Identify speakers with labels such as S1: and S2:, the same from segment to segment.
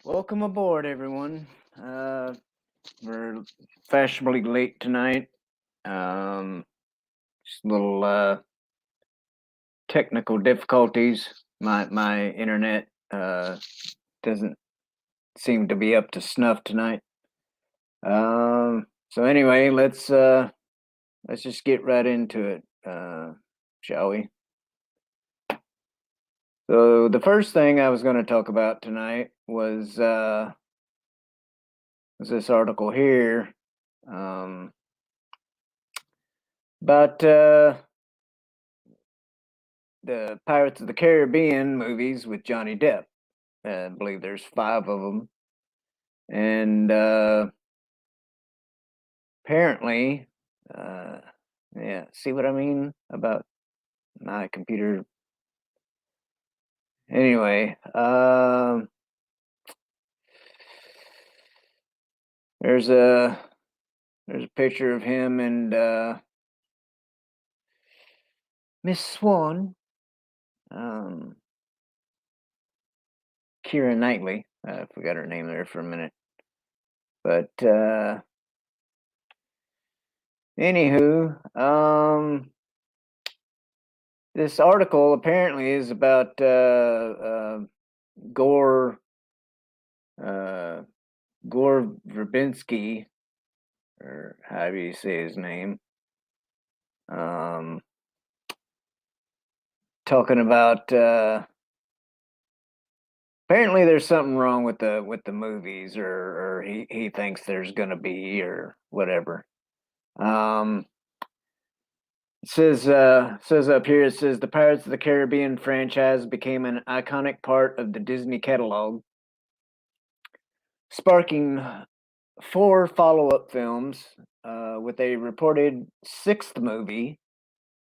S1: Welcome aboard, everyone. We're fashionably late tonight. Just a little technical difficulties. My internet doesn't seem to be up to snuff tonight. So anyway, let's just get right into it, shall we? So the first thing I was going to talk about tonight was this article here. About the Pirates of the Caribbean movies with Johnny Depp. I believe there's 5 of them. And apparently, yeah, see what I mean about my computer? Anyway, there's a picture of him and Miss Swan, Keira Knightley. I forgot her name there for a minute. But anywho, this article apparently is about Gore Verbinski, or however you say his name. Talking about apparently there's something wrong with the movies, or he thinks there's gonna be, or whatever. It says up here, it says the Pirates of the Caribbean franchise became an iconic part of the Disney catalog, sparking 4 follow-up films, with a reported 6th movie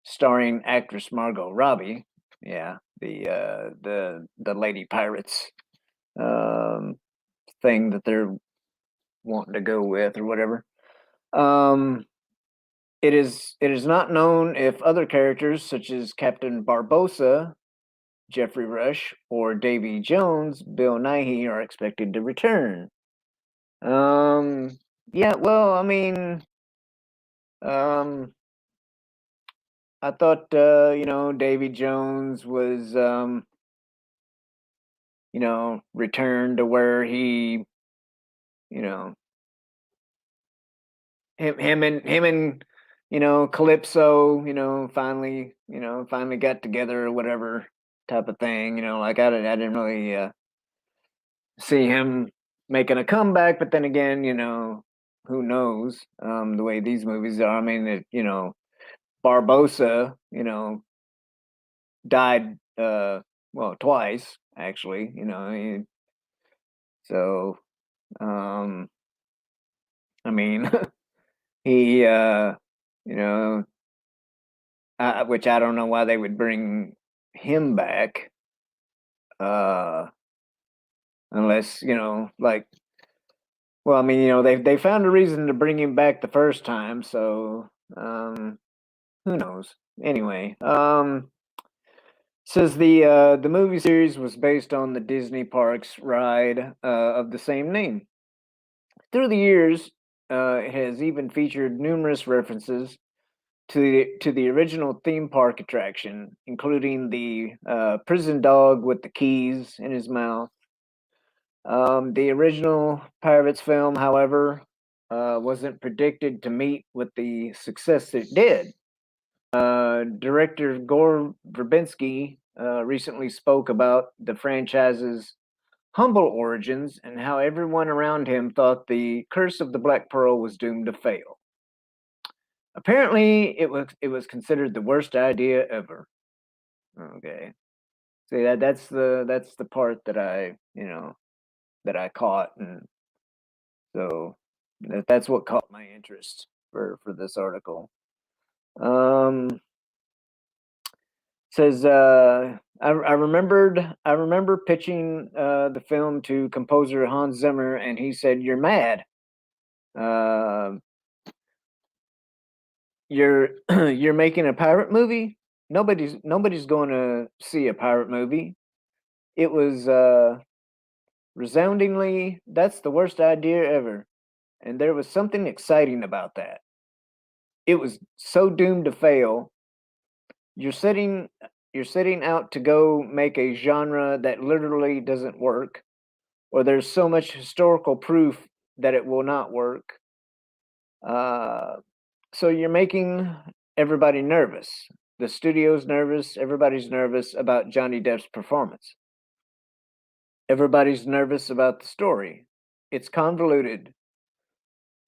S1: starring actress Margot Robbie. Yeah, the Lady Pirates thing that they're wanting to go with, or whatever. It is not known if other characters such as Captain Barbossa, Jeffrey Rush, or Davy Jones, Bill Nighy, are expected to return. Yeah, well, I mean, I thought, Davy Jones was, returned to where he, you know, him and Calypso, finally got together or whatever type of thing. Like I didn't really see him making a comeback, but then again, who knows? The way these movies are. I mean, Barbosa, died well, twice actually, so I mean, he you know which I don't know why they would bring him back, uh unless, like, well, I mean, they found a reason to bring him back the first time, so who knows. Anyway, says the movie series was based on the Disney Parks ride of the same name. Through the years, it has even featured numerous references to the original theme park attraction, including the prison dog with the keys in his mouth. The original Pirates film, however, wasn't predicted to meet with the success it did. Director Gore Verbinski recently spoke about the franchise's humble origins and how everyone around him thought the Curse of the Black Pearl was doomed to fail. Apparently, it was considered the worst idea ever. Okay, see, that's the part that I caught, and so that's what caught my interest for this article. Says I remember pitching the film to composer Hans Zimmer, and he said, "You're mad. Uh, you're you're making a pirate movie. Nobody's going to see a pirate movie." It was Resoundingly, that's the worst idea ever. And there was something exciting about that. It was so doomed to fail. You're setting you're setting out to go make a genre that literally doesn't work, or there's so much historical proof that it will not work. Uh, so you're making everybody nervous. The studio's nervous. Everybody's nervous about Johnny Depp's performance. Everybody's nervous about the story. It's convoluted.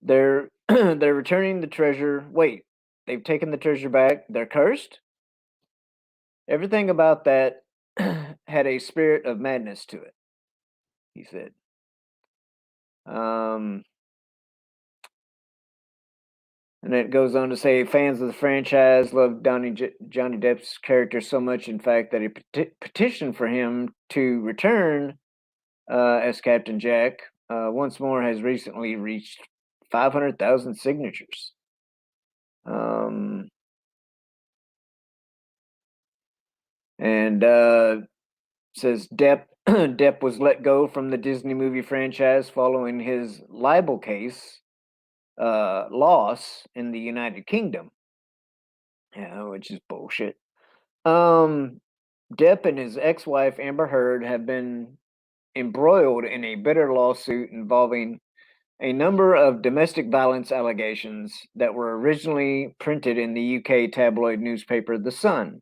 S1: They're they're returning the treasure. Wait, they've taken the treasure back. They're cursed? Everything about that had a spirit of madness to it, he said. Um, and it goes on to say fans of the franchise love Johnny Depp's character so much, in fact, that a petition for him to return as Captain Jack once more has recently reached 500,000 signatures. And says Depp was let go from the Disney movie franchise following his libel case loss in the United Kingdom. Yeah, which is bullshit. Depp and his ex-wife Amber Heard have been embroiled in a bitter lawsuit involving a number of domestic violence allegations that were originally printed in the UK tabloid newspaper The Sun.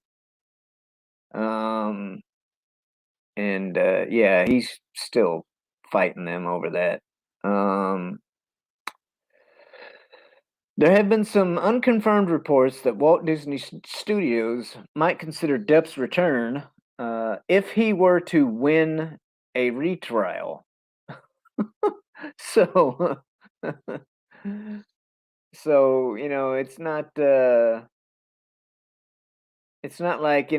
S1: And yeah, he's still fighting them over that. There have been some unconfirmed reports that Walt Disney Studios might consider Depp's return if he were to win a retrial. So, so it's not like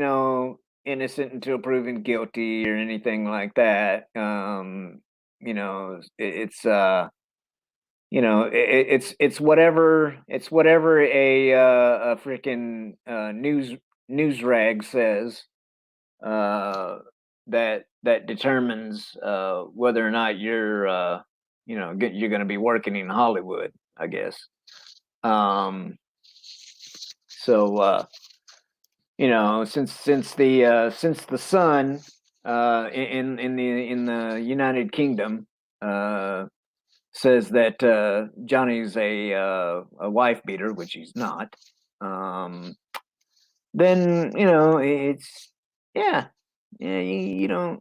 S1: innocent until proven guilty or anything like that. It's whatever a freaking news rag says that determines whether or not you're going to be working in Hollywood, I guess. So since the Sun in the United Kingdom says that Johnny's a wife beater, which he's not, then it's yeah you don't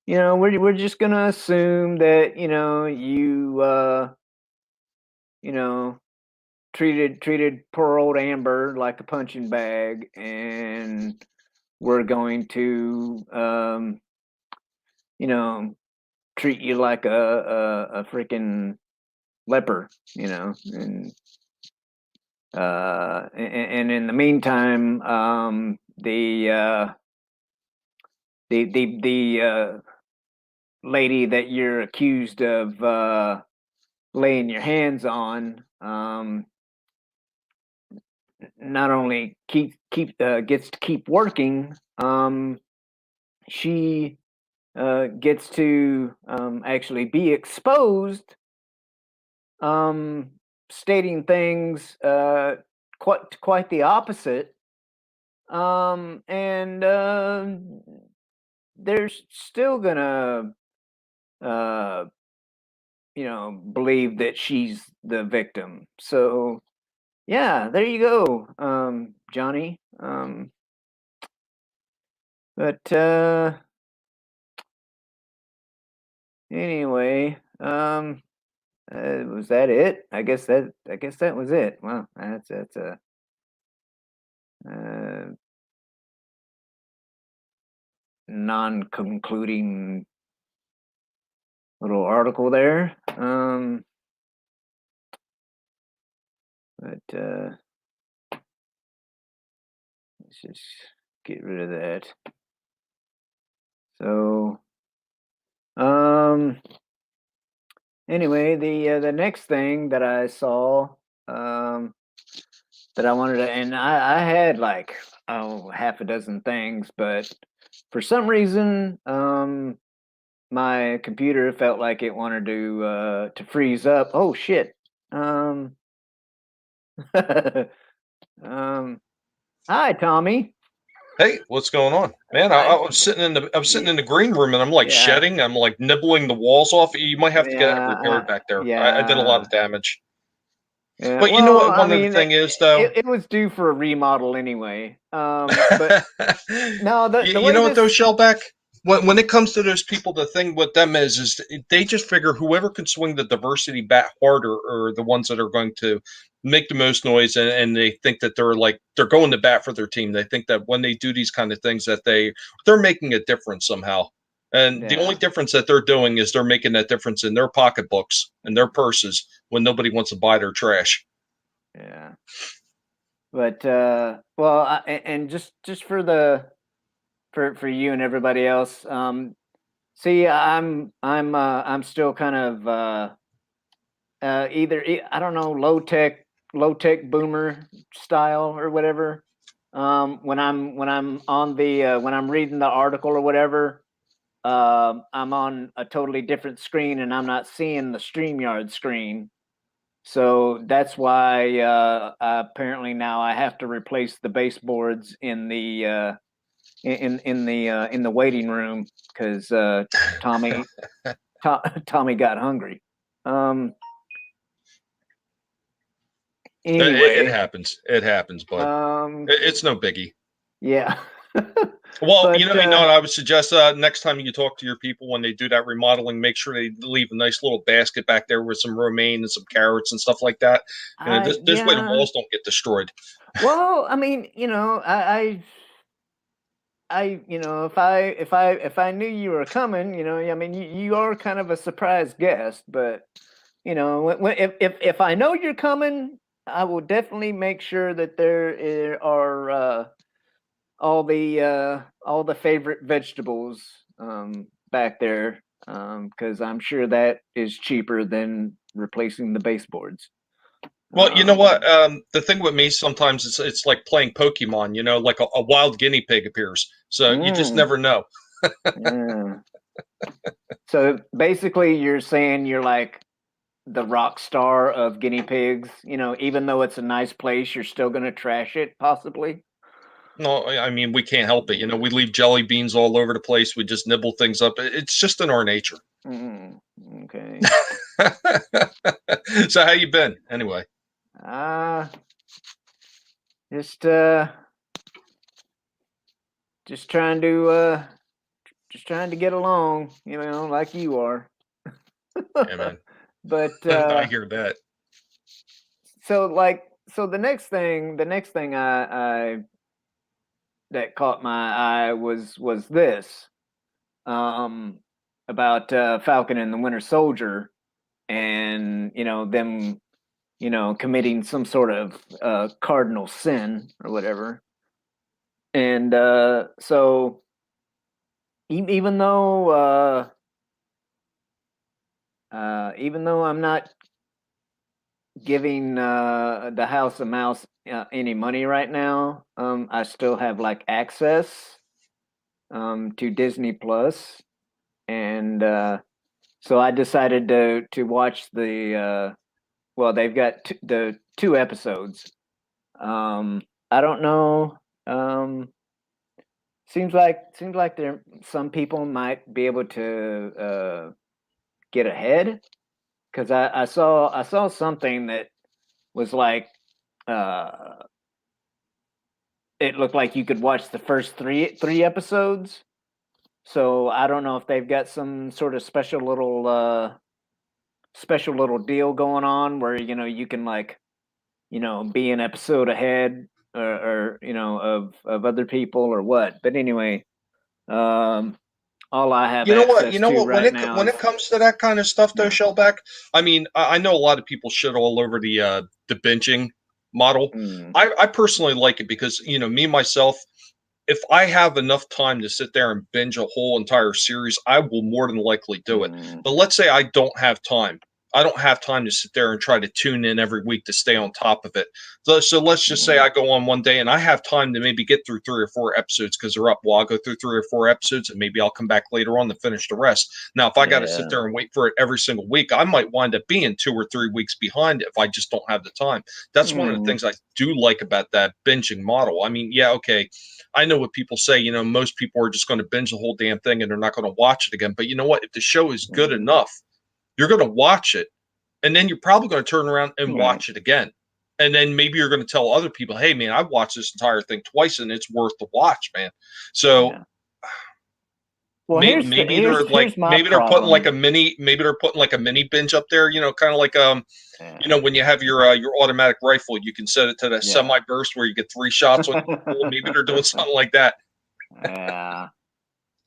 S1: we're just gonna assume that you treated poor old Amber like a punching bag, and we're going to treat you like a freaking leper, and in the meantime, the lady that you're accused of laying your hands on not only gets to keep working, she gets to actually be exposed, stating things quite the opposite, and they're still gonna believe that she's the victim. So yeah, there you go, Johnny. But anyway, was that it? I guess that was it. Well, that's a non-concluding little article there. But let's just get rid of that. So anyway, the next thing that I saw that I wanted to, and I had like half a dozen things, but for some reason my computer felt like it wanted to freeze up. Oh shit. Um, um, hi Tommy.
S2: Hey, what's going on, man? I
S1: I
S2: was sitting in the green room, and I'm like
S1: yeah
S2: shedding. I'm like nibbling the walls off. You might have to get it repaired
S1: yeah
S2: back there. I did a lot
S1: yeah
S2: of damage.
S1: yeah.
S2: But you know
S1: Well,
S2: what?
S1: I
S2: One of the
S1: mean,
S2: thing is though.
S1: it was due for a remodel anyway. But no, the
S2: You
S1: way
S2: know what though,
S1: this
S2: Shellback? When it comes to those people, the thing with them is they just figure whoever can swing the diversity bat harder are the ones that are going to make the most noise, and they think that they're going to bat for their team. They think that when they do these kind of things that they're making a difference somehow. And the only
S1: yeah
S2: difference that they're doing is they're making that difference in their pocketbooks and their purses when nobody wants to buy their trash.
S1: yeah. But well, and just for the for you and everybody else, see, I'm still kind of either I don't know, low tech boomer style or whatever. When I'm on the when I'm reading the article or whatever, I'm on a totally different screen and I'm not seeing the StreamYard screen. So that's why apparently now I have to replace the baseboards in the in the waiting room because Tommy Tommy got hungry. Um,
S2: It
S1: anyway,
S2: happens. It happens, bud.
S1: um,
S2: It's no biggie.
S1: yeah,
S2: Well,
S1: but
S2: you know what I would suggest next time you talk to your people when they do that remodeling, make sure they leave a nice little basket back there with some romaine and some carrots and stuff like that. You know, this way the
S1: yeah.
S2: walls don't get destroyed.
S1: Well, I mean, you know, you know, if I knew you were coming, you know, I mean, you are kind of a surprise guest, but you know, if I know you're coming, I will definitely make sure that there are all the favorite vegetables back there because I'm sure that is cheaper than replacing the baseboards.
S2: Well, you know what?
S1: Um,
S2: The thing with me sometimes it's like playing Pokemon. You know, like a wild guinea pig appears, so you just
S1: mm,
S2: never know.
S1: yeah. So basically, you're saying you're like the rock star of guinea pigs. You know, even though it's a nice place, you're still going to trash it, possibly.
S2: No, I mean we can't help it. You know, we leave jelly beans all over the place. We just nibble things up. It's just in our nature.
S1: Mm, okay.
S2: So how you been anyway?
S1: Uh just just trying to just trying to get along, you know, like you are.
S2: Yeah, man.
S1: But
S2: I hear that.
S1: so like so the next thing I that caught my eye was this um about Falcon and the Winter Soldier and you know them you know committing some sort of cardinal sin or whatever. And so even though I'm not giving the House of Mouse any money right now, I still have like access to Disney Plus, and so I decided to watch the well, they've got the two episodes. I don't know. Um, seems like there some people might be able to get ahead because I saw something that was like uh, it looked like you could watch the first three episodes. So I don't know if they've got some sort of special little deal going on where you know you can like you know be an episode ahead or you know of other people or what. But anyway, um, all I have
S2: You know what? You
S1: access
S2: know
S1: to
S2: what?
S1: right now
S2: When
S1: is
S2: it comes to that kind of stuff, though,
S1: yeah.
S2: Shellback. I mean, I know a lot of people shit all over the binging model.
S1: Mm,
S2: I personally like it because you know me myself. If I have enough time to sit there and binge a whole entire series, I will more than likely do it.
S1: mm,
S2: But let's say I don't have time. I don't have time to sit there and try to tune in every week to stay on top of it. So let's just say
S1: Mhm.
S2: I go on one day and I have time to maybe get through 3 or 4 episodes because they're up. Well, I'll go through 3 or 4 episodes and maybe I'll come back later on to finish the rest. Now, if I got to sit
S1: Yeah.
S2: there and wait for it every single week, I might wind up being 2 or 3 weeks behind if I just don't have the time. That's one of the
S1: Mhm.
S2: things I do like about that binging model. I mean, yeah, okay. I know what people say, most people are just going to binge the whole damn thing and they're not going to watch it again. But you know what? If the show is good
S1: Mhm.
S2: enough, you're going to watch it and then you're probably going to turn around and
S1: Right.
S2: watch it again. And then maybe you're going to tell other people, hey, man, I've watched this entire thing twice and it's worth the watch, man. So
S1: Yeah. Well, here's the here's my
S2: maybe they're putting like
S1: problem.
S2: a mini binge up there, kind of like
S1: Yeah.
S2: when you have your automatic rifle, you can set it to that
S1: Yeah.
S2: semi burst where you get 3 shots on your rifle. Maybe they're doing something like that.
S1: Yeah.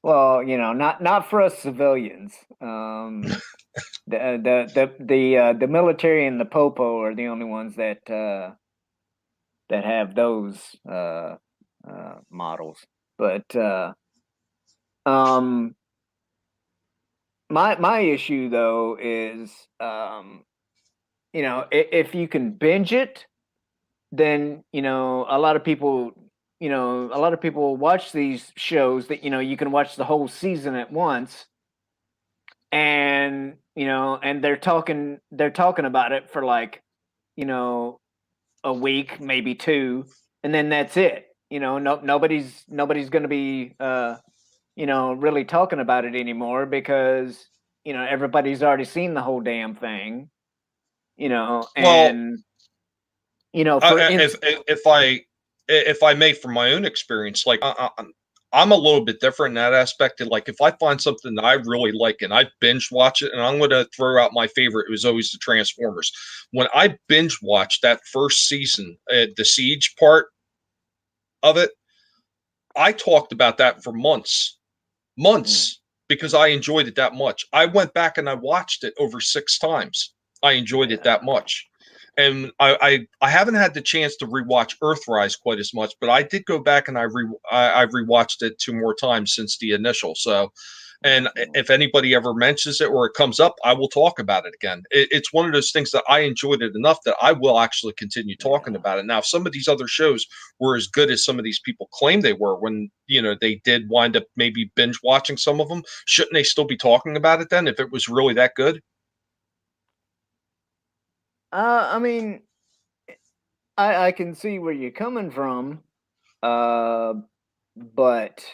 S1: Well, not for us civilians. The military and the popo are the only ones that have those models. But um, my issue though is if you can binge it, then a lot of people watch these shows that you can watch the whole season at once, and and they're talking about it for like you know a week, maybe two, and then that's it. Nobody's going to be really talking about it anymore because everybody's already seen the whole damn thing.
S2: Well,
S1: And for instance,
S2: if I may, from my own experience, like I'm a little bit different in that aspect. And like if I find something that I really like and I binge watch it, and I'm going to throw out my favorite, it was always the Transformers. When I binge watched that first season, the Siege part of it, I talked about that for months, because I enjoyed it that much. I went back and I watched it over 6 times. I enjoyed it that
S1: yeah.
S2: much. And I haven't had the chance to rewatch Earthrise quite as much, but I did go back and I've rewatched it 2 more times since the initial. So, and
S1: Mhm.
S2: if anybody ever mentions it or it comes up, I will talk about it again. It's one of those things that I enjoyed it enough that I will actually continue talking
S1: Yeah.
S2: about it. Now, if some of these other shows were as good as some of these people claim they were when they did wind up maybe binge watching some of them, shouldn't they still be talking about it then if it was really that good?
S1: I mean, I can see where you're coming from, uh, but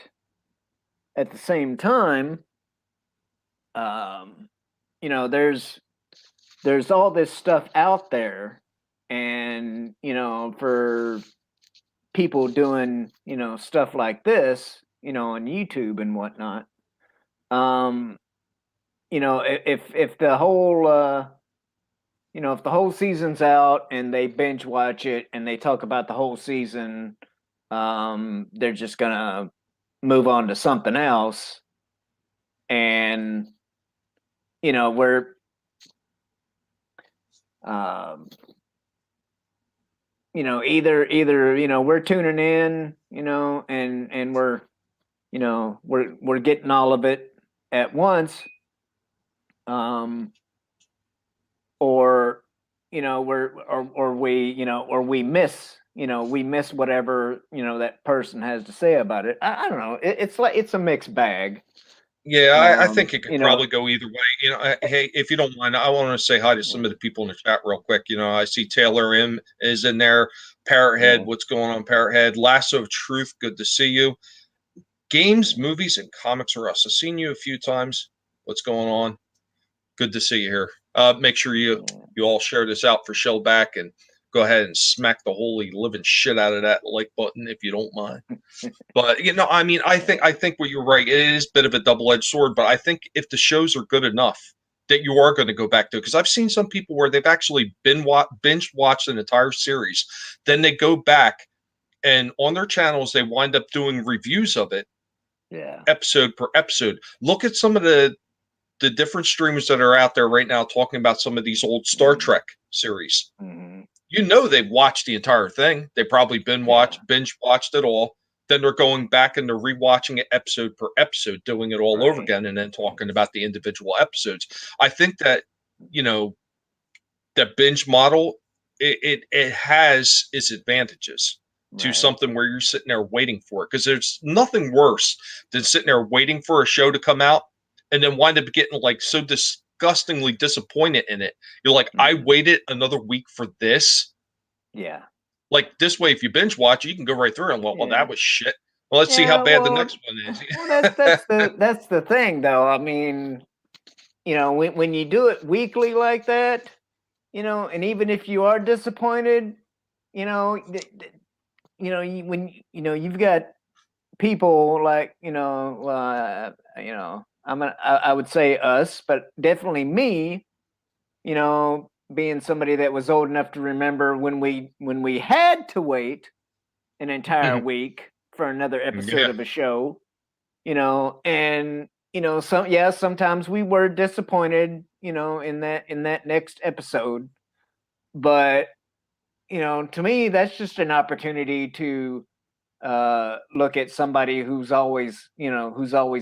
S1: at the same time, um, there's all this stuff out there, and for people doing stuff like this, on YouTube and whatnot. Um, if the whole if the whole season's out and they binge watch it and they talk about the whole season, they're just gonna move on to something else, and we're um, either we're tuning in, and we're getting all of it at once, um, or we miss whatever that person has to say about it. I don't know. It's like it's a mixed bag.
S2: Yeah, I think it could
S1: You know,
S2: probably go either way. Hey, if you don't mind, I want to say hi to some of the people in the chat real quick. I see Taylor M is in there. Parrothead,
S1: yeah.
S2: what's going on, Parrothead? Lasso of Truth, good to see you. Games, movies, and comics are us. I've seen you a few times. What's going on? Good to see you here. Make sure you all share this out for Shellback and go ahead and smack the holy living shit out of that like button if you don't mind. But I mean, I think what you're right. It is a bit of a double-edged sword, but I think if the shows are good enough that you are going to go back to, because I've seen some people where they've actually binge watched an entire series, then they go back and on their channels they wind up doing reviews of it
S1: Yeah.
S2: episode per episode. Look at some of the different streamers that are out there right now talking about some of these old Star
S1: Mm-hmm.
S2: Trek series.
S1: Mm-hmm.
S2: They've watched the entire thing. They probably
S1: Yeah.
S2: binge watched it all. Then they're going back and they're rewatching it episode per episode, doing it all over
S1: Right.
S2: again, and then talking about the individual episodes. I think that, that binge model, it has its advantages to
S1: Right.
S2: something where you're sitting there waiting for it, because there's nothing worse than sitting there waiting for a show to come out and then wind up getting like so disgustingly disappointed in it. You're like, I
S1: Mhm.
S2: waited another week for this.
S1: Yeah.
S2: Like this way, if you binge watch, you can go right through and well,
S1: Yeah.
S2: that was shit. Well, let's see how
S1: Yeah.
S2: bad the
S1: Well.
S2: next one is.
S1: Well, that's the thing, though. I mean, when you do it weekly like that, and even if you are disappointed, you know, when you've got people like I would say us, but definitely me, being somebody that was old enough to remember when we had to wait an entire week for another episode
S2: Yeah.
S1: of a show, and sometimes we were disappointed, in that next episode, but to me that's just an opportunity to look at somebody who's always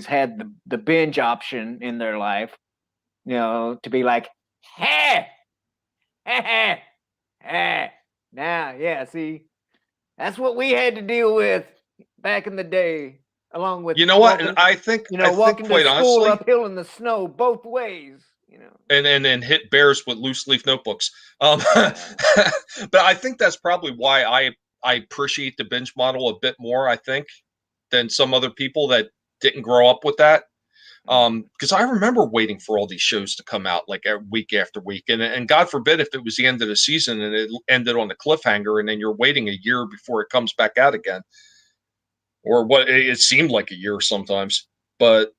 S1: had the binge option in their life, to be like, hey, hey, hey. Now, yeah, see, that's what we had to deal with back in the day, along with
S2: You know what? And
S1: walking,
S2: I think
S1: walking to
S2: quite
S1: school
S2: honestly,
S1: uphill in the snow both ways.
S2: and hit bears with loose leaf notebooks.
S1: Yeah.
S2: But I think that's probably why I appreciate the binge model a bit more. I think than some other people that didn't grow up with that.
S1: Mhm.
S2: Because I remember waiting for all these shows to come out like week after week, and God forbid if it was the end of the season and it ended on a cliffhanger, and then you're waiting a year before it comes back out again, or what it seemed like a year sometimes. But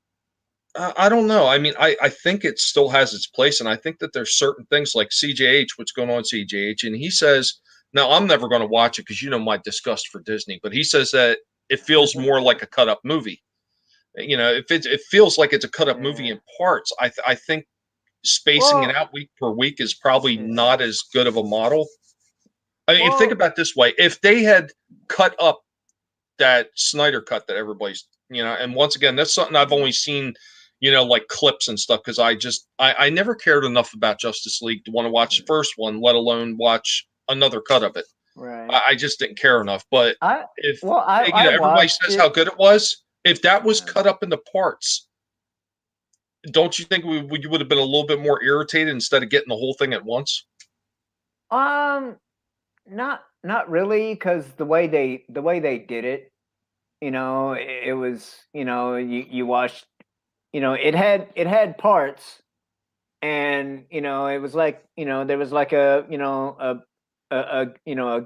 S2: I don't know. I mean, I think it still has its place, and I think that there's certain things like CJH, what's going on CJH, and he says, now I'm never going to watch it because my disgust for Disney, but he says that it feels more like a cut up movie. If it feels like it's a cut up movie
S1: Yeah.
S2: in parts, I think spacing it
S1: Well,
S2: out week per week is probably
S1: yeah.
S2: not as good of a model. I mean, think
S1: Well,
S2: about it this way: if they had cut up that Snyder cut that everybody's, and once again, that's something I've only seen, like clips and stuff, because I never cared enough about Justice League to want to watch the first one, let alone watch another cut of it.
S1: right.
S2: I just didn't care enough. But
S1: I
S2: if
S1: well, I
S2: everybody
S1: watched
S2: says how
S1: it.
S2: good it was, if that was
S1: Yeah.
S2: cut up into parts, don't you think you would have been a little bit more irritated instead of getting the whole thing at once?
S1: Um, not really, because the way they did it, it was, you watched, it had parts, and it was like, there was like a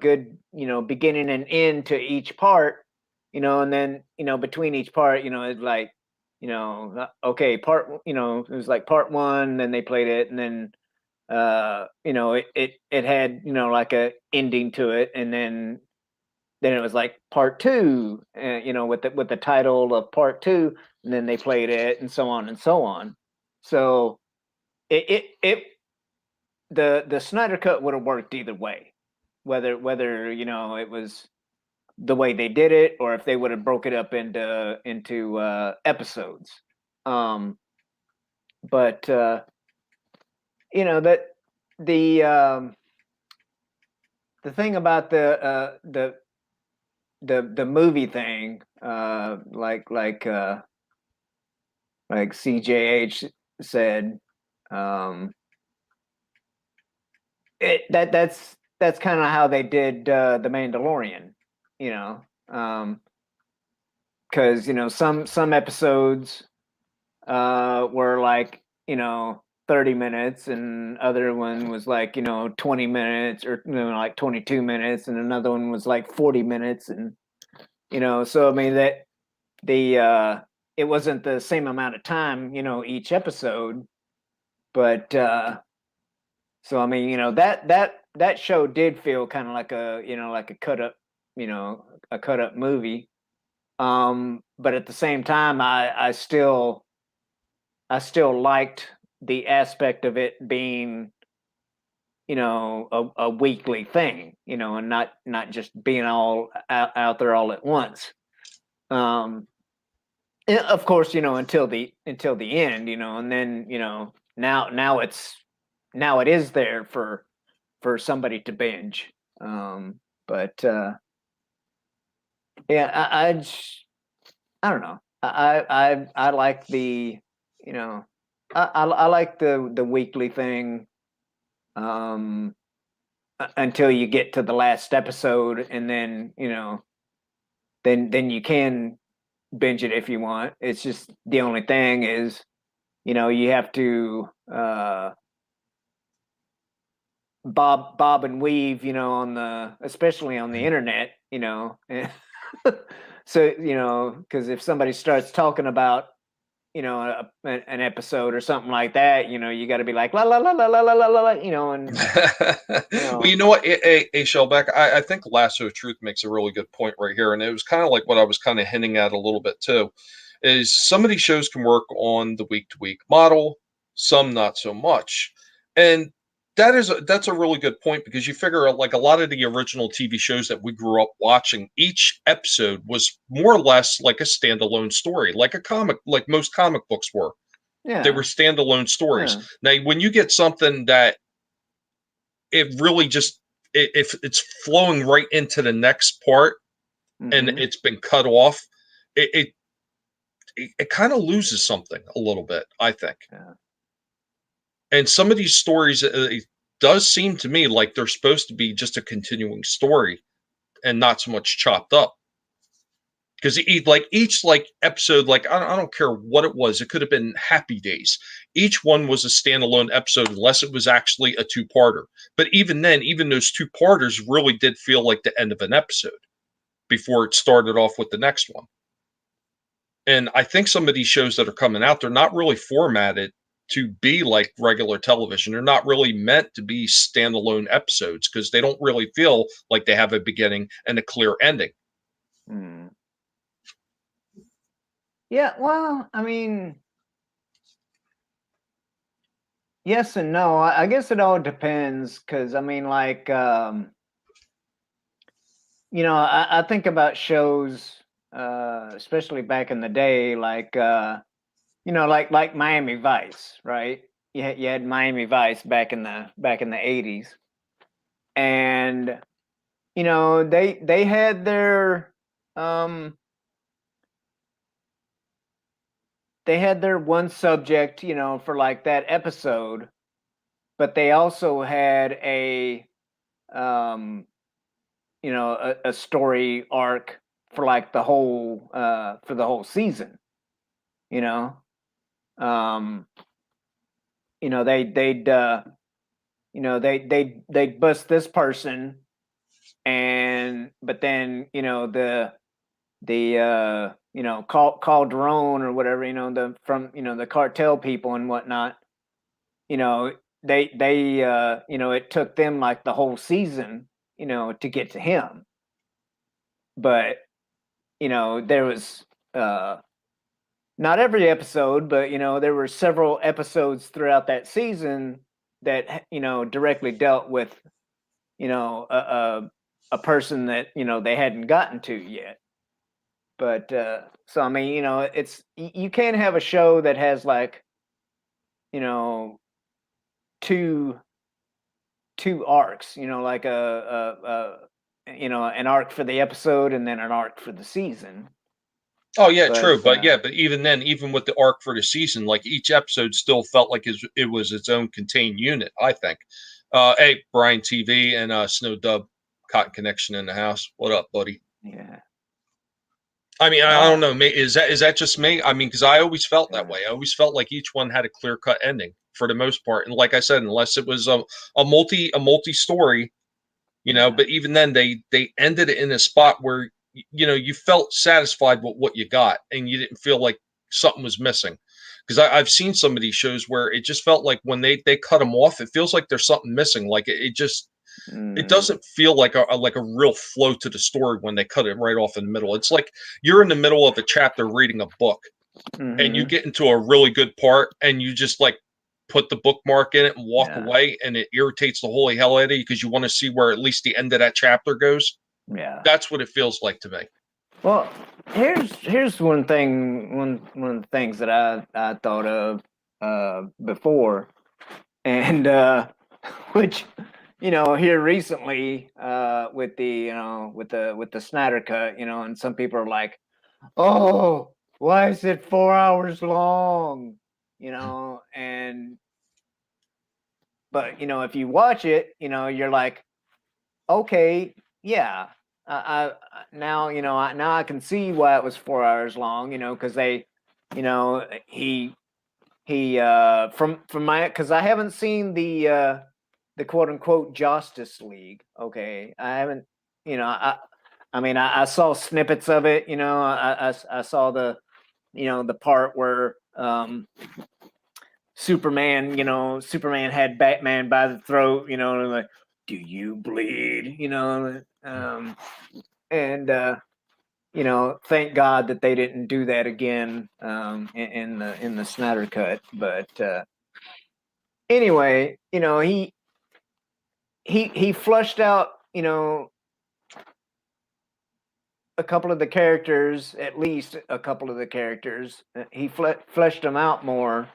S1: good, beginning and end to each part, and then between each part, it's like, okay, it was like part one, then they played it, and then it had, like a ending to it, and then it was like part two, with the title of part two, and then they played it, and so on and so on. So it the Snyder cut would have worked either way, whether it was the way they did it, or if they would have broke it up into episodes. Um, but that the the thing about the movie thing, like CJH said, um, that's kind of how they did the Mandalorian, you know, because some episodes were like 30 minutes, and other one was like 20 minutes, or like 22 minutes, and another one was like 40 minutes, and so I mean that the it wasn't the same amount of time each episode, but so I mean that show did feel kind of like a cut up, a cut up movie, but at the same time I still liked the aspect of it being a weekly thing, and not just being all out there all at once. um of course, until the end, and then now it is there for for somebody to binge. But yeah, I don't know. I like the, you know, I like the weekly thing. Until you get to the last episode, and then then you can binge it if you want. It's just the only thing is, you have to bob and weave, especially on the internet, so because if somebody starts talking about an episode or something like that, you got to be like la la la la la la la la, and
S2: Well, you know what, Shellback, I think Lasso of Truth makes a really good point right here, and it was kind of like what I was kind of hinting at a little bit too. Is some of these shows can work on the week to week model, some not so much, and that's a really good point because you figure like a lot of the original TV shows that we grew up watching, each episode was more or less like a standalone story, like a comic, like most comic books were. They were
S1: yeah,
S2: standalone stories.
S1: yeah.
S2: Now, when you get something that it really just if it's flowing right into the next part and
S1: Hmm.
S2: it's been cut off, it it kind of loses something a little bit, I think.
S1: Yeah.
S2: And some of these stories, it does seem to me like they're supposed to be just a continuing story and not so much chopped up. Because each like episode, like I don't care what it was, it could have been Happy Days. Each one was a standalone episode, unless it was actually a two-parter. But even then, even those two-parters really did feel like the end of an episode before it started off with the next one. And I think some of these shows that are coming out, they're not really formatted to be like regular television. They're not really meant to be standalone episodes because they don't really feel like they have a beginning and a clear ending.
S1: Mm. Yeah, well, I mean, yes and no. I guess it all depends, because I mean, like, I think about shows, especially back in the day, like, like Miami Vice, right? You had Miami Vice back in the 80s, and they had um their one subject, for like that episode, but they also had um a story arc for like the whole season, you know. Um they'd bust this person, and but then the Calderon or whatever, the cartel people and whatnot, you know it took them like the whole season, to get to him. But there was not every episode, but there were several episodes throughout that season that directly dealt with a person that they hadn't gotten to yet. But so I mean, it's you can't have a show that has like you know two arcs, like an arc for the episode and then an arc for the season.
S2: Oh yeah,
S1: But
S2: true. But yeah, but even then, even with the arc for the season, like each episode still felt like it was its own contained unit. I think. Hey, Brian TV and Snow Dub, Cotton Connection in the house. What up, buddy?
S1: yeah,
S2: I mean, I don't
S1: uh,
S2: know. Is that just me? I mean, because I always felt that
S1: yeah,
S2: way. I always felt like each one had a clear cut ending for the most part. And like I said, unless it was a multi story,
S1: yeah,
S2: But even then, they ended it in a spot where you felt satisfied with what you got, and you didn't feel like something was missing. Because I've seen some of these shows where it just felt like when they cut them off, it feels like there's something missing. Like it
S1: mm,
S2: doesn't feel like a real flow to the story when they cut it right off in the middle. It's like you're in the middle of a chapter reading a book, and you
S1: mm-hmm,
S2: get into a really good part, and you just like put the bookmark in it and walk
S1: yeah,
S2: away, and it irritates the holy hell out of you because you want to see where at least the end of that chapter goes.
S1: yeah.
S2: That's what it feels like to me.
S1: Well, here's one of the things that I thought of before, and which here recently, with the Snyder cut, and some people are like, "Oh, why is it 4 hours long?" And but if you watch it, you're like, okay, yeah, now now I can see why it was 4 hours long, because they, he from my because I haven't seen the quote unquote Justice League. Okay, I haven't. I mean, I saw snippets of it. I saw the part where Superman had Batman by the throat. And like, do you bleed? And thank God that they didn't do that again in the Snyder cut. But anyway, he flushed out, a couple of the characters, at least a couple of the characters. He fleshed them out more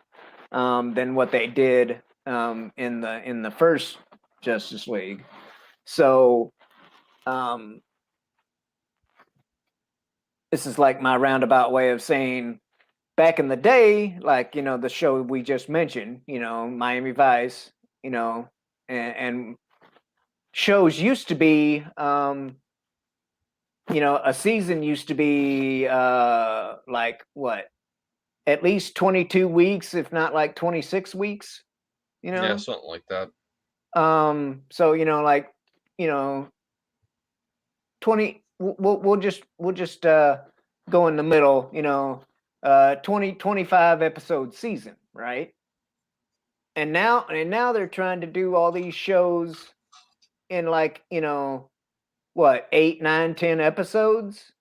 S1: than what they did in the first Justice League. So this is like my roundabout way of saying, back in the day, like the show we just mentioned, Miami Vice, and shows used to be, a season used to be like what, at least 22 weeks, if not like 26 weeks,
S2: Yeah, something like that.
S1: So like, you know 20, we'll just go in the middle, 25 episode season, right? And now they're trying to do all these shows in like, what, 8, 9, 10 episodes,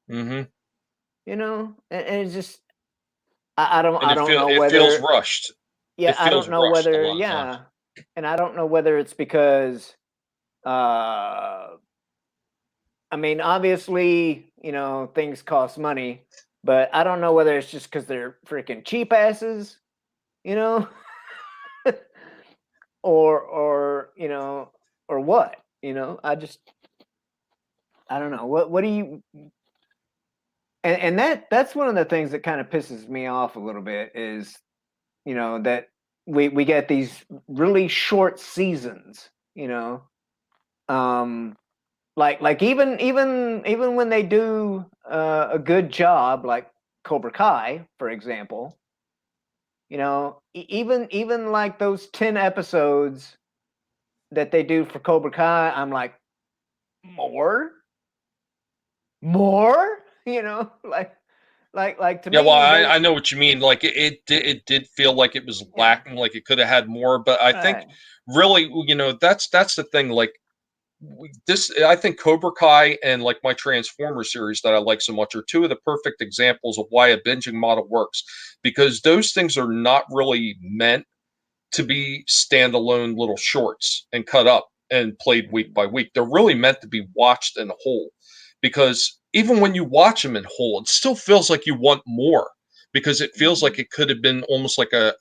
S2: Mm-hmm.
S1: and it's just, I don't
S2: And
S1: I don't know
S2: it feels
S1: whether,
S2: rushed.
S1: yeah,
S2: It
S1: I
S2: feels
S1: don't know
S2: rushed a
S1: whether,
S2: lot of times.
S1: yeah, and I don't know whether it's because, uh I mean, obviously, things cost money, but I don't know whether it's just because they're freaking cheap asses, you know, or or what, I don't know. What do you? And that's one of the things that kind of pisses me off a little bit is, that we get these really short seasons, um like even when they do a good job, like Cobra Kai, for example, even like those 10 episodes that they do for Cobra Kai, I'm like, more, more, like to
S2: Yeah, well,
S1: me they,
S2: I know what you mean. Like it did feel like it was
S1: yeah,
S2: lacking, like it could have had more. But I think
S1: right,
S2: really, that's the thing. Like this, I think Cobra Kai and like my Transformers series that I like so much are two of the perfect examples of why a binging model works, because those things are not really meant to be standalone little shorts and cut up and played week by week. They're really meant to be watched in whole, because even when you watch them in whole, it still feels like you want more, because it feels like it could have been almost like a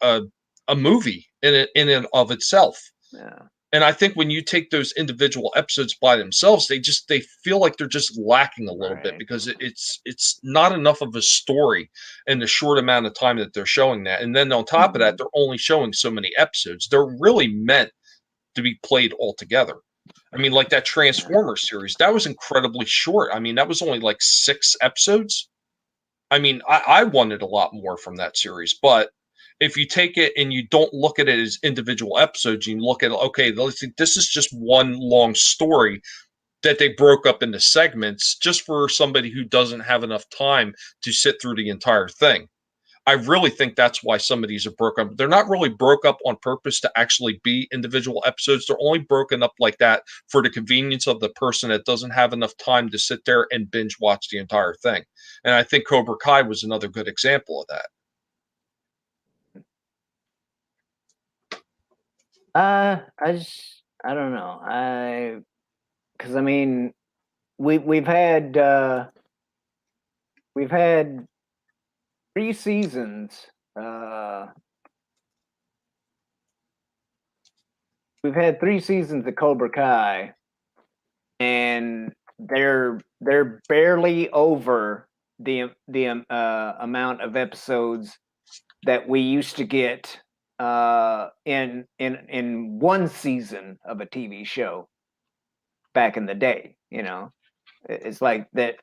S2: movie in and of itself.
S1: yeah,
S2: And I think when you take those individual episodes by themselves, they feel like they're just lacking a little bit,
S1: right,
S2: because it's not enough of a story in the short amount of time that they're showing that. And then on top of that, they're only showing so many episodes. They're really meant to be played all together. I mean, like that
S1: yeah,
S2: Transformers series, that was incredibly short. I mean, that was only like 6 episodes. I mean, I wanted a lot more from that series, but if you take it and you don't look at it as individual episodes, you look at, okay, this is just one long story that they broke up into segments just for somebody who doesn't have enough time to sit through the entire thing. I really think that's why some of these are broken up. They're not really broke up on purpose to actually be individual episodes. They're only broken up like that for the convenience of the person that doesn't have enough time to sit there and binge watch the entire thing. And I think Cobra Kai was another good example of that.
S1: I don't know, because I mean, we've had 3 seasons, uh we've had 3 seasons of Cobra Kai, and they're barely over the amount of episodes that we used to get in one season of a TV show back in the day. It's like that.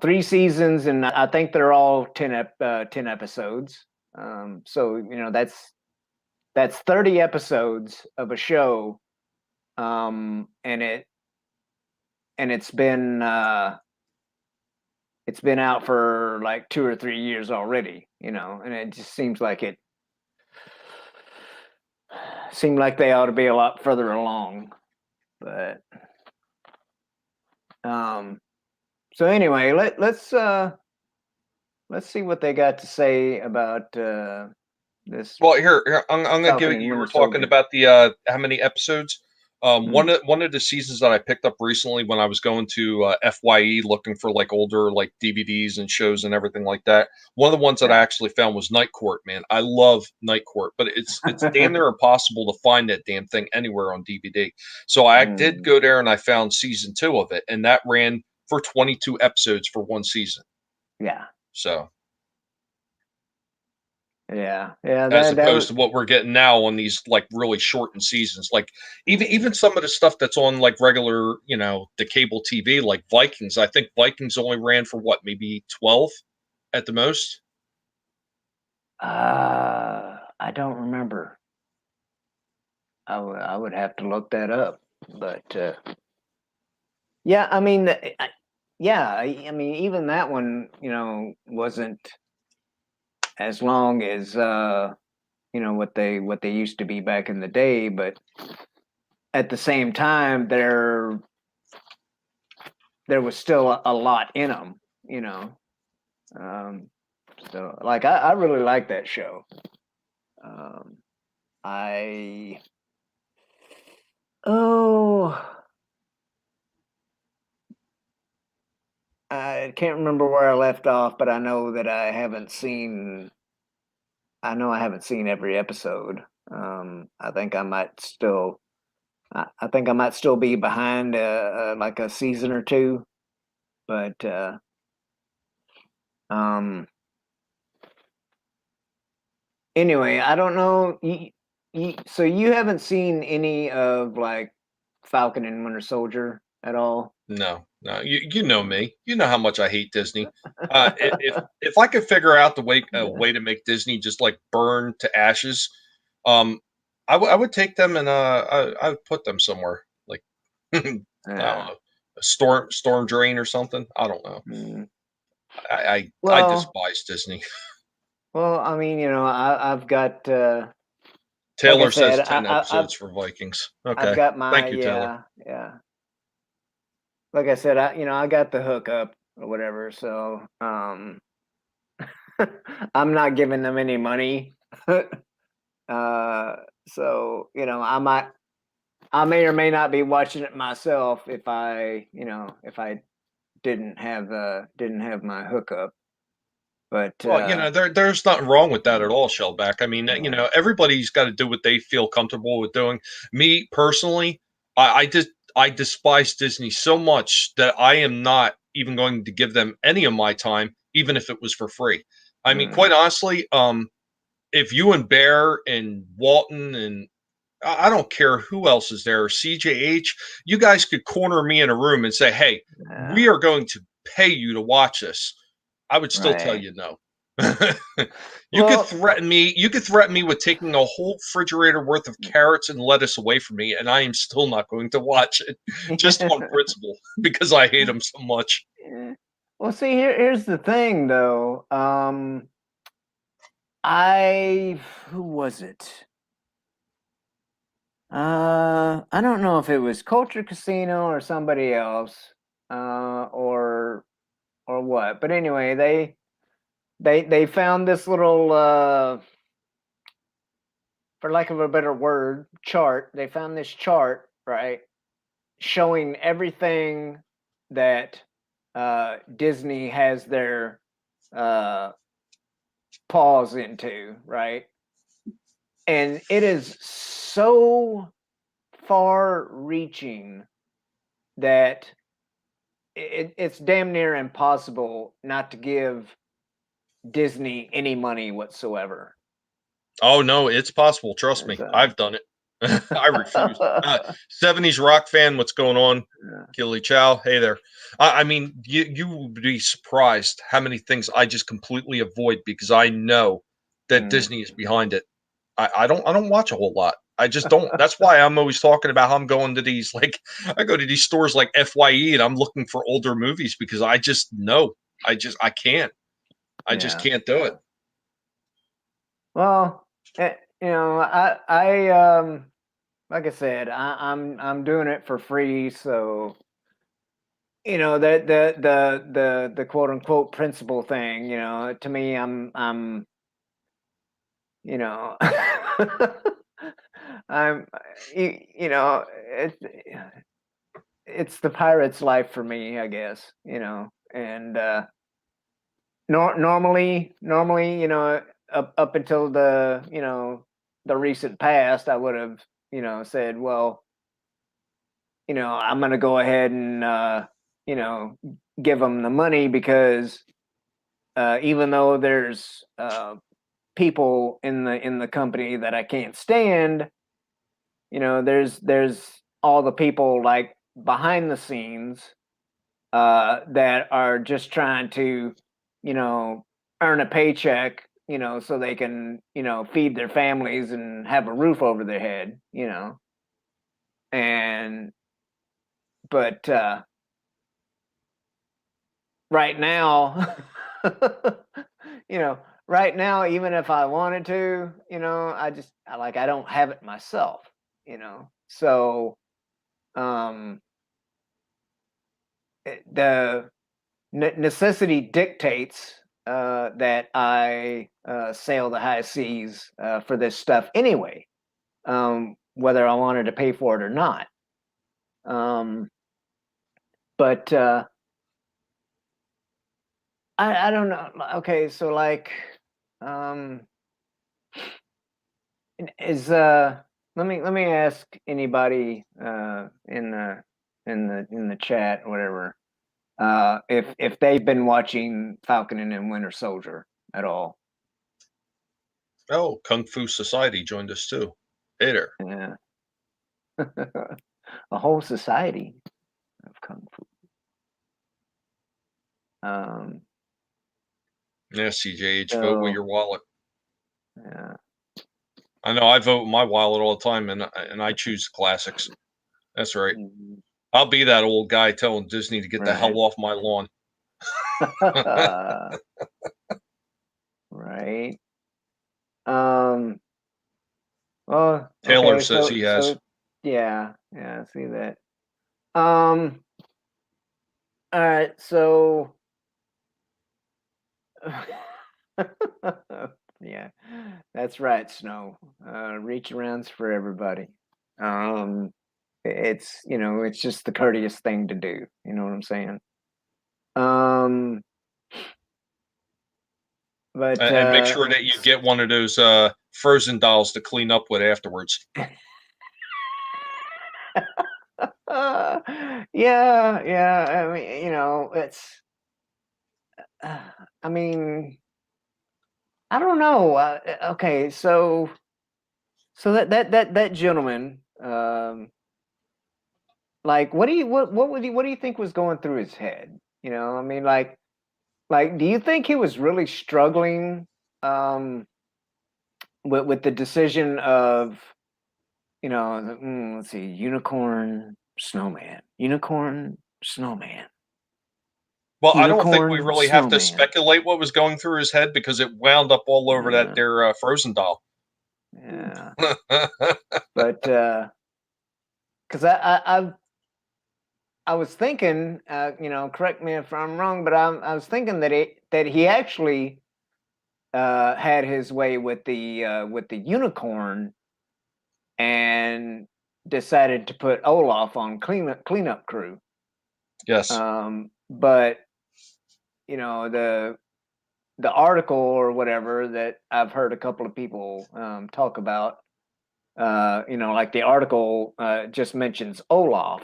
S1: 3 seasons, and I think they're all 10 episodes. So that's 30 episodes of a show, and it's been out for like 2 or 3 years already. And it just seems like they ought to be a lot further along, but so anyway, let's see what they got to say about this.
S2: Well, here I'm gonna give
S1: Falcon
S2: it.
S1: and
S2: You were
S1: Winter
S2: talking
S1: Soldier.
S2: about the how many episodes.
S1: Mhm.
S2: One of the seasons that I picked up recently when I was going to FYE looking for like older like DVDs and shows and everything like that. One of the ones that I
S1: Yeah.
S2: actually found was Night Court. Man, I love Night Court, but it's damn near impossible to find that damn thing anywhere on DVD. So I did
S1: Mm,
S2: go there and I found season 2 of it, and that ran for 22 episodes for one season.
S1: yeah,
S2: So
S1: yeah, yeah.
S2: as
S1: That
S2: opposed
S1: was
S2: to what we're getting now on these like really shortened seasons. Like even some of the stuff that's on like regular, the cable TV, like Vikings. I think Vikings only ran for what, maybe 12 at the most.
S1: I don't remember. I would have to look that up, but yeah, I mean, yeah, I mean, even that one, wasn't as long as what they used to be back in the day, but at the same time, there was still a lot in them, you know. Um, so, like, I really like that show. Um, I oh, I can't remember where I left off, but I know that I haven't seen. I know I haven't seen every episode. I think I might still. I think I might still be behind, like a season or two, but um, anyway, I don't know. So you haven't seen any of like Falcon and Winter Soldier at all?
S2: No, no, you know me. You know how much I hate Disney. If I could figure out the way a
S1: Yeah.
S2: way to make Disney just like burn to ashes, um, I would take them and I would put them somewhere like I don't
S1: Yeah.
S2: know, a storm drain or something. I don't know.
S1: Mm.
S2: I
S1: Well,
S2: despise Disney.
S1: I mean, I've got, like I
S2: Taylor
S1: said,
S2: says 10 episodes for Vikings.
S1: I've
S2: Okay.
S1: got my,
S2: Thank you, Taylor.
S1: yeah. Like I said, I got the hookup or whatever, so I'm not giving them any money. uh, so I may or may not be watching it myself if I didn't have my hookup. But
S2: Well, there's nothing wrong with that at all, Shellback. I mean,
S1: yeah,
S2: everybody's got to do what they feel comfortable with doing. Me personally, I despise Disney so much that I am not even going to give them any of my time, even if it was for free. I mean, quite
S1: mm,
S2: honestly, if you and Bear and Walton and I don't care who else is there, CJH, you guys could corner me in a room and say, "Hey, we
S1: yeah,
S2: are going to pay you to watch this." I would still tell
S1: right.
S2: you no. You could
S1: Well,
S2: threaten me. You could threaten me with taking a whole refrigerator worth of carrots and lettuce away from me, and I am still not going to watch it, just on principle, because I hate them so much.
S1: yeah. Well, see, here's the thing, though. I who was it? I don't know if it was Culture Casino or somebody else, or what. But anyway, they found this little, for lack of a better word, chart. They found this chart, right, showing everything that Disney has their uh, paws into, right? And it is so. far-reaching that it's damn near impossible not to give Disney any money whatsoever.
S2: Oh no, it's possible. Trust me, I've done it. I refuse. 70s rock fan, what's going on? Gilly Chow, hey there. I mean, you would be surprised how many things I just completely avoid because I know that Disney is behind it. I don't watch a whole lot. I just don't. That's why I'm always talking about how I'm going to these, like, I go to these stores like FYE and I'm looking for older movies because I just know I can't. I just can't do it.
S1: Well, you know, like I said, I'm doing it for free, so you know the quote unquote principal thing. You know, to me, I'm you know, I'm you know it's the pirate's life for me, I guess. You know, and normally, you know, up until the the recent past, I would have said, well, I'm going to go ahead and you know give them the money because even though there's people in the company that I can't stand, there's all the people like behind the scenes that are just trying to, earn a paycheck, so they can, feed their families and have a roof over their head, And but right now, you know, right now, even if I wanted to, I don't have it myself, So um the necessity dictates that I sail the high seas for this stuff anyway, whether I wanted to pay for it or not. But I don't know. Okay, so like, um, is let me ask anybody in the chat or whatever if they've been watching Falcon and Winter Soldier at all.
S2: Oh, Kung Fu Society joined us too. Hey there.
S1: Yeah. A whole society of kung fu.
S2: Yeah, CJH, vote with
S1: So
S2: your wallet.
S1: yeah.
S2: I know I vote with my wallet all the time, and I choose classics. That's right.
S1: Mhm.
S2: I'll be that old guy telling Disney to get the hell
S1: Right.
S2: off my lawn.
S1: Right. Um. Well.
S2: Taylor
S1: Okay.
S2: says
S1: So
S2: he has.
S1: yeah. Yeah. I see that. Um. All right. So. Yeah, that's right, Snow. Reach arounds for everybody. Um, it's just the courteous thing to do. You know what I'm saying? Um, but
S2: And make sure that you get one of those Frozen dolls to clean up with afterwards.
S1: yeah. I mean, it's. I mean, I don't know. Okay, so that gentleman, like, what do you think was going through his head? I mean, like, do you think he was really struggling um, with the decision of, let's see, unicorn, snowman,
S2: Well, I don't think we
S1: unicorn,
S2: really have to
S1: snowman.
S2: speculate what was going through his head because it wound up all over that
S1: Yeah,
S2: there Frozen doll.
S1: yeah. But because I was thinking, correct me if I'm wrong, but I was thinking that he actually had his way with the unicorn and decided to put Olaf on cleanup crew.
S2: Yes.
S1: But the article or whatever that I've heard a couple of people talk about like the article just mentions Olaf,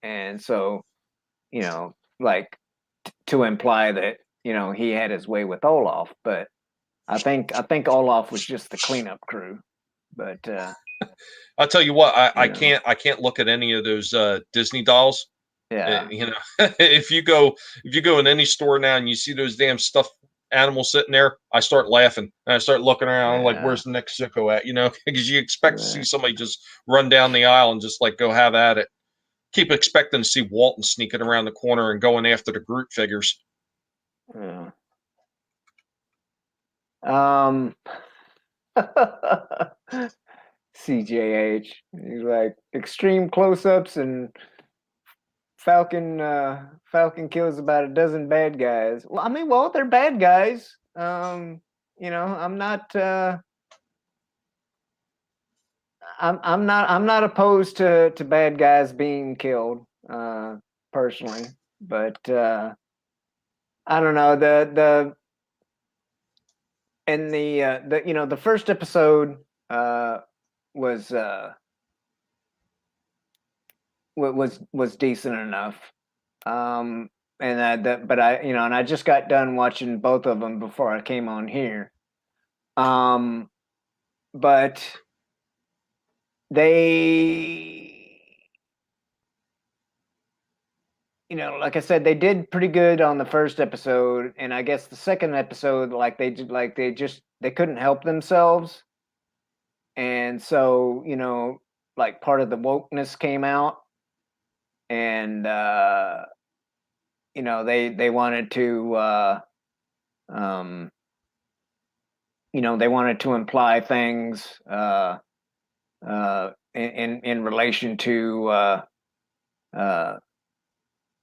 S1: and so like to imply that he had his way with Olaf, but I think Olaf was just the cleanup crew, but
S2: I'll tell you what,
S1: you know,
S2: I can't look at any of those Disney dolls.
S1: yeah,
S2: If you go in any store now and you see those damn stuffed animals sitting there, I start laughing and I start looking around like,
S1: yeah,
S2: where's the next sicko at? Because you expect to see
S1: right,
S2: somebody just run down the aisle and just like go have at it. Keep expecting to see Walton sneaking around the corner and going after the Groot figures.
S1: yeah. Um, CJH, he's like extreme close-ups and Falcon kills about a dozen bad guys. Well, I mean, well, they're bad guys. I'm not I'm not opposed to bad guys being killed, personally, but I don't know, the and the first episode uh was was decent enough. And but I just got done watching both of them before I came on here. Um, but they, like I said, they did pretty good on the first episode, and I guess the second episode, like they couldn't help themselves, and so like part of the wokeness came out, and they wanted to um they wanted to imply things in relation to uh,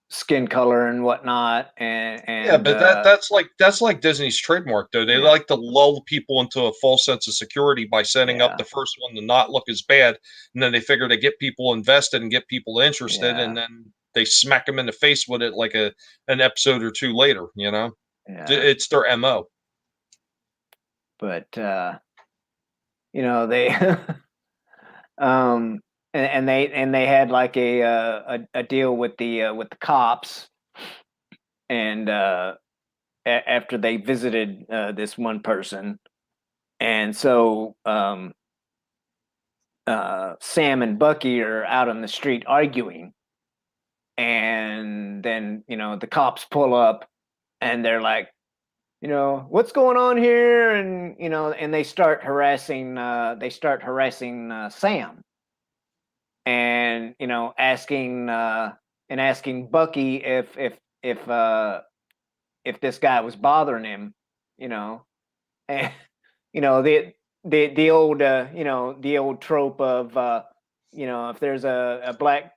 S1: skin color and whatnot,
S2: Yeah,
S1: and
S2: but that's like Disney's trademark though. They
S1: yeah,
S2: like to lull people into a false sense of security by setting up
S1: yeah,
S2: the first one to not look as bad, and then they figure to get people invested and get people interested, and
S1: yeah,
S2: then they smack them in the face with it like an episode or two later.
S1: yeah.
S2: It's their mo.
S1: But they um and they had like a deal with the cops, and after they visited this one person, and so Sam and Bucky are out on the street arguing, and then the cops pull up, and they're like, what's going on here, and and they start harassing Sam, and asking Bucky if this guy was bothering him, and the old trope of if there's a black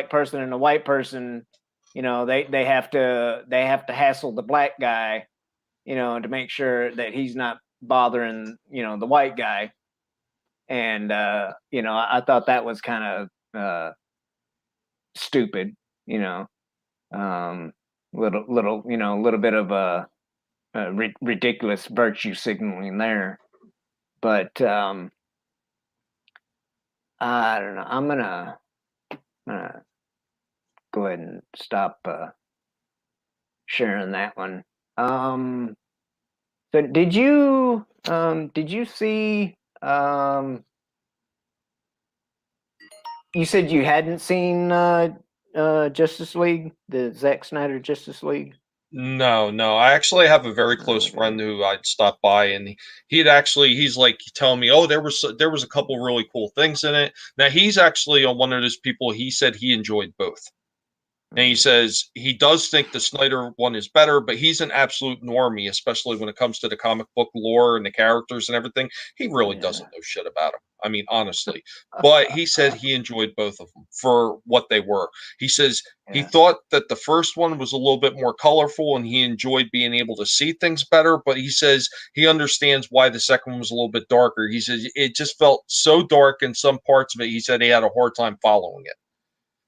S1: person and a white person, they have to hassle the black guy, to make sure that he's not bothering the white guy. And I thought that was kind of stupid, you know um little bit of a ridiculous virtue signaling there. But I don't know. I'm gonna go ahead and stop sharing that one. Um, so did you see you said you hadn't seen Justice League, the Zack Snyder Justice League?
S2: No, no. I actually have a very close
S1: Okay.
S2: friend who I'd stop by, and he's like telling me, oh, there was a couple really cool things in it. Now he's actually on one of those people. He said he enjoyed both. And he says he does think the Snyder one is better, but he's an absolute normie, especially when it comes to the comic book lore and the characters and everything. He really
S1: Yeah.
S2: doesn't know shit about them. I mean, honestly. But he said he enjoyed both of them for what they were. He says he
S1: Yeah.
S2: thought that the first one was a little bit more colorful and he enjoyed being able to see things better, but he says he understands why the second one was a little bit darker. He says it just felt so dark in some parts of it. He said he had a hard time following it.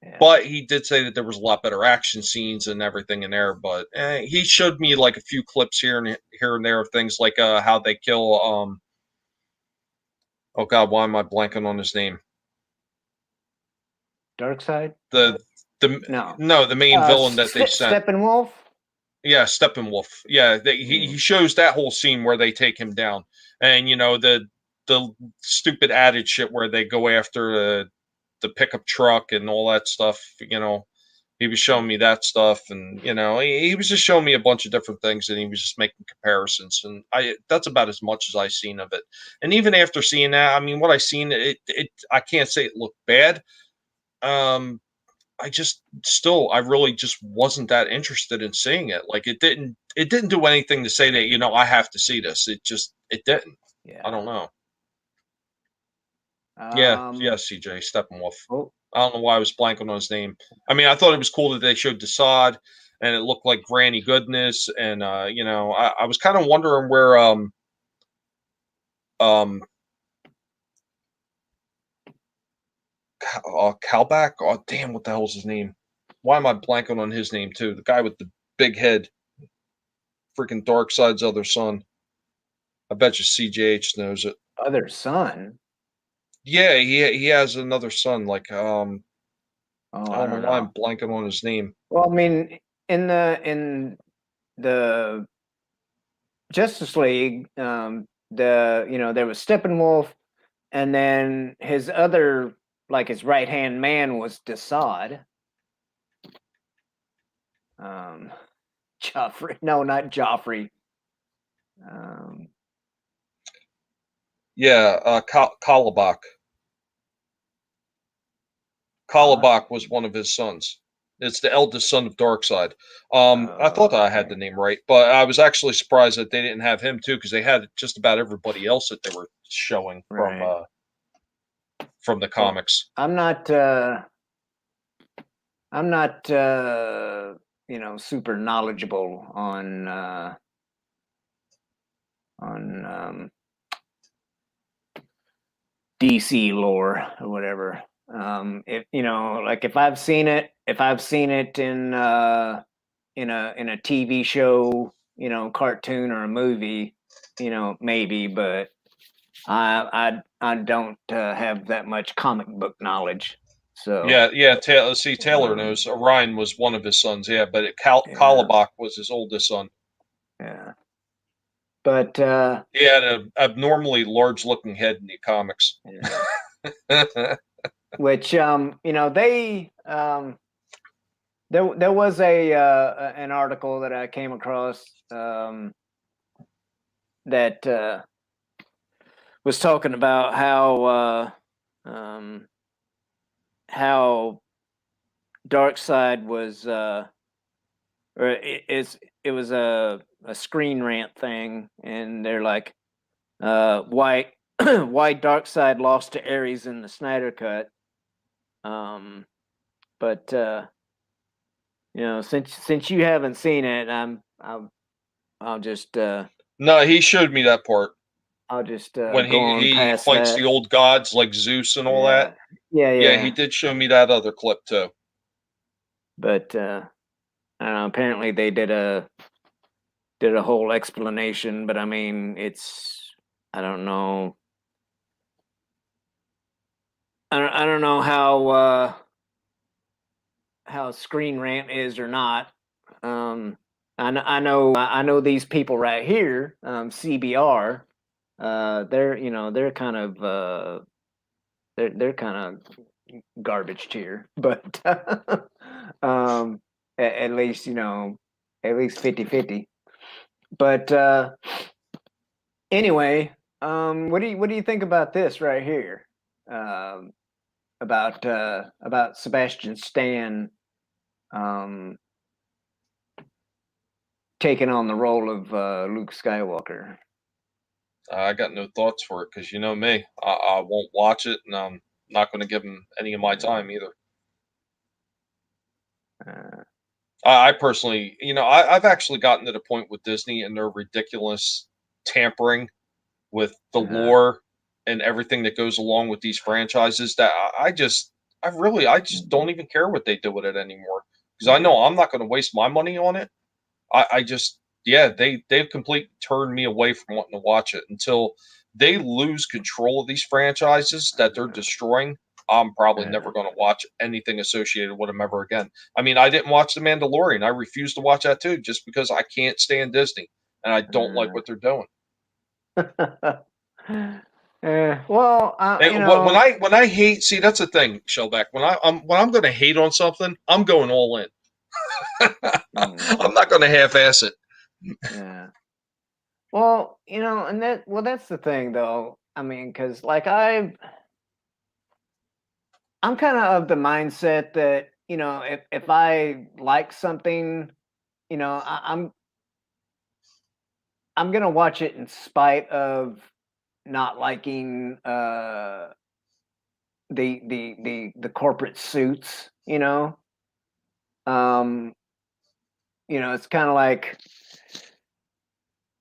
S1: Yeah.
S2: But he did say that there was a lot better action scenes and everything in there. But he showed me like a few clips here and there of things like how they kill Oh God, why am I blanking on his name?
S1: Dark Side?
S2: The the
S1: No.
S2: no, the main villain that they sent.
S1: Steppenwolf?
S2: Yeah, Steppenwolf. Yeah, he shows that whole scene where they take him down, and the stupid added shit where they go after the pickup truck and all that stuff. He was showing me that stuff, and he was just showing me a bunch of different things, and he was just making comparisons, and that's about as much as I seen of it. And even after seeing that, I mean, what I seen, I can't say it looked bad. Um, I really just wasn't that interested in seeing it. Like it didn't do anything to say that, I have to see this. It didn't. I
S1: Yeah.
S2: don't know. Yeah,
S1: Um.
S2: yeah, CJ Steppenwolf.
S1: Oh,
S2: I don't know why I was blanking on his name. I mean, I thought it was cool that they showed Desaad and it looked like Granny Goodness, and I was kind of wondering where um Calback. Oh damn, what the hell's his name? Why am I blanking on his name too? The guy with the big head, freaking Darkseid's other son. I bet you CJH knows it.
S1: other son.
S2: Yeah, he has another son. Like
S1: Oh,
S2: I
S1: I
S2: don't know
S1: don't
S2: why I'm
S1: know.
S2: blanking on his name.
S1: Well, I mean, in the Justice League, there was Steppenwolf, and then his other, like his right hand man was Desaad. Um, Joffrey. No, not Joffrey. Um,
S2: Yeah, Kalibak.
S1: Col-
S2: Kalibak was one of his sons. It's the eldest son of Darkseid. I thought I had
S1: okay.
S2: the name right, but I was actually surprised that they didn't have him too, because they had just about everybody else that they were showing
S1: Right.
S2: from the
S1: Well,
S2: comics.
S1: I'm not. I'm not. Super knowledgeable on DC lore or whatever. If like if I've seen it in a TV show, cartoon or a movie, maybe, but I don't have that much comic book knowledge. So
S2: Yeah, yeah. Taylor
S1: um,
S2: knows. Orion was one of his sons. Yeah, but
S1: yeah,
S2: Kalibak was his oldest son.
S1: yeah. But
S2: He had an abnormally large-looking head in the comics.
S1: yeah. Which they there was an article that I came across that was talking about how Darkseid was or it was a Screen Rant thing, and they're like why why Darkseid lost to Ares in the Snyder cut. Um, but since you haven't seen it, I'll just
S2: No, he showed me that part when
S1: go on
S2: he
S1: past
S2: fights the
S1: that.
S2: old gods like Zeus and all that.
S1: Yeah, yeah,
S2: Yeah, he
S1: yeah.
S2: did show me that other clip too.
S1: But I don't know. Apparently, they did a whole explanation. But I mean, I don't know. I don't know how Screen Rant is or not. I know these people right here, CBR. They're kind of they're kind of garbage tier, but at least at least 50-50. But anyway, what do you think about this right here? Um, about Sebastian Stan um, taking on the role of Luke Skywalker.
S2: I got no thoughts for it because you know me. I won't watch it, and I'm not going to give him any of my time either.
S1: Uh,
S2: I personally, I've actually gotten to the point with Disney and their ridiculous tampering with the
S1: uh,
S2: lore and everything that goes along with these franchises that I just don't even care what they do with it anymore because I
S1: yeah,
S2: know I'm not going to waste my money on it. I just, yeah, they've completely turned me away from wanting to watch it until they lose control of these franchises that they're destroying, I'm probably never going to watch anything associated with them ever again. I mean, I didn't watch The Mandalorian. I refuse to watch that too, just because I can't stand Disney and I don't like what they're doing.
S1: Well,
S2: And when I hate, see, that's the thing, Shellback. When I'm going to hate on something, I'm going all in. I'm not going to half-ass it.
S1: yeah. Well, and that's the thing, though. I mean, because like I'm kind of the mindset that if I like something, I'm gonna watch it in spite of not liking the corporate suits. It's kind of like,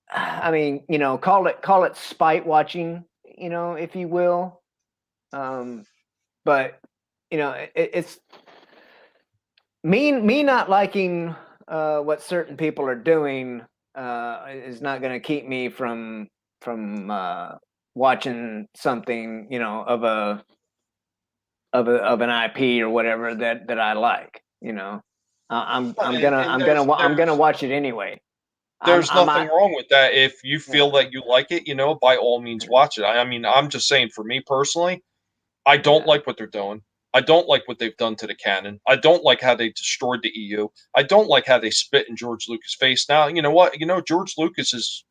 S1: I mean, call it spite watching, if you will. But it's me not liking what certain people are doing is not going to keep me from watching something, of an IP or whatever that I like. I'm gonna watch it anyway.
S2: There's
S1: I'm
S2: nothing
S1: not.
S2: wrong with that. If you feel
S1: Yeah,
S2: that you like it, by all means watch it. I mean, I'm just saying for me personally, I don't
S1: yeah,
S2: like what they're doing. I don't like what they've done to the canon. I don't like how they destroyed the EU. I don't like how they spit in George Lucas' face. Now, you know what? George Lucas is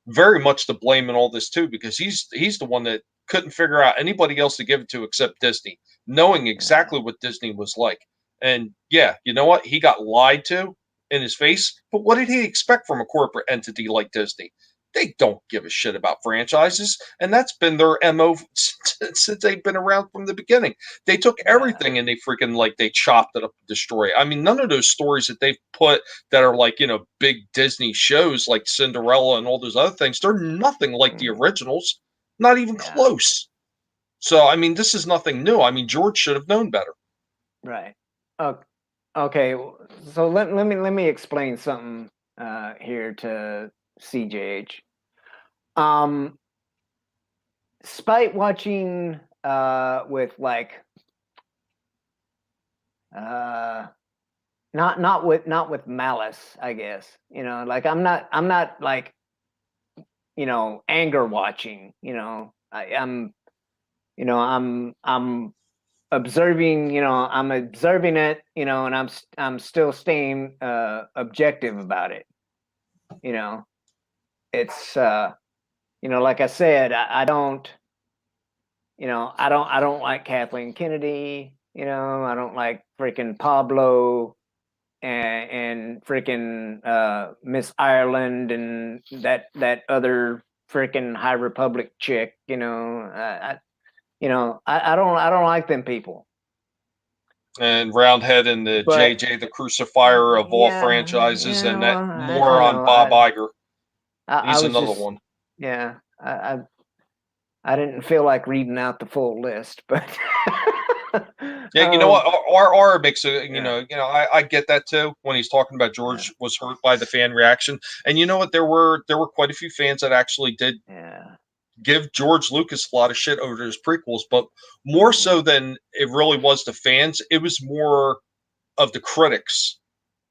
S2: very much to blame in all this too, because he's the one that couldn't figure out anybody else to give it to except Disney, knowing
S1: yeah,
S2: exactly what Disney was like. And yeah, you know what? He got lied to in his face. But what did he expect from a corporate entity like Disney? They don't give a shit about franchises, and that's been their MO since they've been around from the beginning. They took
S1: yeah,
S2: everything and they freaking they chopped it up and destroyed it. I mean, none of those stories that they've put that are like, big Disney shows like Cinderella and all those other things, they're nothing like the originals, not even
S1: yeah.
S2: close. So, I mean, this is nothing new. I mean, George should have known better.
S1: Right. Okay. So let me explain something here to CJH. Um, Spite watching with like uh not with malice, I guess. Like I'm not like anger watching. I'm observing. I'm observing it. And I'm still staying objective about it. You know, it's like I said, I don't. I don't like Kathleen Kennedy. I don't like freaking Pablo and freaking Miss Ireland and that other freaking High Republic chick. I don't like them people.
S2: And Roundhead and the
S1: But
S2: JJ, the crucifier of all
S1: yeah,
S2: franchises,
S1: yeah.
S2: and that
S1: Well, I
S2: moron
S1: know.
S2: Bob Iger.
S1: I
S2: He's
S1: was
S2: another
S1: just
S2: one.
S1: yeah. I didn't feel like reading out the full list, but
S2: Yeah, you know what? R makes a
S1: yeah,
S2: I get that too when he's talking about
S1: yeah,
S2: George was hurt by the fan reaction, and you know what? There were quite a few fans that actually did
S1: yeah.
S2: give George Lucas a lot of shit over his prequels, but more
S1: Mhm.
S2: so than it really was the fans. It was more of the critics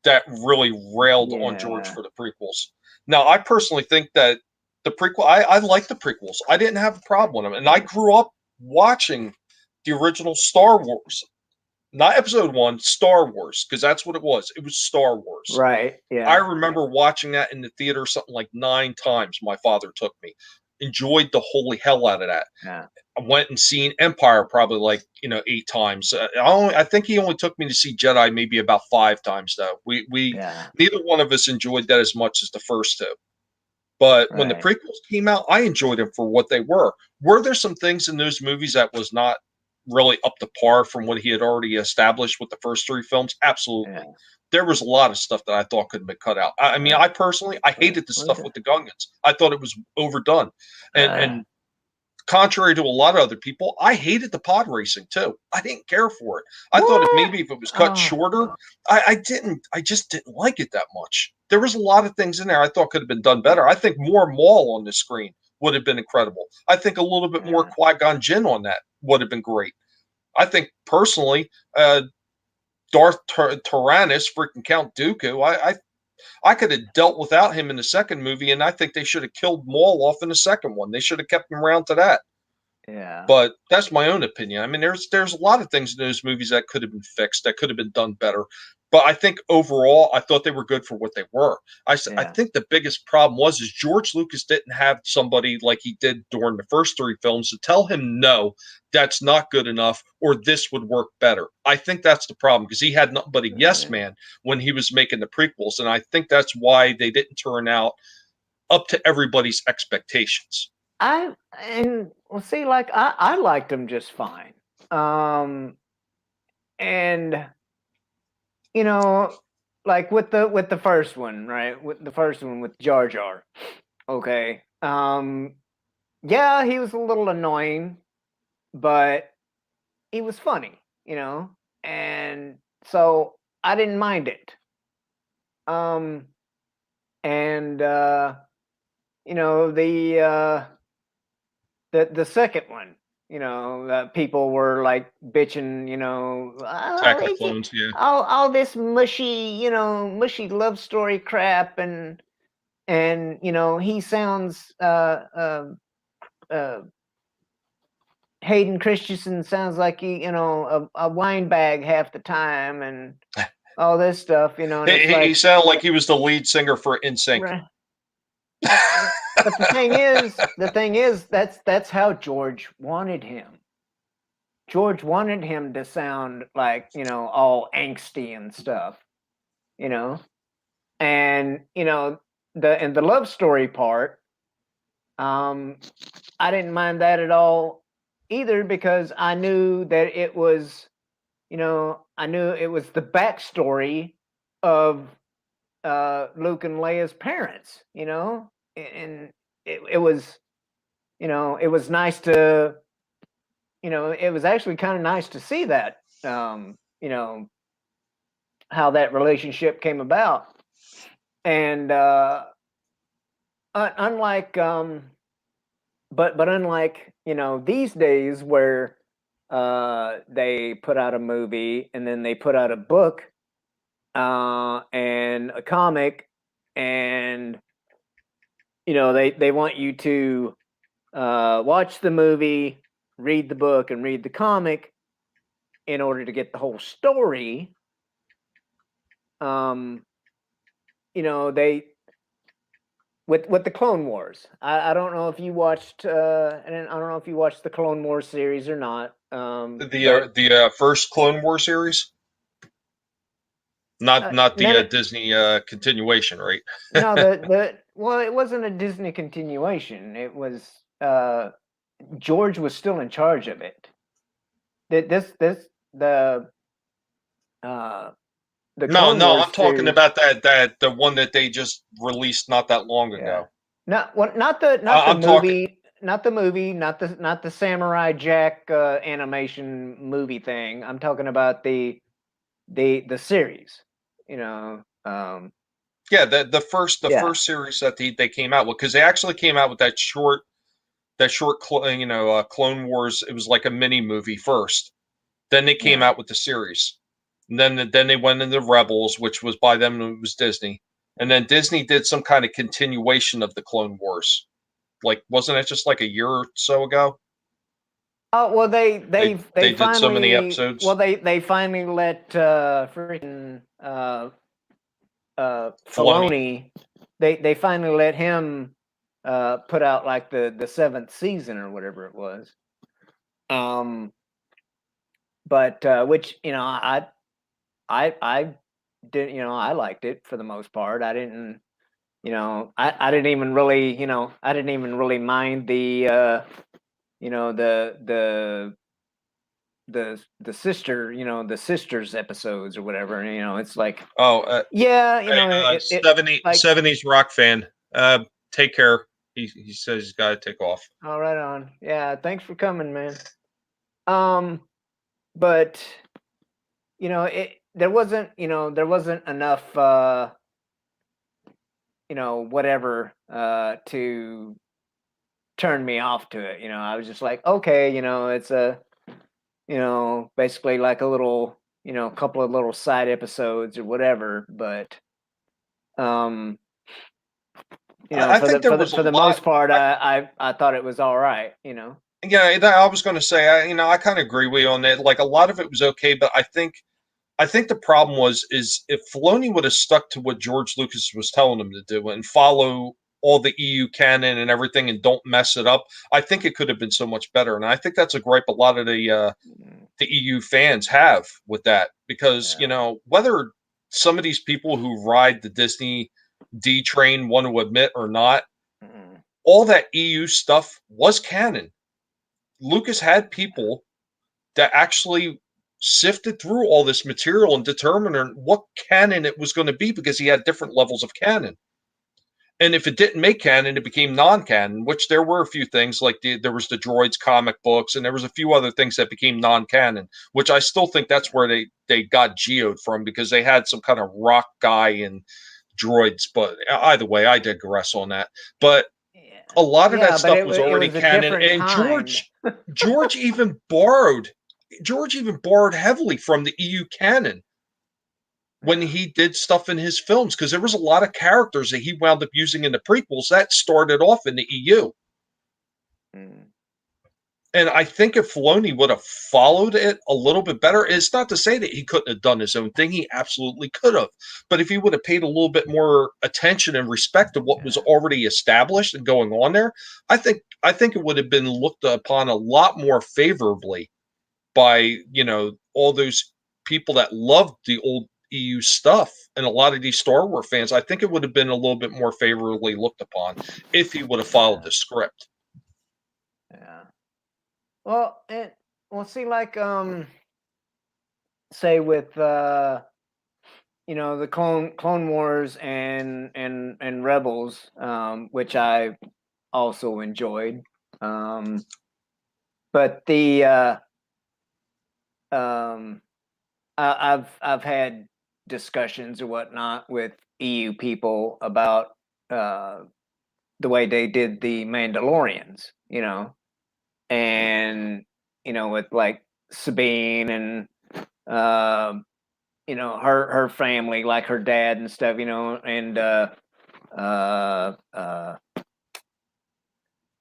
S2: that really railed on George
S1: Yeah.
S2: for the prequels. Now, I personally think that the prequel, I like the prequels. I didn't have a problem with them, and I grew up watching the original Star Wars. Not episode one, Star Wars, because that's what it was. It was Star Wars.
S1: Right.
S2: I
S1: Yeah. Yeah.
S2: remember watching that in the theater something like 9 times. My father took me. Enjoyed the holy hell out of that.
S1: Yeah.
S2: I went and seen Empire probably like 8 times. I think he only took me to see Jedi maybe about 5 times though. We
S1: Yeah.
S2: neither one of us enjoyed that as much as the first two. But when the
S1: Right.
S2: prequels came out, I enjoyed them for what they were. Were there some things in those movies that was not really up to par from what he had already established with the first three films? Absolutely.
S1: Yeah.
S2: There was a lot of stuff that I thought could have been cut out. I mean,
S1: Right.
S2: I personally, I
S1: Right.
S2: hated the stuff with the Gungans. I thought it was overdone, and
S1: Uh,
S2: and contrary to a lot of other people, I hated the pod racing too. I didn't care for it. I thought
S1: what?
S2: if it was cut
S1: Oh.
S2: shorter, I just didn't like it that much. There was a lot of things in there I thought could have been done better. I think more Maul on the screen would have been incredible. I think a little bit more
S1: Yeah.
S2: Qui-Gon Jinn on that would have been great. I think personally, Darth Tyrannus, freaking Count Dooku, I could have dealt without him in the second movie, and I think they should have killed Maul off in the second one. They should have kept him around to that.
S1: Yeah.
S2: But that's my own opinion. I mean, there's a lot of things in those movies that could have been fixed, that could have been done better. But I think overall, I thought they were good for what they were. I
S1: Yeah.
S2: think the biggest problem was is George Lucas didn't have somebody like he did during the first three films to tell him, no, that's not good enough, or this would work better. I think that's the problem, because he had nothing but a yes man when he was making the prequels, and I think that's why they didn't turn out up to everybody's expectations.
S1: Well, see, like I liked him just fine. And you know, like with the first one, right? With the first one with Jar Jar. Okay. Yeah, he was a little annoying, but he was funny, and so I didn't mind it. And the second one, people were like bitching,
S2: Attack of the Clones, yeah.
S1: all this mushy love story crap, and he sounds Hayden Christensen sounds like a wine bag half the time, and all this stuff, and it's
S2: He
S1: like,
S2: sounded like he was the lead singer for NSYNC.
S1: right. But the thing is, that's how George wanted him. George wanted him to sound like, all angsty and stuff, and the love story part, I didn't mind that at all either, because I knew that it was, I knew it was the backstory of Luke and Leia's parents, and it was, it was nice to, it was actually kind of nice to see that, how that relationship came about. And unlike, but unlike, these days where they put out a movie and then they put out a book and a comic, and they want you to watch the movie, read the book, and read the comic in order to get the whole story. They with the Clone Wars. I don't know if you watched, and I don't know if you watched the Clone Wars series or not.
S2: The first Clone War series, not the Disney continuation, right?
S1: No, well, it wasn't a Disney continuation. It was George was still in charge of it. The Clone
S2: No,
S1: Wars
S2: I'm talking
S1: series,
S2: about that the one that they just released not that long ago.
S1: Not not
S2: I'm
S1: the
S2: talking.
S1: movie, not the movie, not the Samurai Jack animation movie thing. I'm talking about the series.
S2: Yeah, the first
S1: Yeah,
S2: series that they came out with, because they actually came out with that short Clone Wars. It was like a mini movie first. Then they came
S1: yeah.
S2: out with the series. And then they went into Rebels, which was, by them, it was Disney. And then Disney did some kind of continuation of the Clone Wars. Like, wasn't it just like a year or so ago?
S1: Oh well, they
S2: did so many
S1: finally,
S2: episodes.
S1: they finally let freaking
S2: Filoni.
S1: Filoni, they finally let him put out like the seventh season or whatever it was. But which I did, I liked it for the most part. I didn't, I didn't even really, I didn't even really mind the the sister, the sisters episodes or whatever. It's like, yeah, like,
S2: 70s rock fan. Take care. He says he's got to take off.
S1: all right on. Yeah, thanks for coming, man. But there wasn't enough whatever to turned me off to it. I was just like, okay, it's a, basically like a little, couple of little side episodes or whatever. But um,
S2: I think there was a
S1: for the
S2: lot.
S1: most part, I thought it was all right.
S2: Yeah, I was going to say, I kind of agree with you on that. Like a lot of it was okay, but I think the problem is if Filoni would have stuck to what George Lucas was telling him to do and follow all the EU canon and everything and don't mess it up, I think it could have been so much better. And I think that's a gripe a lot of the EU fans have with that because
S1: Yeah.
S2: whether some of these people who ride the Disney D train want to admit or not,
S1: Mm-mm.
S2: all that EU stuff was canon. Lucas had people that actually sifted through all this material and determined what canon it was going to be because he had different levels of canon. And if it didn't make canon, it became non-canon, which there were a few things like there was the Droids comic books, and there was a few other things that became non-canon, which I still think that's where they got geoed from because they had some kind of rock guy in Droids. But either way, I digress on that. But
S1: Yeah.
S2: a lot of that
S1: Yeah, but
S2: stuff was
S1: it
S2: already
S1: was a
S2: canon,
S1: different
S2: and
S1: time.
S2: George even borrowed heavily from the EU canon when
S1: Yeah.
S2: he did stuff in his films because there was a lot of characters that he wound up using in the prequels that started off in the EU.
S1: Mm.
S2: And I think if Filoni would have followed it a little bit better, it's not to say that he couldn't have done his own thing. He absolutely could have. But if he would have paid a little bit more attention and respect to what was
S1: Yeah.
S2: already established and going on there, I think it would have been looked upon a lot more favorably by all those people that loved the old EU stuff and a lot of these Star Wars fans. I think it would have been a little bit more favorably looked upon if he would have followed
S1: Yeah.
S2: the script.
S1: Yeah. Well, see, like say with the Clone Wars and Rebels, which I also enjoyed. But the um, I've had discussions or whatnot with EU people about the way they did the Mandalorians, and with like Sabine and her family, like her dad and stuff, and uh, uh,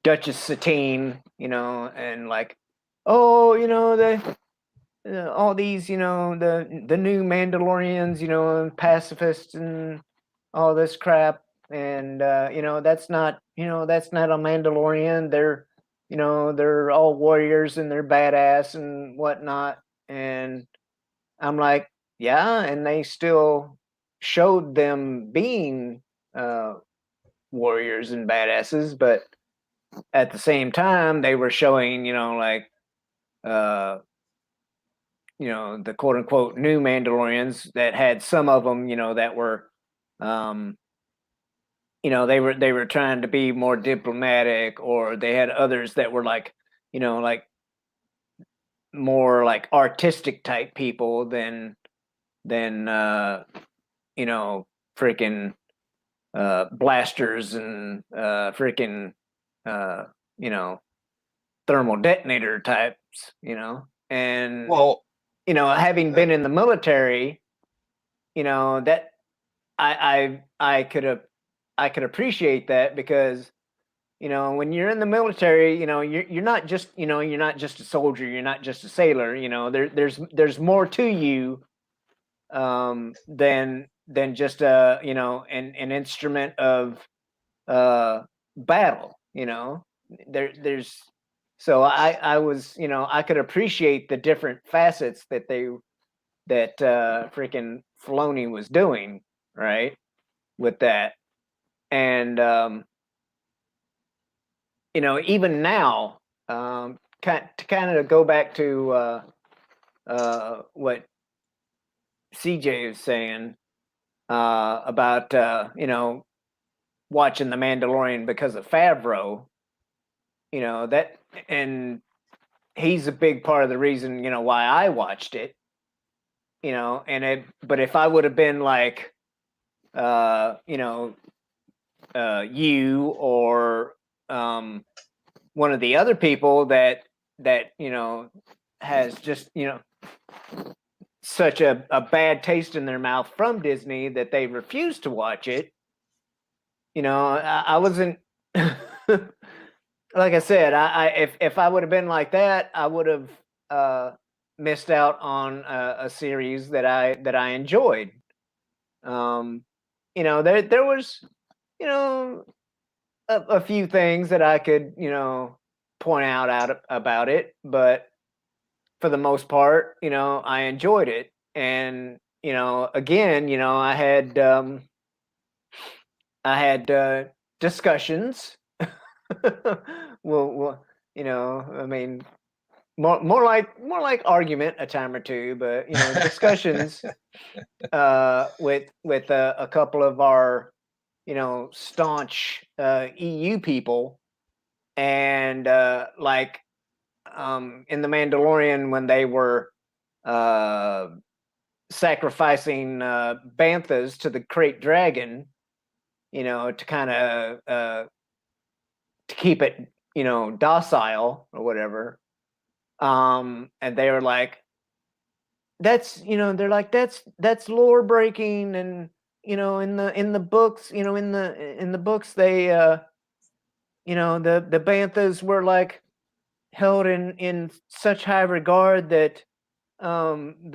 S1: Duchess Satine, and like, oh, all these, the new Mandalorians, pacifists and all this crap, and that's not a Mandalorian. They're all warriors and they're badass and whatnot. And I'm like, yeah, and they still showed them being uh, warriors and badasses, but at the same time, they were showing, like, uh, the quote unquote new Mandalorians that had some of them, that were, um, they were trying to be more diplomatic, or they had others that were like, like more like artistic type people than you know, freaking blasters and freaking uh, you know, thermal detonator types, and
S2: Well,
S1: having been in the military, that I could appreciate that because when you're in the military, you're not just a soldier, you're not just a sailor, there's more to you than just an instrument of uh battle. There's so I was I could appreciate the different facets that freaking Filoni was doing, right, with that. And even now, to kind of go back to what CJ is saying about watching The Mandalorian because of Favreau, that, and he's a big part of the reason why I watched it. But if I would have been like you or one of the other people that has just such a bad taste in their mouth from Disney that they refuse to watch it. I wasn't like I said, if I would have been like that, I would have missed out on a series that I enjoyed. There was a few things that I could point out about it, but for the most part, I enjoyed it. And again, I had discussions. well, I mean, more like argument a time or two, but discussions with a couple of our staunch EU people, and like in the Mandalorian when they were sacrificing banthas to the Krayt Dragon, to kind of to keep it docile or whatever. And they were like, they're like, that's lore breaking, and in the books, in the books they the banthas were like held in such high regard that the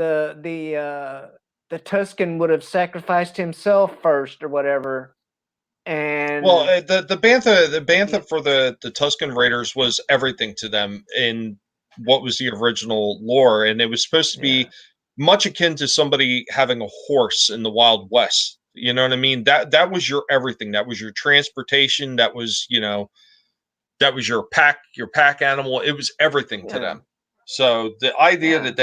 S1: Tusken would have sacrificed himself first or whatever. And
S2: Well, the bantha for the Tusken Raiders was everything to them in what was the original lore, and it was supposed to be much akin to somebody having a horse in the Wild West. You know what I mean? That was your everything. That was your transportation. That was that was your pack animal. It was everything to them. So the idea that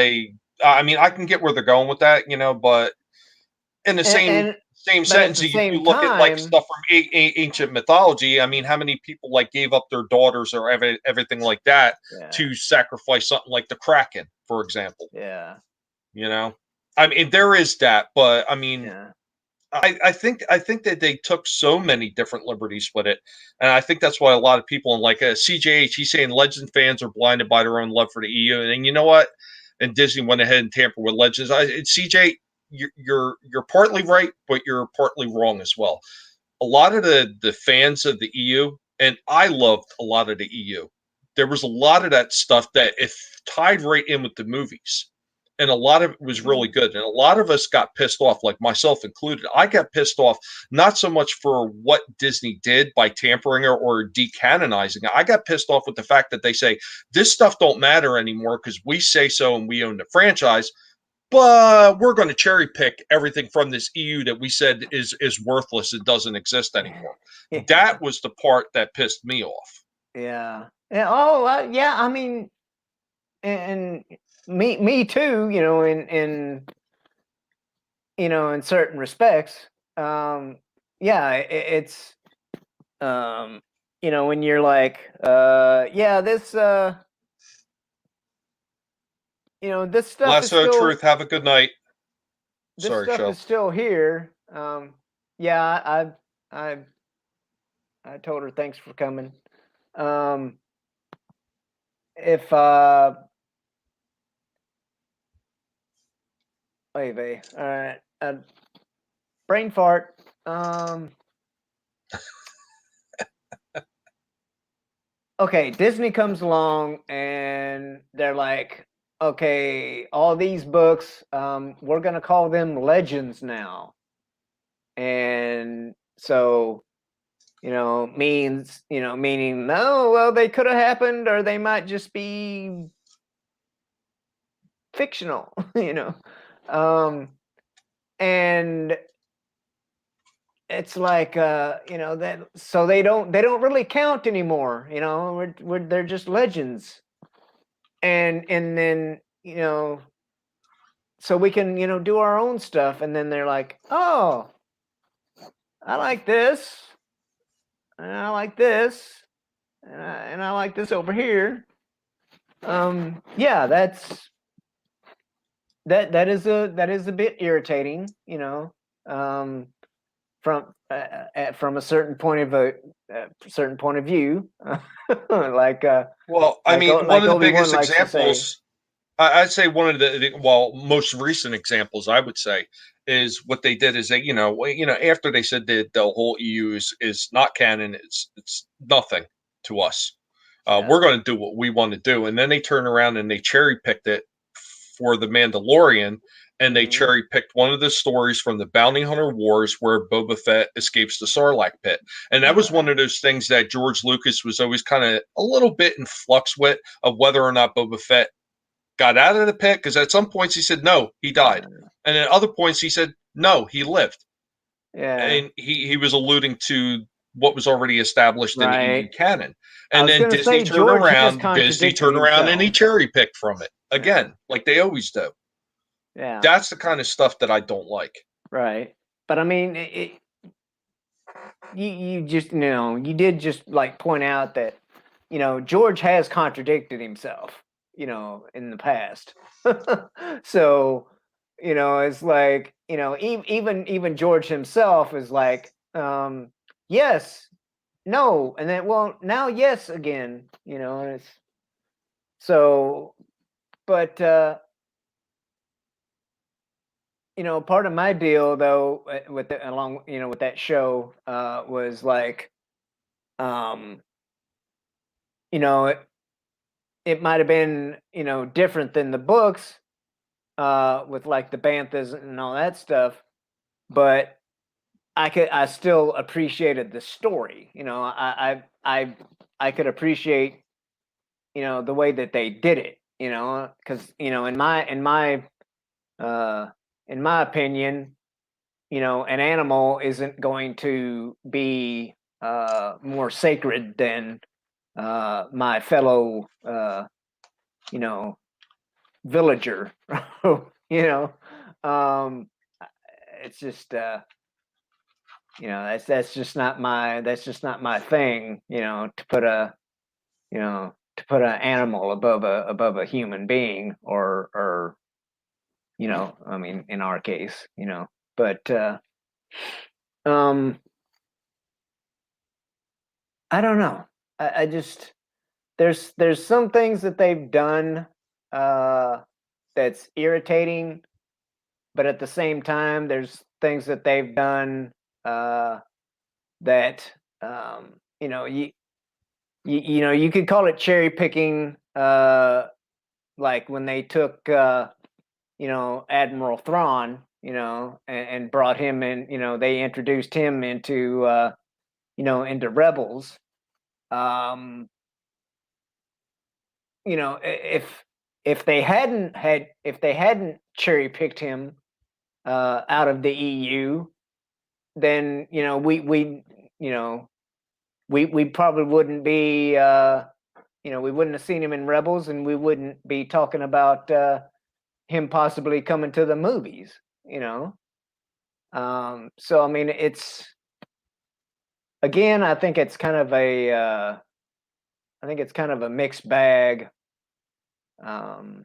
S2: I mean, I can get where they're going with that, but in the same sentence, you look at like stuff from ancient mythology. I mean, how many people like gave up their daughters or everything like that to sacrifice something like the Kraken, for example?
S1: Yeah.
S2: I mean, there is that, but I mean, I think that they took so many different liberties with it, and I think that's why a lot of people, and like CJH, he's saying Legends fans are blinded by their own love for the EU, and you know what? And Disney went ahead and tampered with Legends. CJ, you're partly right, but you're partly wrong as well. A lot of the fans of the EU, and I loved a lot of the EU. There was a lot of that stuff that it tied right in with the movies, and a lot of it was really good. And a lot of us got pissed off, like myself included. I got pissed off not so much for what Disney did by tampering or decanonizing it. I got pissed off with the fact that they say this stuff don't matter anymore because we say so and we own the franchise. But we're going to cherry pick everything from this EU that we said is worthless. It doesn't exist anymore. That was the part that pissed me off.
S1: Yeah. Oh, yeah. I mean, and me too. In certain respects. Yeah, it's when you're like, yeah, this this stuff
S2: Lasso
S1: is still
S2: Truth. Have a good night.
S1: This
S2: Sorry,
S1: stuff
S2: Shel.
S1: is still here. Yeah, I told her thanks for coming. If wait, all right, brain fart. Okay, Disney comes along and they're like, okay, all these books, we're gonna call them legends now, and so meaning no, well, they could have happened, or they might just be fictional, and it's like that, so they don't really count anymore. They're just legends, and then so we can do our own stuff, and then they're like, oh, I like this, and I like this, and I like this over here. Yeah, that is a bit irritating, from a certain point of view, like
S2: Well, I mean, one
S1: like
S2: of the
S1: Obi-Wan
S2: biggest
S1: likes to say.
S2: examples, I'd say one of well, most recent examples, I would say, is what they did is they, after they said that the whole EU is not canon, it's nothing to us.
S1: Yeah.
S2: We're going to do what we want to do, and then they turn around and they cherry picked it for the Mandalorian, and they
S1: Hmm.
S2: cherry picked one of the stories from the Bounty Hunter Wars where Boba Fett escapes the Sarlacc pit, and that was one
S1: Right.
S2: of those things that George Lucas was always kind of a little bit in flux with of whether or not Boba Fett got out of the pit, because at some points he said no, he died,
S1: Yeah.
S2: and at other points he said no, he lived,
S1: Yeah.
S2: and he was alluding to what was already established in the EU
S1: Right.
S2: canon.
S1: I
S2: And
S1: was
S2: then
S1: gonna say George has
S2: Disney
S1: contradicted
S2: turned around and he
S1: himself.
S2: cherry picked from it
S1: Yeah.
S2: again, like they always do.
S1: Yeah.
S2: That's the kind of stuff that I don't like.
S1: Right. But I mean, you just you did just like point out that George has contradicted himself in the past. So it's like even George himself is like yes, no, and then well now yes again, and it's so. But part of my deal though with along with that show was like um it, it might have been different than the books with like the banthas and all that stuff, but I still appreciated the story. I could appreciate the way that they did it, because uh in my opinion, an animal isn't going to be more sacred than my fellow you know villager. you know um it's just that's just not my thing, to put an animal above a human being, or I mean in our case, but um I don't know. I just there's some things that they've done uh that's irritating, but at the same time there's things that they've done uh that you could call it cherry picking, like when they took Admiral Thrawn, and brought him in, they introduced him into Rebels. um if they hadn't cherry picked him out of the EU, then you know we probably wouldn't be we wouldn't have seen him in Rebels, and we wouldn't be talking about him possibly coming to the movies. So I mean, it's again, I think it's kind of a mixed bag um,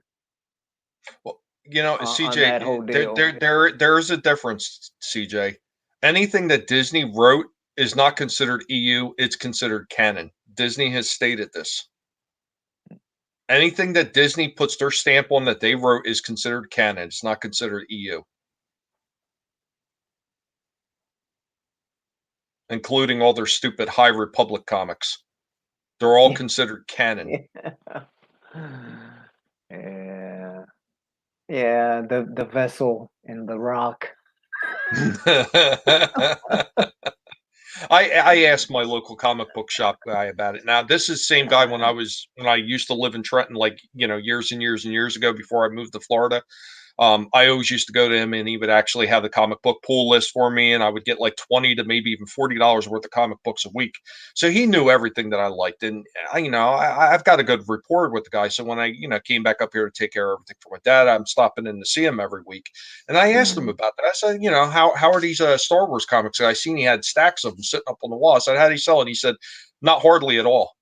S2: Well,
S1: on that
S2: CJ,
S1: whole deal.
S2: there is a difference, CJ. Anything that Disney wrote is not considered EU, it's considered canon. Disney has stated this. Anything that Disney puts their stamp on that they wrote is considered canon. It's not considered EU, including all their stupid High Republic comics. They're all considered canon.
S1: Yeah, yeah, the vessel and the rock.
S2: I asked my local comic book shop guy about it. Now, this is the same guy when I used to live in Trenton, like years and years and years ago before I moved to Florida. I always used to go to him, and he would actually have the comic book pool list for me, and I would get like 20 to maybe even $40 worth of comic books a week. So he knew everything that I liked, and I've got a good rapport with the guy. So when I came back up here to take care of everything for my dad, I'm stopping in to see him every week, and I asked him
S1: Mhm.
S2: about that. I said, how are these Star Wars comics? And I seen he had stacks of them sitting up on the wall. I said, how do you sell it? He said, not hardly at all.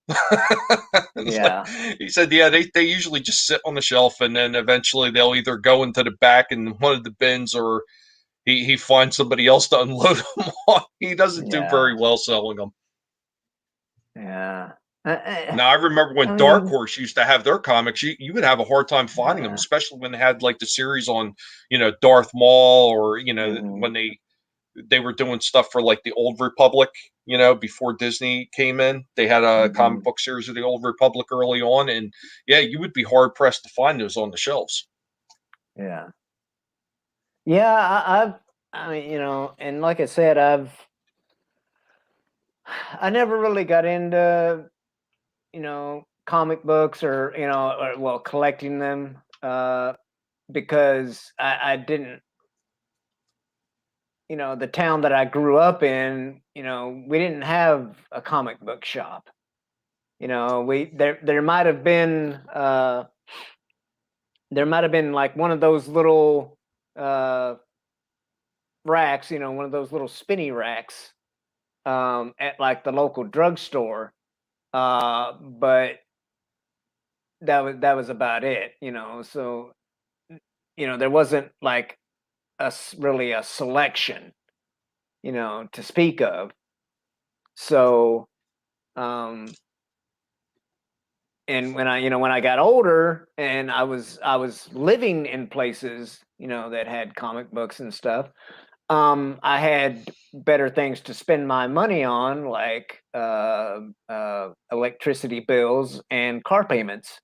S1: Yeah.
S2: He said, yeah, they usually just sit on the shelf, and then eventually they'll either go into the back in one of the bins, or he finds somebody else to unload them on. He doesn't do very
S1: Yeah.
S2: well selling them.
S1: Yeah.
S2: Now I remember
S1: I
S2: when Dark
S1: mean,
S2: Horse used to have their comics, you would have a hard time finding them,
S1: yeah.
S2: especially when they had like the series on, Darth Maul, or
S1: Hmm.
S2: when they were doing stuff for like the Old Republic, before Disney came in. They had a
S1: Hmm.
S2: comic book series of the Old Republic early on, and yeah, you would be hard pressed to find those on the shelves.
S1: Yeah. Yeah. I mean, and like I said, I never really got into, comic books or well, collecting them, because I didn't, the town that I grew up in, we didn't have a comic book shop. There might have been, like one of those little uh racks, one of those little spinny racks, at like the local drugstore. But that was about it, so there wasn't like really a selection, to speak of. So, um and when I got older and I was living in places, that had comic books and stuff, I had better things to spend my money on, like electricity bills and car payments.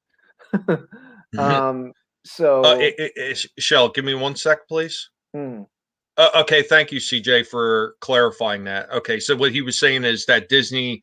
S1: um so
S2: Shell, give me 1 sec, please.
S1: hmm,
S2: Okay, thank you, CJ, for clarifying that. Okay, so what he was saying is that Disney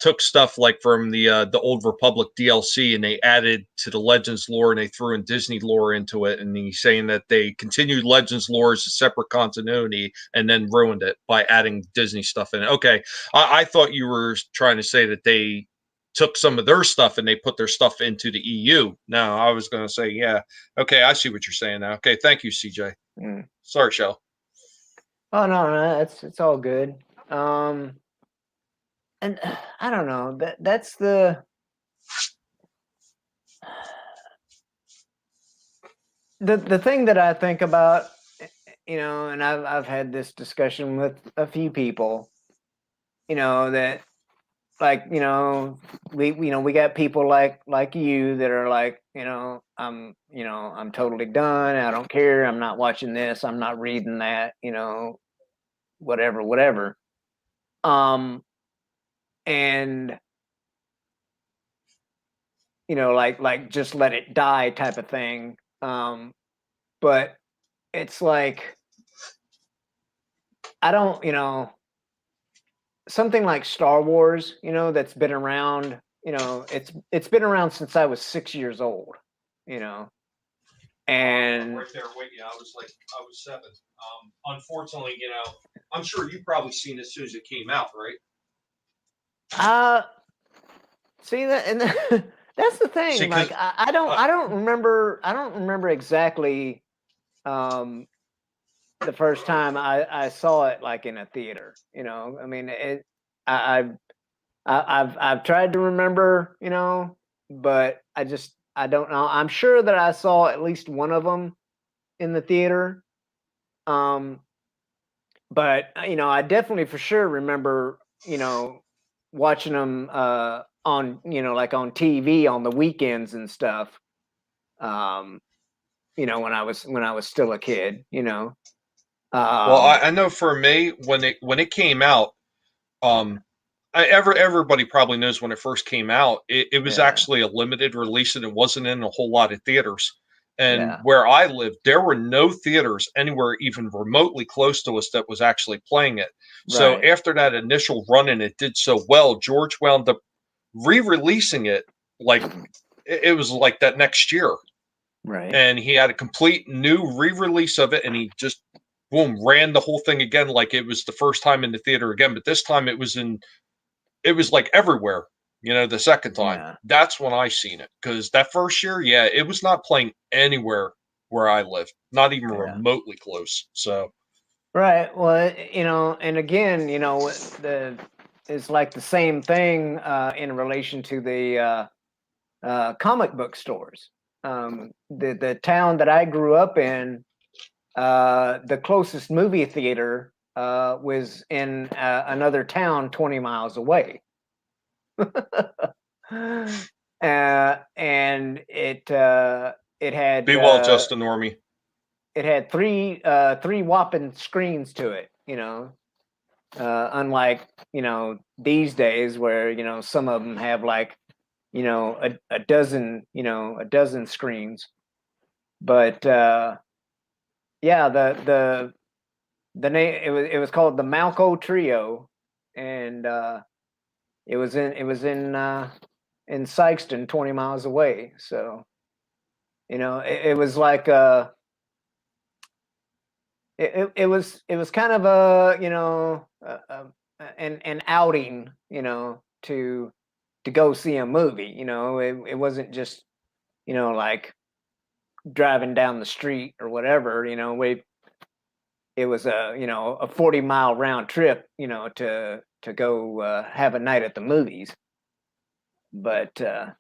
S2: took stuff like from the Old Republic DLC, and they added to the Legends lore, and they threw in Disney lore into it. And he's saying that they continued Legends lore as a separate continuity and then ruined it by adding Disney stuff in it. Okay, I thought you were trying to say that they took some of their stuff and they put their stuff into the EU. No, I was going to say, yeah. Okay, I see what you're saying now. Okay, thank you, CJ.
S1: hmm.
S2: Sorry, Shell.
S1: Oh, no, it's all good. And I don't know, that's the thing that I think about, and I've had this discussion with a few people, that, like, we got people like you that are like, I'm totally done. I don't care. I'm not watching this. I'm not reading that. Whatever, whatever. And like just let it die type of thing. But it's like, I don't, something like Star Wars, that's been around, it's been around since I was 6 years old, you know, and
S2: Right there with you. I was 7. Unfortunately, I'm sure you probably seen it as soon as it came out, right?
S1: uh see that, and that's the
S2: See,
S1: thing. Like,
S2: because
S1: I don't
S2: uh,
S1: I don't remember I don't remember exactly, um the first time I saw it, like, in a theater. I mean, I, I've I've tried to remember, but I don't know. I'm sure that I saw at least one of them in the theater. Um, but I definitely for sure remember, watching them, on, like on TV on the weekends and stuff. Um, when I was still a kid.
S2: well,
S1: Um,
S2: I know for me when it came out, um, everybody probably knows when it first came out, it was
S1: yeah,
S2: actually a limited release and it wasn't in a whole lot of theaters. And
S1: yeah,
S2: where I lived, there were no theaters anywhere even remotely close to us that was actually playing it. So
S1: right,
S2: after that initial run and it did so well, George wound up re-releasing it like it was like that next year,
S1: right,
S2: and he had a complete new re-release of it, and he just boom ran the whole thing again like it was the first time in the theater again, but this time it was like everywhere, the second time.
S1: yeah,
S2: That's when I seen it, because that first year, yeah, it was not playing anywhere where I live, not even
S1: yeah.
S2: remotely close. So
S1: Right. Well, and again, the it's like the same thing, in relation to the, comic book stores. The town that I grew up in, the closest movie theater was in another town 20 miles away. And it had
S2: Be well, just a normie.
S1: it had three whopping screens to it, unlike these days where some of them have like a dozen screens. But yeah, the name, it was called the Malco Trio, and it was in Sykeston, 20 miles away. So it was like it was kind of an outing, to go see a movie. It wasn't just like driving down the street or whatever. It was a 40-mile round trip, to go have a night at the movies. But yeah,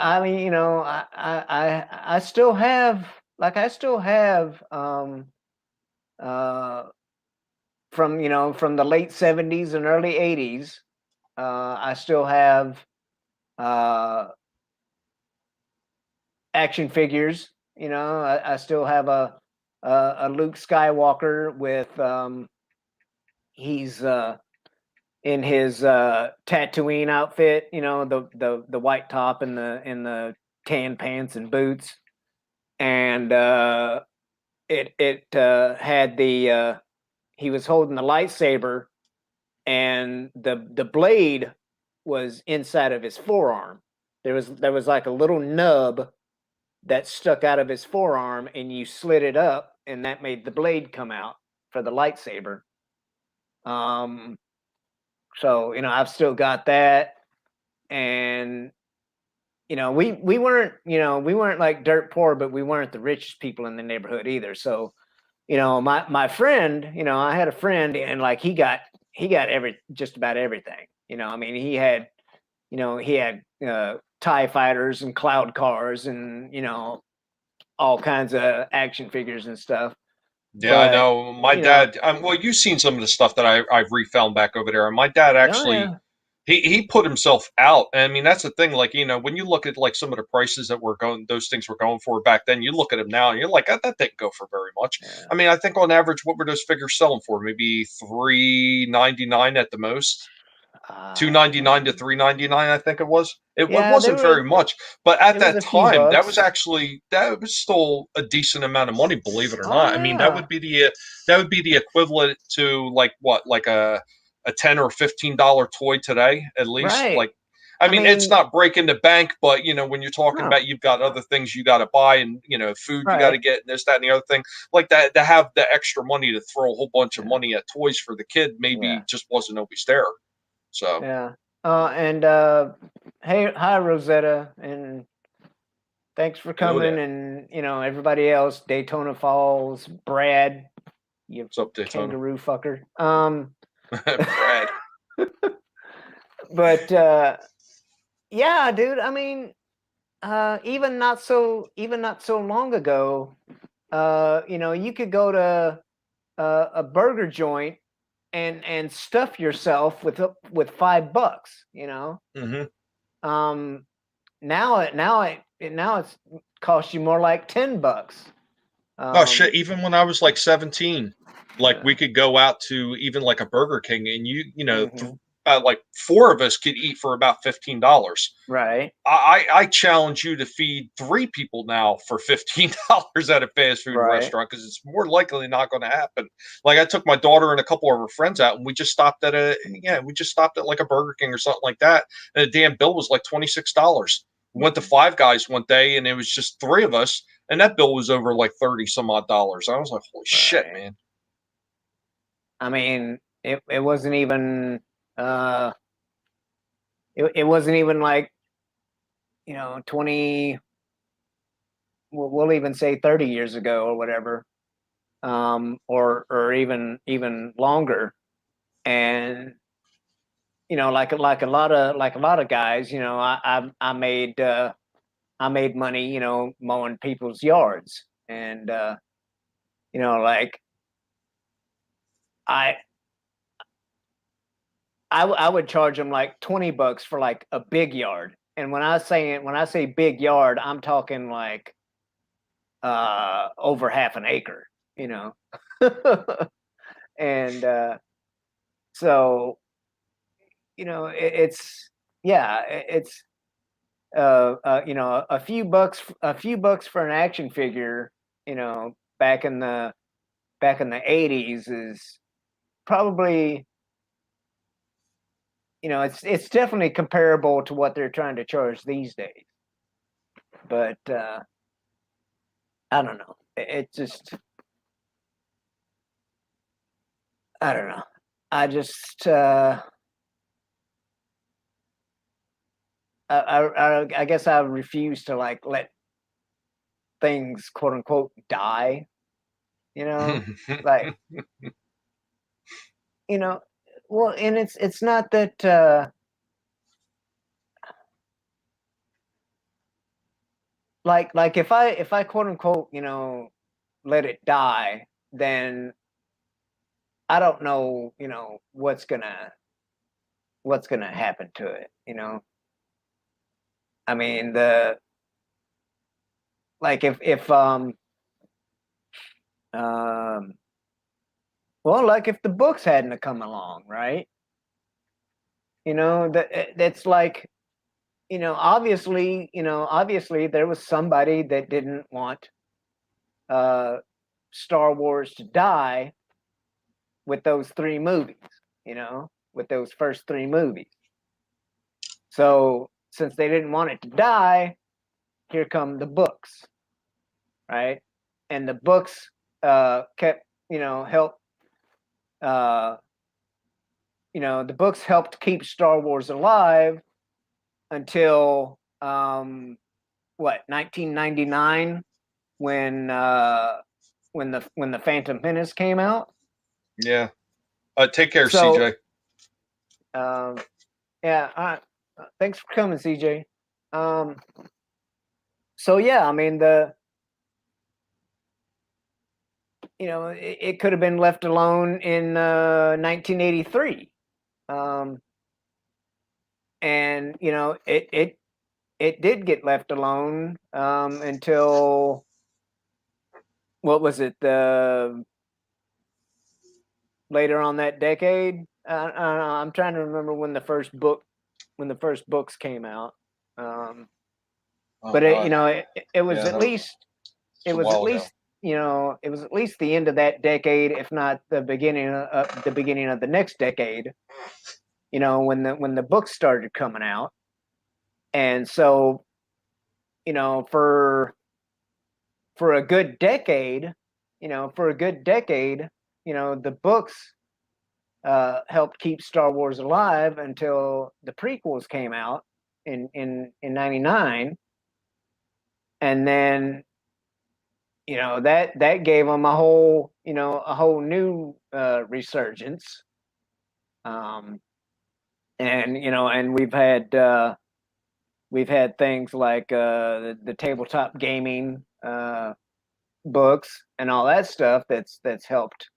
S1: I mean, I still have, uh from the late 70s and early 80s, I still have action figures. I still have a Luke Skywalker with he's in his Tatooine outfit, the white top and the tan pants and boots, and it had the he was holding the lightsaber, and the blade was inside of his forearm. There was like a little nub that stuck out of his forearm, and you slid it up, and that made the blade come out for the lightsaber. So I've still got that, and we weren't like dirt poor, but we weren't the richest people in the neighborhood either. So my friend, I had a friend, and like he got just about everything. I mean, he had TIE fighters and cloud cars and all kinds of action figures and stuff.
S2: Yeah, I
S1: But
S2: know. My
S1: you know,
S2: dad. Well, you've seen some of the stuff that I've refound back over there. And my dad
S1: oh
S2: actually,
S1: yeah,
S2: he put himself out. I mean, that's the thing. Like, when you look at like some of the prices that those things were going for back then, you look at them now, and you're like, that didn't go for very much.
S1: yeah.
S2: I mean, I think on average, what were those figures selling for? Maybe $3.99 at the most. $2.99 to $3.99, I think it was. It
S1: Yeah,
S2: wasn't very much, but at
S1: it was
S2: that
S1: a few
S2: time,
S1: bucks.
S2: that was still a decent amount of money, believe it or
S1: Oh
S2: not. I mean,
S1: yeah,
S2: that would be the equivalent to like what, like a $10 or $15 toy today, at least.
S1: right.
S2: Like, I
S1: I
S2: mean, it's
S1: mean,
S2: not breaking the bank, but when you're talking
S1: no,
S2: about you've got other things you got to buy, and food you got to
S1: right.
S2: get, and this, that, and the other thing, like that, to have the extra money to throw a whole bunch of
S1: Yeah,
S2: money at toys for the kid
S1: yeah,
S2: maybe just wasn't always there. So.
S1: yeah. And hey, hi Rosetta, and thanks for
S2: Hello
S1: coming,
S2: there.
S1: and everybody else, Daytona Falls, Brad, you
S2: What's up, Daytona?
S1: kangaroo fucker.
S2: Brad.
S1: But yeah, dude. I mean, even not so long ago, you could go to a burger joint and stuff yourself with $5.
S2: Hmm.
S1: Um, now it's cost you more like $10.
S2: Oh shit!
S1: Um,
S2: Even when I was like 17, like
S1: yeah.
S2: we could go out to even like a Burger King, and
S1: Hmm.
S2: like four of us could eat for about $15.
S1: Right.
S2: I challenge you to feed three people now for $15 at a fast food
S1: Right.
S2: restaurant, because it's more likely not going to happen. Like, I took my daughter and a couple of her friends out, and we just stopped at like a Burger King or something like that, and the damn bill was like $26. We went to Five Guys one day, and it was just three of us, and that bill was over like 30 some odd dollars. I was like, holy shit,
S1: Right.
S2: man.
S1: I mean, it wasn't even uh it wasn't even like 20, we'll even say 30 years ago or whatever, or even longer. And like a lot of guys, I made money, mowing people's yards. and like I I would charge them like $20 for like a big yard. And when I say big yard, I'm talking like over half an acre, you know. And so it's yeah, it's a few bucks for an action figure, back in the 80s is probably, it's definitely comparable to what they're trying to charge these days. But I don't know. It just, I don't know. I just I guess I refuse to like let things quote unquote die, you know? Like, you know, well, and it's not that like if I quote unquote, let it die, then I don't know, what's gonna happen to it, I mean, the like if um well, like if the books hadn't have come along, right? That's like, obviously there was somebody that didn't want uh Star Wars to die with those three movies, with those first three movies. So since they didn't want it to die, here come the books, right? And the books kept, help uh the books helped keep Star Wars alive until what, 1999, when the Phantom Menace came out.
S2: Yeah. Take care,
S1: So
S2: CJ.
S1: yeah, thanks for coming, CJ. Um, so yeah, I mean, it could have been left alone in 1983. And it did get left alone until, what was it, the later on that decade. I'm trying to remember when the first books came out.
S2: Oh,
S1: But
S2: God.
S1: it was
S2: Yeah,
S1: at least
S2: it's a while ago.
S1: it was at least the end of that decade, if not the beginning of the next decade. When the books started coming out, and so for a good decade, the books helped keep Star Wars alive until the prequels came out in '99, and then that gave them a whole new resurgence. Um, and we've had things like the tabletop gaming books and all that stuff that's helped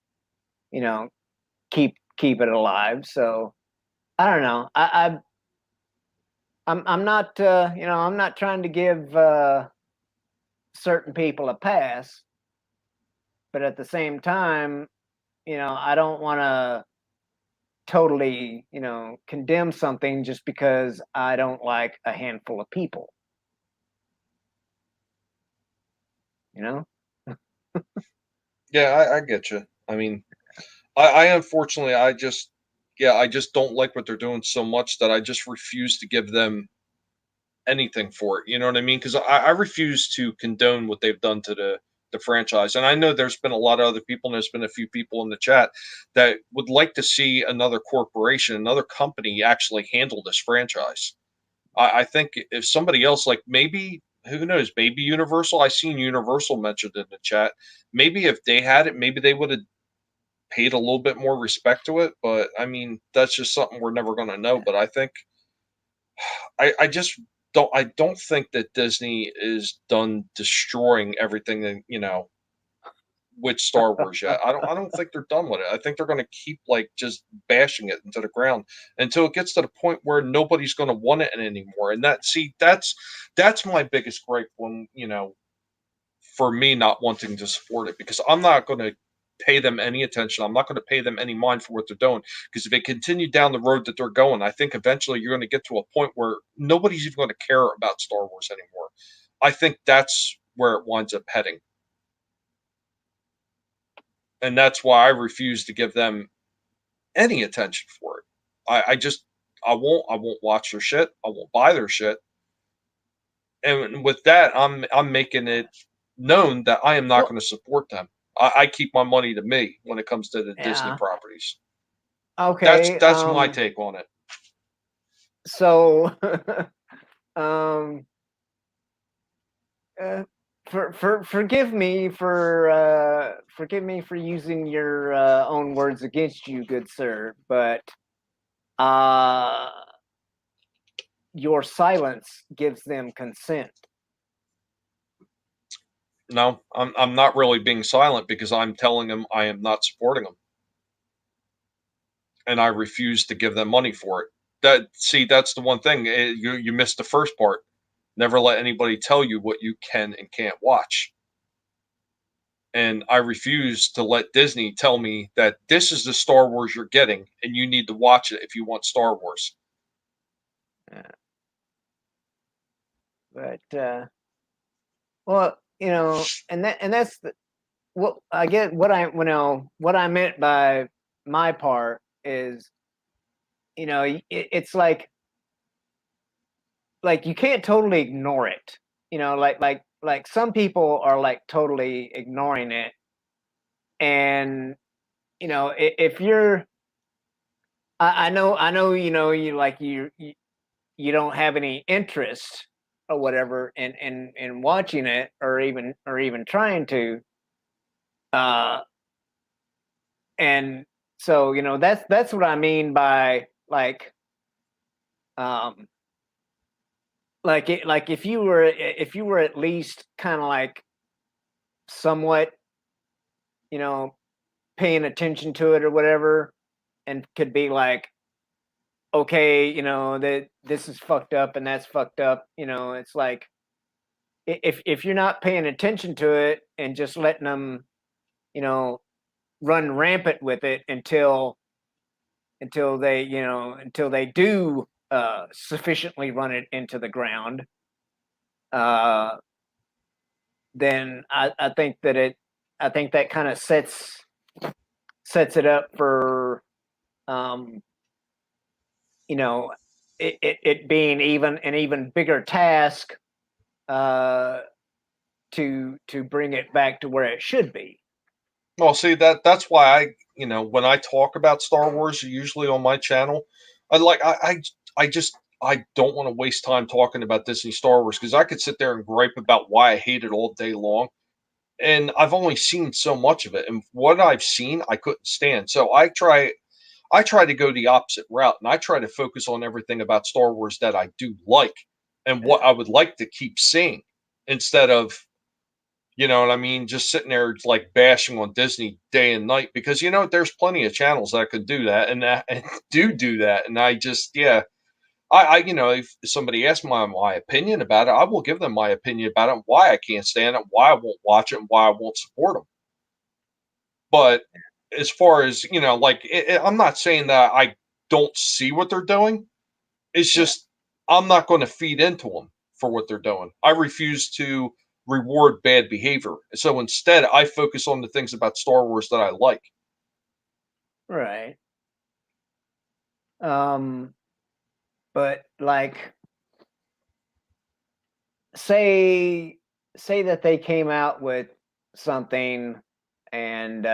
S1: keep it alive. So I don't know. I'm not I'm not trying to give certain people a pass, but at the same time, I don't want to totally, condemn something just because I don't like a handful of people, you know?
S2: Yeah, I get you. I mean, I unfortunately, I just don't like what they're doing so much that I just refuse to give them anything for it. You know what I mean? Because I refuse to condone what they've done to the franchise. And I know there's been a lot of other people, and there's been a few people in the chat that would like to see another corporation, another company actually handle this franchise. I think if somebody else, like maybe, who knows, maybe Universal, I seen Universal mentioned in the chat. Maybe if they had it, maybe they would have paid a little bit more respect to it. But I mean, that's just something we're never going to know. But I think I just don't think that Disney is done destroying everything that, with Star Wars yet. I don't think they're done with it. I think they're going to keep like just bashing it into the ground until it gets to the point where nobody's going to want it anymore. And that's my biggest gripe when, for me not wanting to support it, because I'm not going to pay them any attention. I'm not going to pay them any mind for what they're doing, because if they continue down the road that they're going, I think eventually you're going to get to a point where nobody's even going to care about Star Wars anymore. I think that's where it winds up heading. And that's why I refuse to give them any attention for it. I just I won't watch their shit. I won't buy their shit. And with that, I'm making it known that I am not
S1: Well,
S2: going to support them. I keep my money to me when it comes to the Disney
S1: yeah.
S2: properties. That's
S1: Okay.
S2: that's my take on it.
S1: So, um, uh, forgive me for using your own words against you, good sir, but uh, your silence gives them consent.
S2: No, I'm not really being silent because I'm telling them I am not supporting them, and I refuse to give them money for it. That's the one thing. You missed the first part. Never let anybody tell you what you can and can't watch. And I refuse to let Disney tell me that this is the Star Wars you're getting and you need to watch it if you want Star Wars.
S1: Uh, but well, and that's what I get. What I meant by my part is, it's like you can't totally ignore it. Like some people are like totally ignoring it, and if you're, I know, you don't have any interest or whatever in watching it, or even trying to, uh and so that's what I mean by um if you were at least kind of like somewhat, you know paying attention to it or whatever, and could be like, okay, that this is fucked up and that's fucked up. It's like, if you're not paying attention to it and just letting them, you know run rampant with it until they do sufficiently run it into the ground, uh then I think that kind of sets it up for, um you know it being even an even bigger task, uh to bring it back to where it should be.
S2: Well, see that's why when I talk about Star Wars, usually on my channel, I don't want to waste time talking about Disney Star Wars because I could sit there and gripe about why I hate it all day long, and I've only seen so much of it, and what I've seen I couldn't stand. So I try to go the opposite route, and I try to focus on everything about Star Wars that I do like and what I would like to keep seeing, instead of, you know what I mean, just sitting there like bashing on Disney day and night, because there's plenty of channels that could do that and do that, and I just, yeah. If somebody asks my opinion about it, I will give them my opinion about it, why I can't stand it, why I won't watch it, and why I won't support them. But as far as, I'm not saying that I don't see what they're doing. It's
S1: Yeah.
S2: just I'm not going to feed into them for what they're doing. I refuse to reward bad behavior. So instead, I focus on the things about Star Wars that I like.
S1: Right. um but like, say that they came out with something, and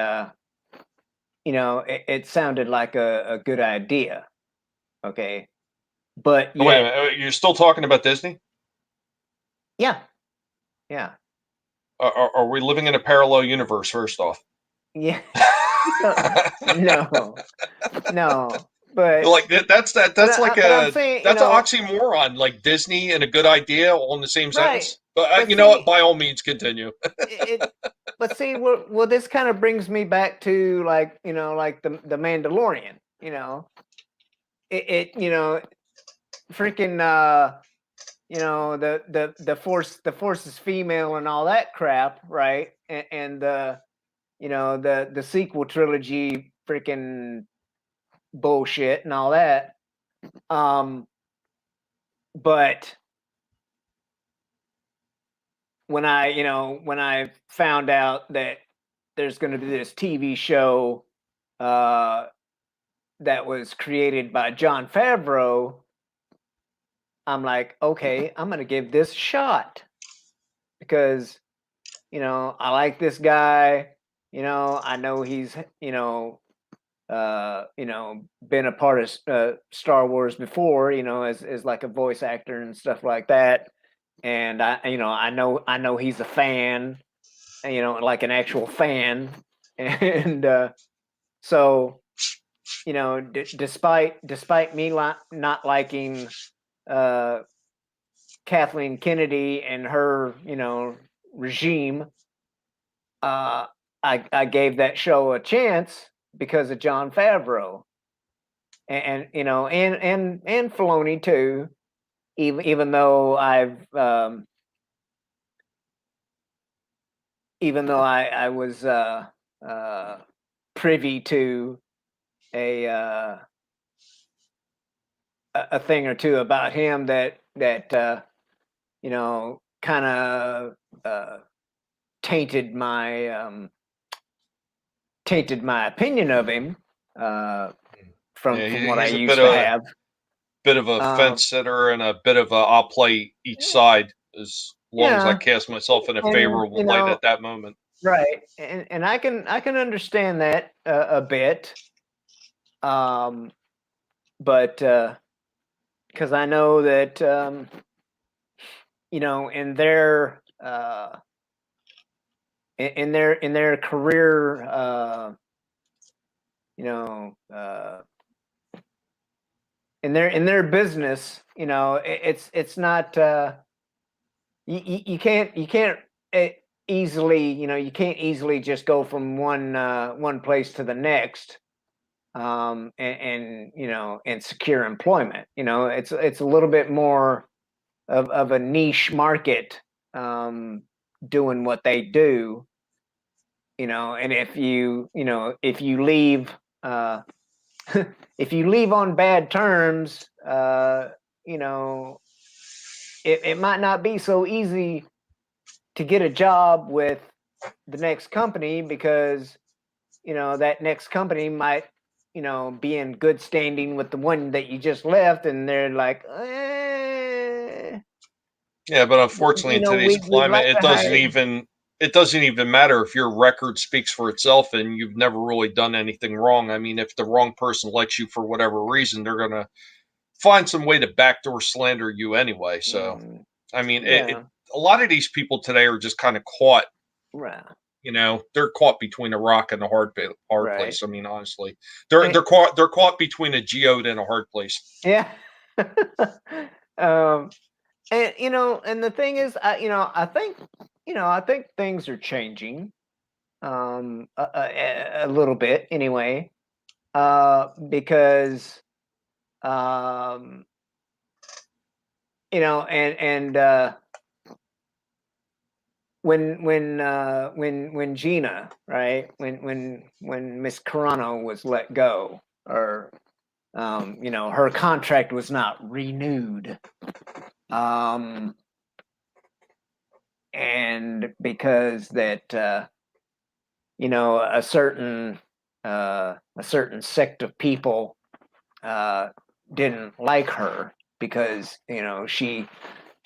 S1: it sounded like a good idea, okay, but
S2: Oh, wait a
S1: yet,
S2: minute. You're still talking about Disney?
S1: yeah, yeah,
S2: Are we living in a parallel universe, first off?
S1: yeah. No, no, no. but
S2: Like that's
S1: but I'm saying,
S2: that's an oxymoron. Like Disney and a good idea all in the same
S1: right.
S2: sentence. But
S1: But
S2: you know what?
S1: see,
S2: By all means, continue.
S1: it but see, well, this kind of brings me back to, like, like the Mandalorian. It freaking the force is female and all that crap, right? And the sequel trilogy freaking bullshit and all that. But when I found out that there's going to be this TV show that was created by John Favreau, I'm like, okay, I'm going to give this a shot because I like this guy. I know he's been a part of Star Wars before, as like a voice actor and stuff like that. And I know he's a fan, like an actual fan. And so, despite me not liking uh, Kathleen Kennedy and her, regime, I gave that show a chance because of John Favreau, and Filoni too. Even though I was privy to a a thing or two about him that kind of tainted my opinion of him,
S2: Yeah,
S1: from what I
S2: he's a
S1: used to have.
S2: bit of a
S1: Um,
S2: fence sitter and a bit of a I'll play each side as long as I
S1: yeah,
S2: cast myself in a
S1: and
S2: favorable light at that moment.
S1: right, and I can understand that a bit, but because I know that in their in their career, you know, in their business, it's not, you can't easily, you can't easily just go from one place to the next, and secure employment. It's a little bit more of a niche market, doing what they do. And if you leave, uh, if you leave on bad terms, you know, it might not be so easy to get a job with the next company because, that next company might, be in good standing with the one that you just left, and they're like,
S2: Yeah, but unfortunately, in today's
S1: we'd
S2: climate,
S1: like to hire.
S2: it doesn't even matter if your record speaks for itself and you've never really done anything wrong. I mean, if the wrong person likes you for whatever reason, they're gonna find some way to backdoor slander you anyway. So,
S1: Mm,
S2: I mean,
S1: yeah,
S2: a lot of these people today are just kind of caught.
S1: right,
S2: They're caught between a rock and a hard
S1: right.
S2: place. I mean, honestly,
S1: And,
S2: they're caught between a geode and a hard place.
S1: yeah. um, and the thing is, I think things are changing, a little bit anyway, because, um, and when Gina, right, when Miss Carano was let go, or her contract was not renewed, um, and because that, a certain sect of people didn't like her because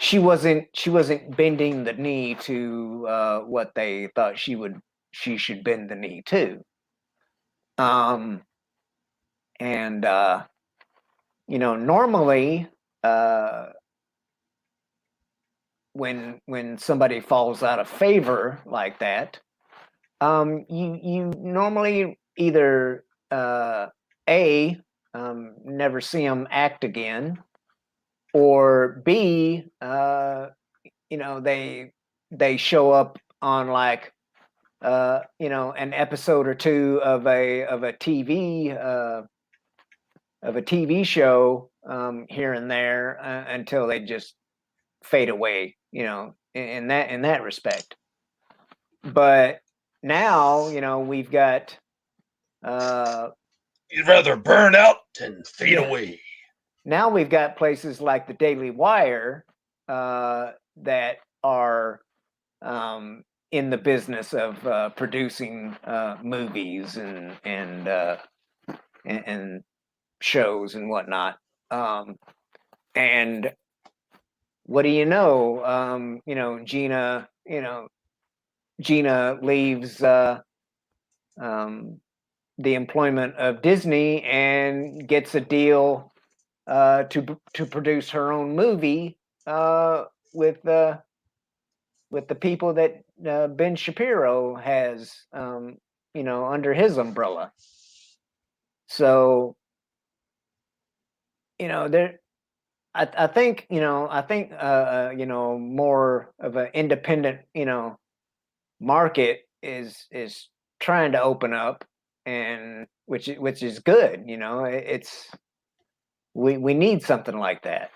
S1: she wasn't bending the knee to what they thought she should bend the knee to. Um, and normally, uh, when somebody falls out of favor like that, you normally either, a never see them act again, or B, they show up on like an episode or two of a TV show here and there until they just fade away, in that respect. But now, we've got
S2: You'd rather burn out than fade
S1: yeah.
S2: away.
S1: Now we've got places like the Daily Wire that are in the business of producing movies and shows and whatnot. And what do you know? Gina leaves the employment of Disney and gets a deal to produce her own movie with the people that Ben Shapiro has under his umbrella. So there. I think more of an independent market is trying to open up, and which is good. It's we need something like that.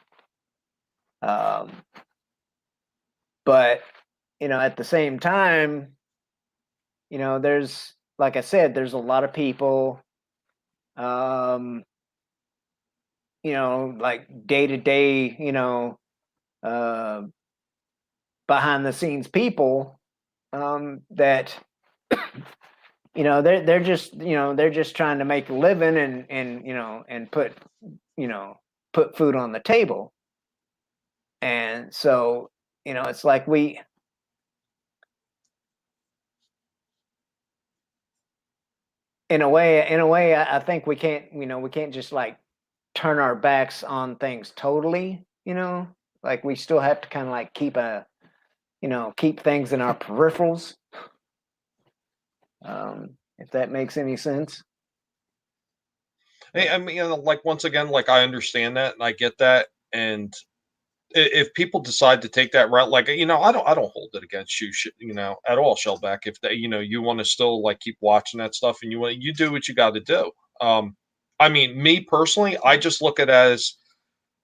S1: But at the same time, there's, like I said, there's a lot of people like day to day, behind the scenes people that they're just trying to make a living and put food on the table. And so it's like in a way I think we can't just like turn our backs on things totally, like we still have to kind of like keep things in our peripherals, if that makes any sense.
S2: Hey, I mean, like once again, like I understand that and I get that, and if people decide to take that route, like I don't hold it against you, at all, Shellback. If they, you want to still like keep watching that stuff and you do what you got to do. I mean, me personally, I just look at it as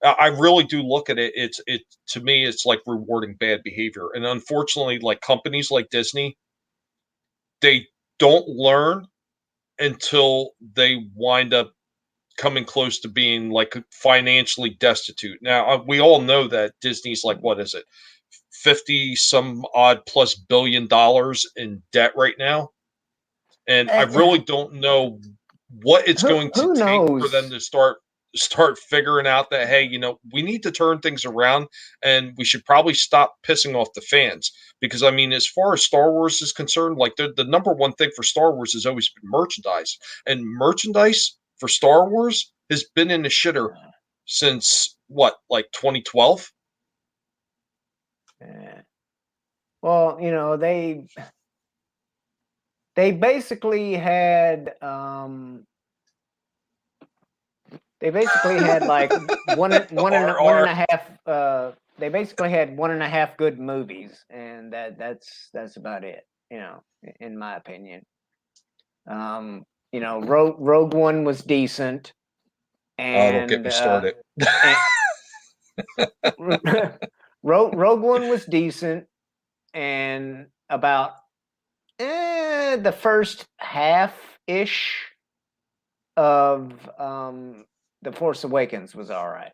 S2: I really do look at it. It to me, it's like rewarding bad behavior, and unfortunately, like companies like Disney, they don't learn until they wind up coming close to being like financially destitute. Now, we all know that Disney's like, what is it, 50 some odd plus $billion in debt right now. And I really don't know what it's going to take for them to start figuring out that, hey, we need to turn things around and we should probably stop pissing off the fans. Because I mean, as far as Star Wars is concerned, like the number one thing for Star Wars has always been merchandise. And merchandise for Star Wars has been in the shitter since what, like 2012?
S1: Well, they basically had like one and a half. They basically had 1.5 good movies, and that's about it. In my opinion. Rogue One was decent, and
S2: don't get me started.
S1: Rogue One was decent, and about the first half ish of The Force Awakens was all right.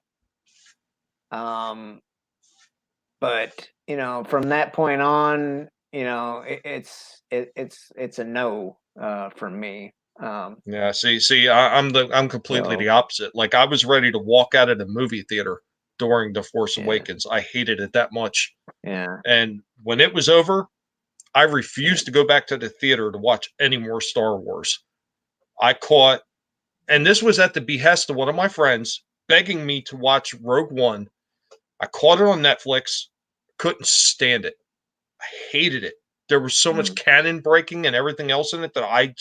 S1: But from that point on, it's a no from me.
S2: Yeah, see, I'm completely the opposite. Like I was ready to walk out of the movie theater during The Force Awakens. I hated it that much.
S1: Yeah.
S2: And when it was over, I refused to go back to the theater to watch any more Star Wars. I caught, and this was at the behest of one of my friends begging me to watch Rogue One. I caught it on Netflix, couldn't stand it. I hated it. There was so much canon breaking and everything else in it that I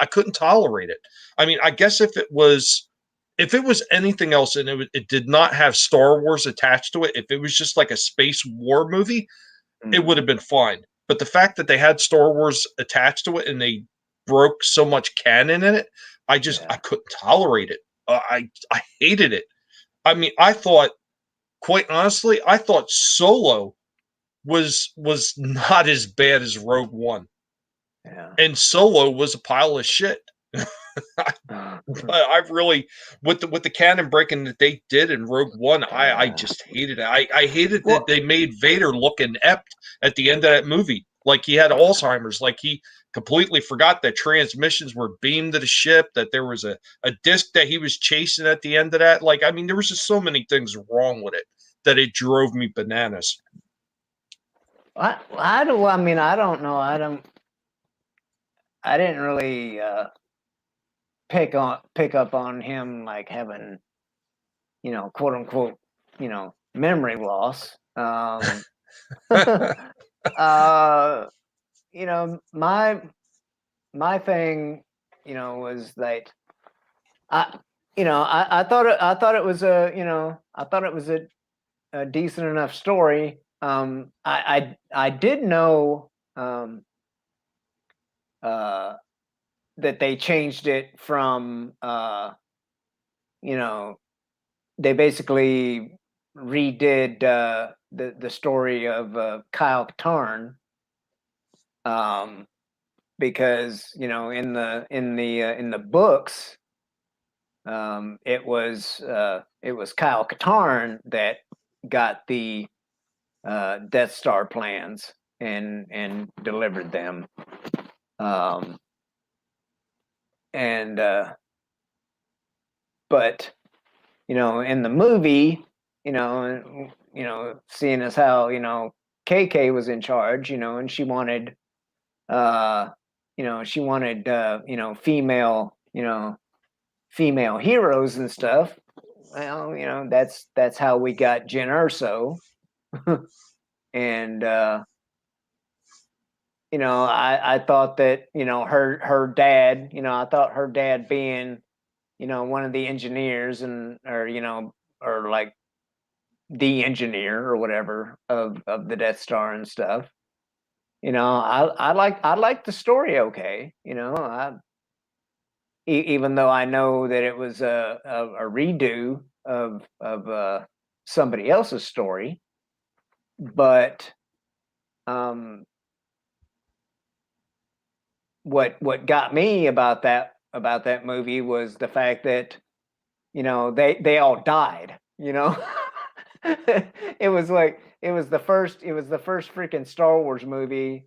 S2: couldn't tolerate it. I mean, I guess if it was if it was anything else and it did not have Star Wars attached to it, if it was just like a space war movie, it would have been fine. But the fact that they had Star Wars attached to it and they broke so much canon in it, I couldn't tolerate it. I hated it. I mean, I thought, quite honestly, I thought Solo was not as bad as Rogue One.
S1: Yeah.
S2: And Solo was a pile of shit. I really, with the canon breaking that they did in Rogue One, I just hated it. I hated that they made Vader look inept at the end of that movie, like he had Alzheimer's, like he completely forgot that transmissions were beamed to the ship, that there was a disc that he was chasing at the end of that. Like, I mean, there was just so many things wrong with it that it drove me bananas.
S1: I mean, I don't know. I didn't really pick up on him like having, quote unquote, memory loss. My thing, was like, I thought it was a decent enough story. I did know that they changed it from they basically redid the story of Kyle Katarn, because in the books, it was Kyle Katarn that got the Death Star plans and delivered them, but in the movie, seeing as how KK was in charge, and she wanted female heroes and stuff. Well, that's how we got Jyn Erso. And I thought that her dad, I thought her dad being one of the engineers or like the engineer or whatever of the Death Star and stuff. I like the story. Okay, even though I know that it was a redo of somebody else's story, but what got me about that movie was the fact that they all died. It was the first freaking Star Wars movie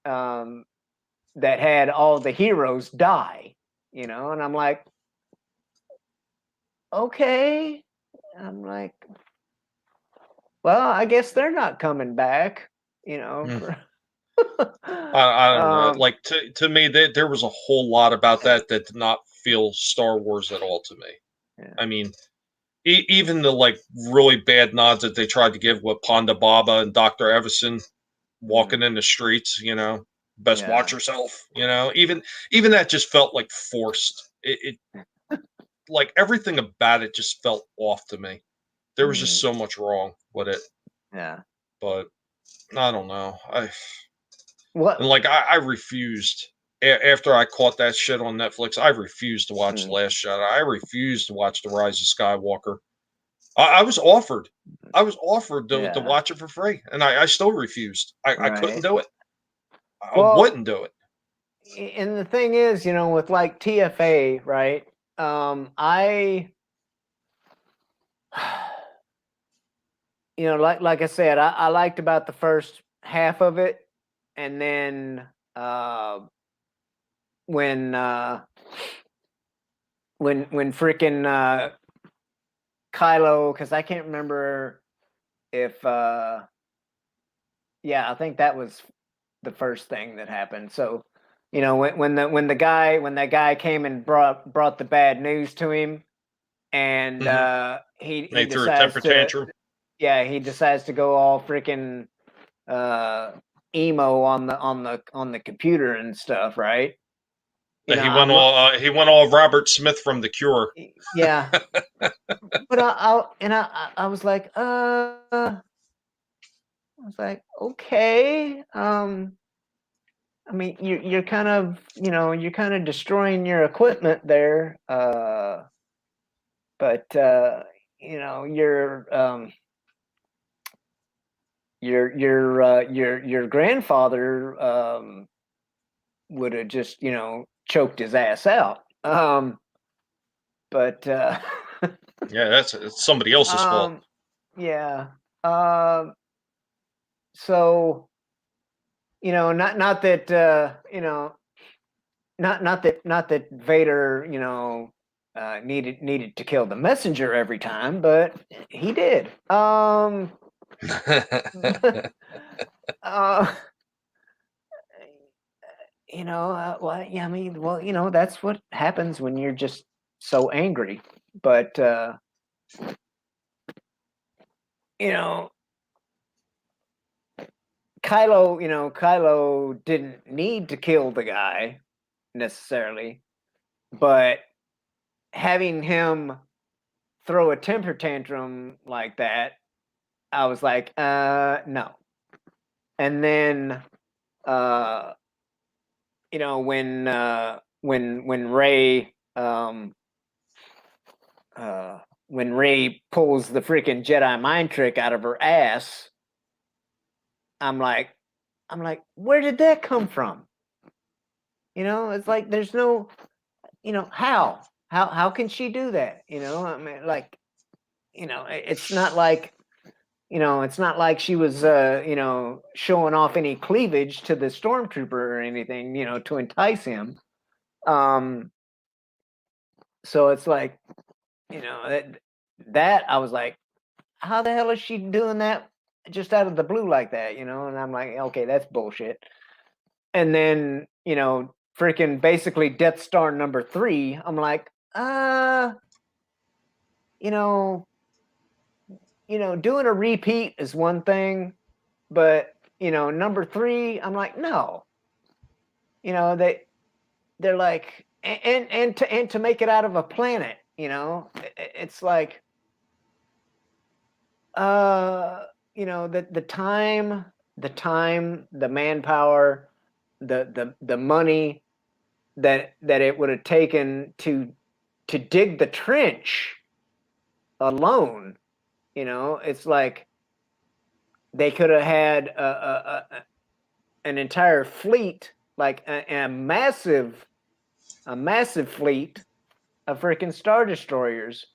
S1: that had all the heroes die, and I'm like, okay. I'm like, well, I guess they're not coming back,
S2: I don't know. Like, to me, there was a whole lot about that did not feel Star Wars at all to me.
S1: Yeah.
S2: I mean, even the like really bad nods that they tried to give with Ponda Baba and Dr. Evison walking in the streets, best watch yourself, even that just felt like forced. It like everything about it just felt off to me. There was just so much wrong with it.
S1: Yeah.
S2: But I don't know.
S1: What?
S2: And like I refused after I caught that shit on Netflix. I refused to watch The Last Jedi. I refused to watch The Rise of Skywalker. I was offered. I was offered to watch it for free, and I still refused. I couldn't do it. I wouldn't do it.
S1: And the thing is, with like TFA, right? Like I said, I liked about the first half of it, and then when freaking Kylo, because I can't remember if I think that was the first thing that happened. So when that guy came and brought the bad news to him, and he
S2: threw a
S1: decides
S2: temper tantrum.
S1: He decides to go all freaking emo on the computer and stuff, right?
S2: He went all Robert Smith from The Cure.
S1: Yeah, but I was like, I was like, okay, I mean, you're kind of, you're kind of destroying your equipment there, but your grandfather would have just, choked his ass out. But
S2: Yeah, it's somebody else's fault.
S1: yeah. So, not that not that Vader, needed to kill the messenger every time, but he did. Uh, well, yeah, I mean, well, that's what happens when you're just so angry. But you know, Kylo didn't need to kill the guy necessarily, but having him throw a temper tantrum like that, I was like, no. And then, uh, when Ray, when Ray pulls the freaking Jedi mind trick out of her ass, I'm like, where did that come from? It's like there's no, how can she do that? I mean, like, it's not like, it's not like she was, showing off any cleavage to the stormtrooper or anything, to entice him. So it's like, that I was like, how the hell is she doing that just out of the blue like that? And I'm like, okay, that's bullshit. And then, freaking basically Death Star number 3, I'm like, you know, doing a repeat is one thing, but number 3, I'm like, no. They're like, and to make it out of a planet, it's like, the time, the manpower, the money that it would have taken to dig the trench alone, it's like they could have had an entire fleet, like a massive fleet of freaking Star Destroyers.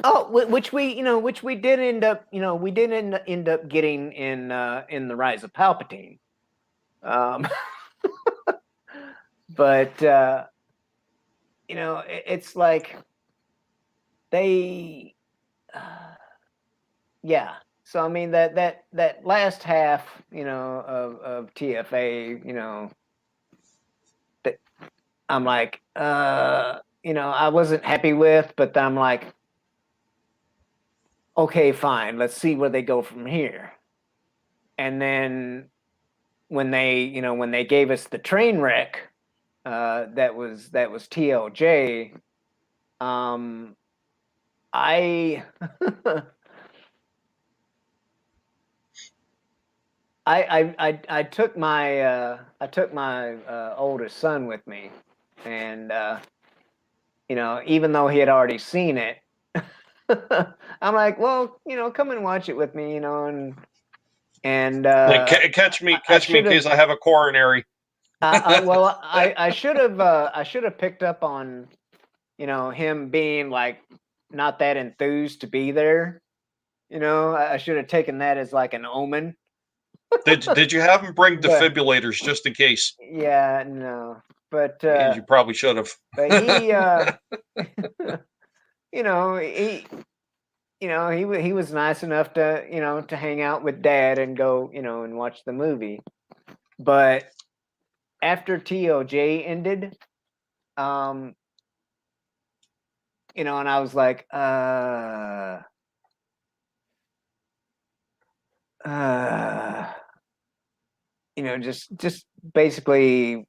S1: Which we did end up, end up getting in the Rise of Palpatine. But it's like they, yeah. So I mean that last half, of TFA, that I'm like, I wasn't happy with, but I'm like, okay, fine, let's see where they go from here. And then when they gave us the train wreck, that was TLJ, I I took my oldest son with me, and even though he had already seen it, I'm like, well, come and watch it with me, and
S2: Like, catch me in case I have a coronary.
S1: well, I should have picked up on him being like not that enthused to be there. I should have taken that as like an omen.
S2: Did you have him bring
S1: But
S2: defibrillators just in case?
S1: yeah, no, but
S2: You probably should have.
S1: he he he was nice enough to to hang out with Dad and go and watch the movie. But after TOJ ended, and I was like, just basically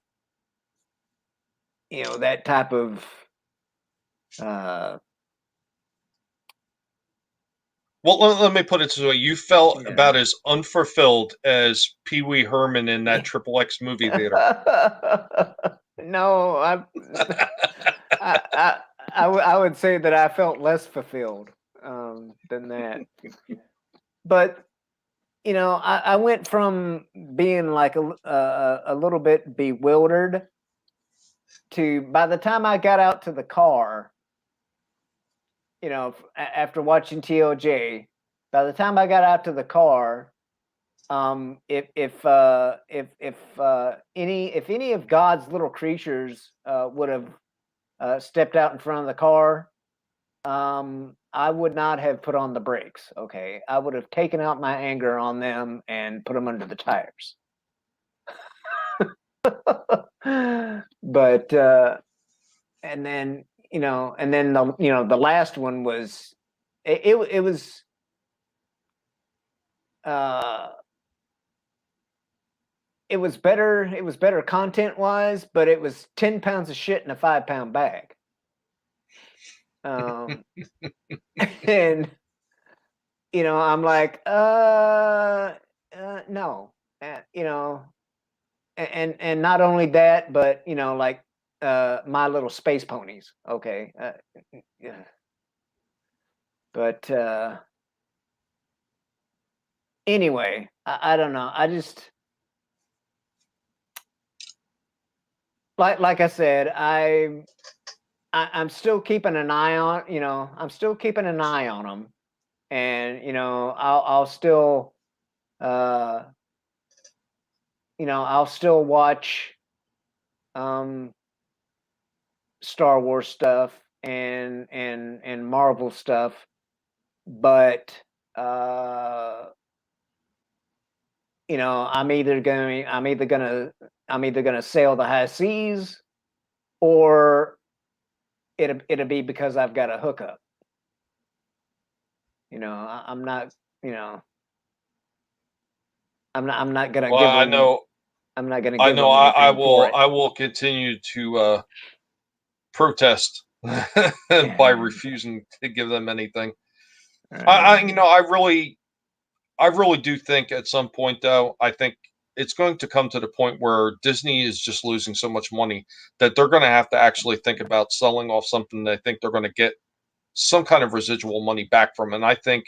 S1: that type of uh,
S2: Well, let me put it this way: you felt
S1: yeah.
S2: about as unfulfilled as Pee Wee Herman in that Triple X movie theater.
S1: No, I, I, I would say that I felt less fulfilled than that. But I went from being like a little bit bewildered to by the time I got out to the car, after watching TLJ, by the time I got out to the car, if any of God's little creatures would have stepped out in front of the car, I would not have put on the brakes. Okay, I would have taken out my anger on them and put them under the tires. But and then the last one was it was uh it was better content wise, but it was 10 pounds of shit in a 5-pound bag. Um and I'm like no. You know and not only that, but like My Little Space Ponies. Okay. Yeah. But anyway, I don't know. Like I said, I'm still keeping an eye on, I'm still keeping an eye on them, and I'll still uh I'll still watch um Star Wars stuff and Marvel stuff, but uh I'm either gonna sail the high seas, or it'll be because I've got a hookup. I'm not, you know, I'm not gonna
S2: Well,
S1: give them. I'm not gonna
S2: I
S1: give
S2: know,
S1: them anything for it.
S2: I will continue to protest by
S1: Yeah.
S2: refusing to give them anything.
S1: Right.
S2: I really do think at some point, though, I think it's going to come to the point where Disney is just losing so much money that they're going to have to actually think about selling off something they think they're going to get some kind of residual money back from. And I think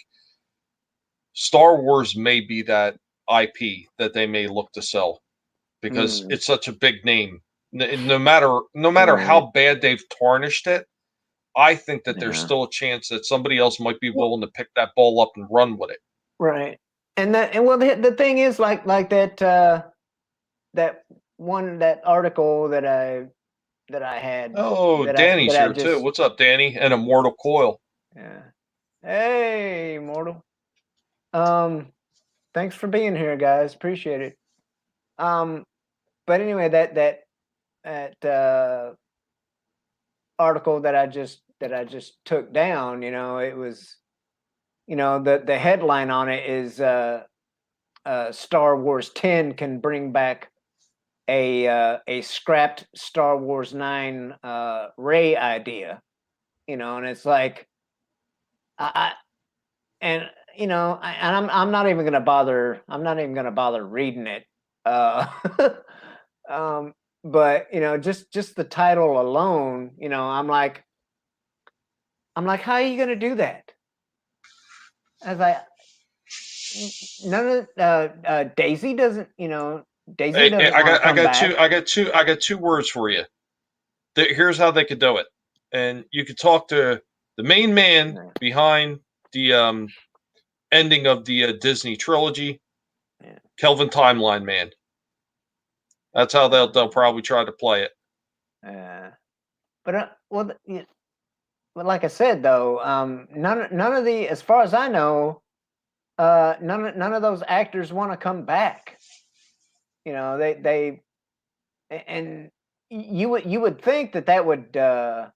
S2: Star Wars may be that IP that they may look to sell because
S1: Mm,
S2: it's such a big name. No matter
S1: right.
S2: how bad they've tarnished it, I think that there's
S1: Yeah.
S2: still a chance that somebody else might be
S1: Well,
S2: willing to pick that ball up and run with it.
S1: right. And well, the thing is, like that that article that I had
S2: Oh, Danny's
S1: that I
S2: here too.
S1: just
S2: What's up, Danny? And Immortal Coil.
S1: yeah. Hey, mortal. Um, Thanks for being here, guys. Appreciate it. Um, but anyway, that article that I just took down, it was, the headline on it is Star Wars 10 can bring back a scrapped Star Wars 9 Ray idea, and it's like I and and I'm not even gonna bother. I'm not even gonna bother reading it. Uh, um, but just the title alone, I'm like, how are you gonna do that? I was like, none of Daisy doesn't, Daisy
S2: Hey,
S1: doesn't want to come back.
S2: I got two words for you. Here's how they could do it, and you could talk to the main man
S1: Yeah,
S2: behind the ending of the Disney trilogy,
S1: yeah,
S2: Kelvin Timeline Man. That's how they'll probably try to play it.
S1: but well, yeah, but like I said though, none of the, as far as I know, none of those actors want to come back. They and you would think that would that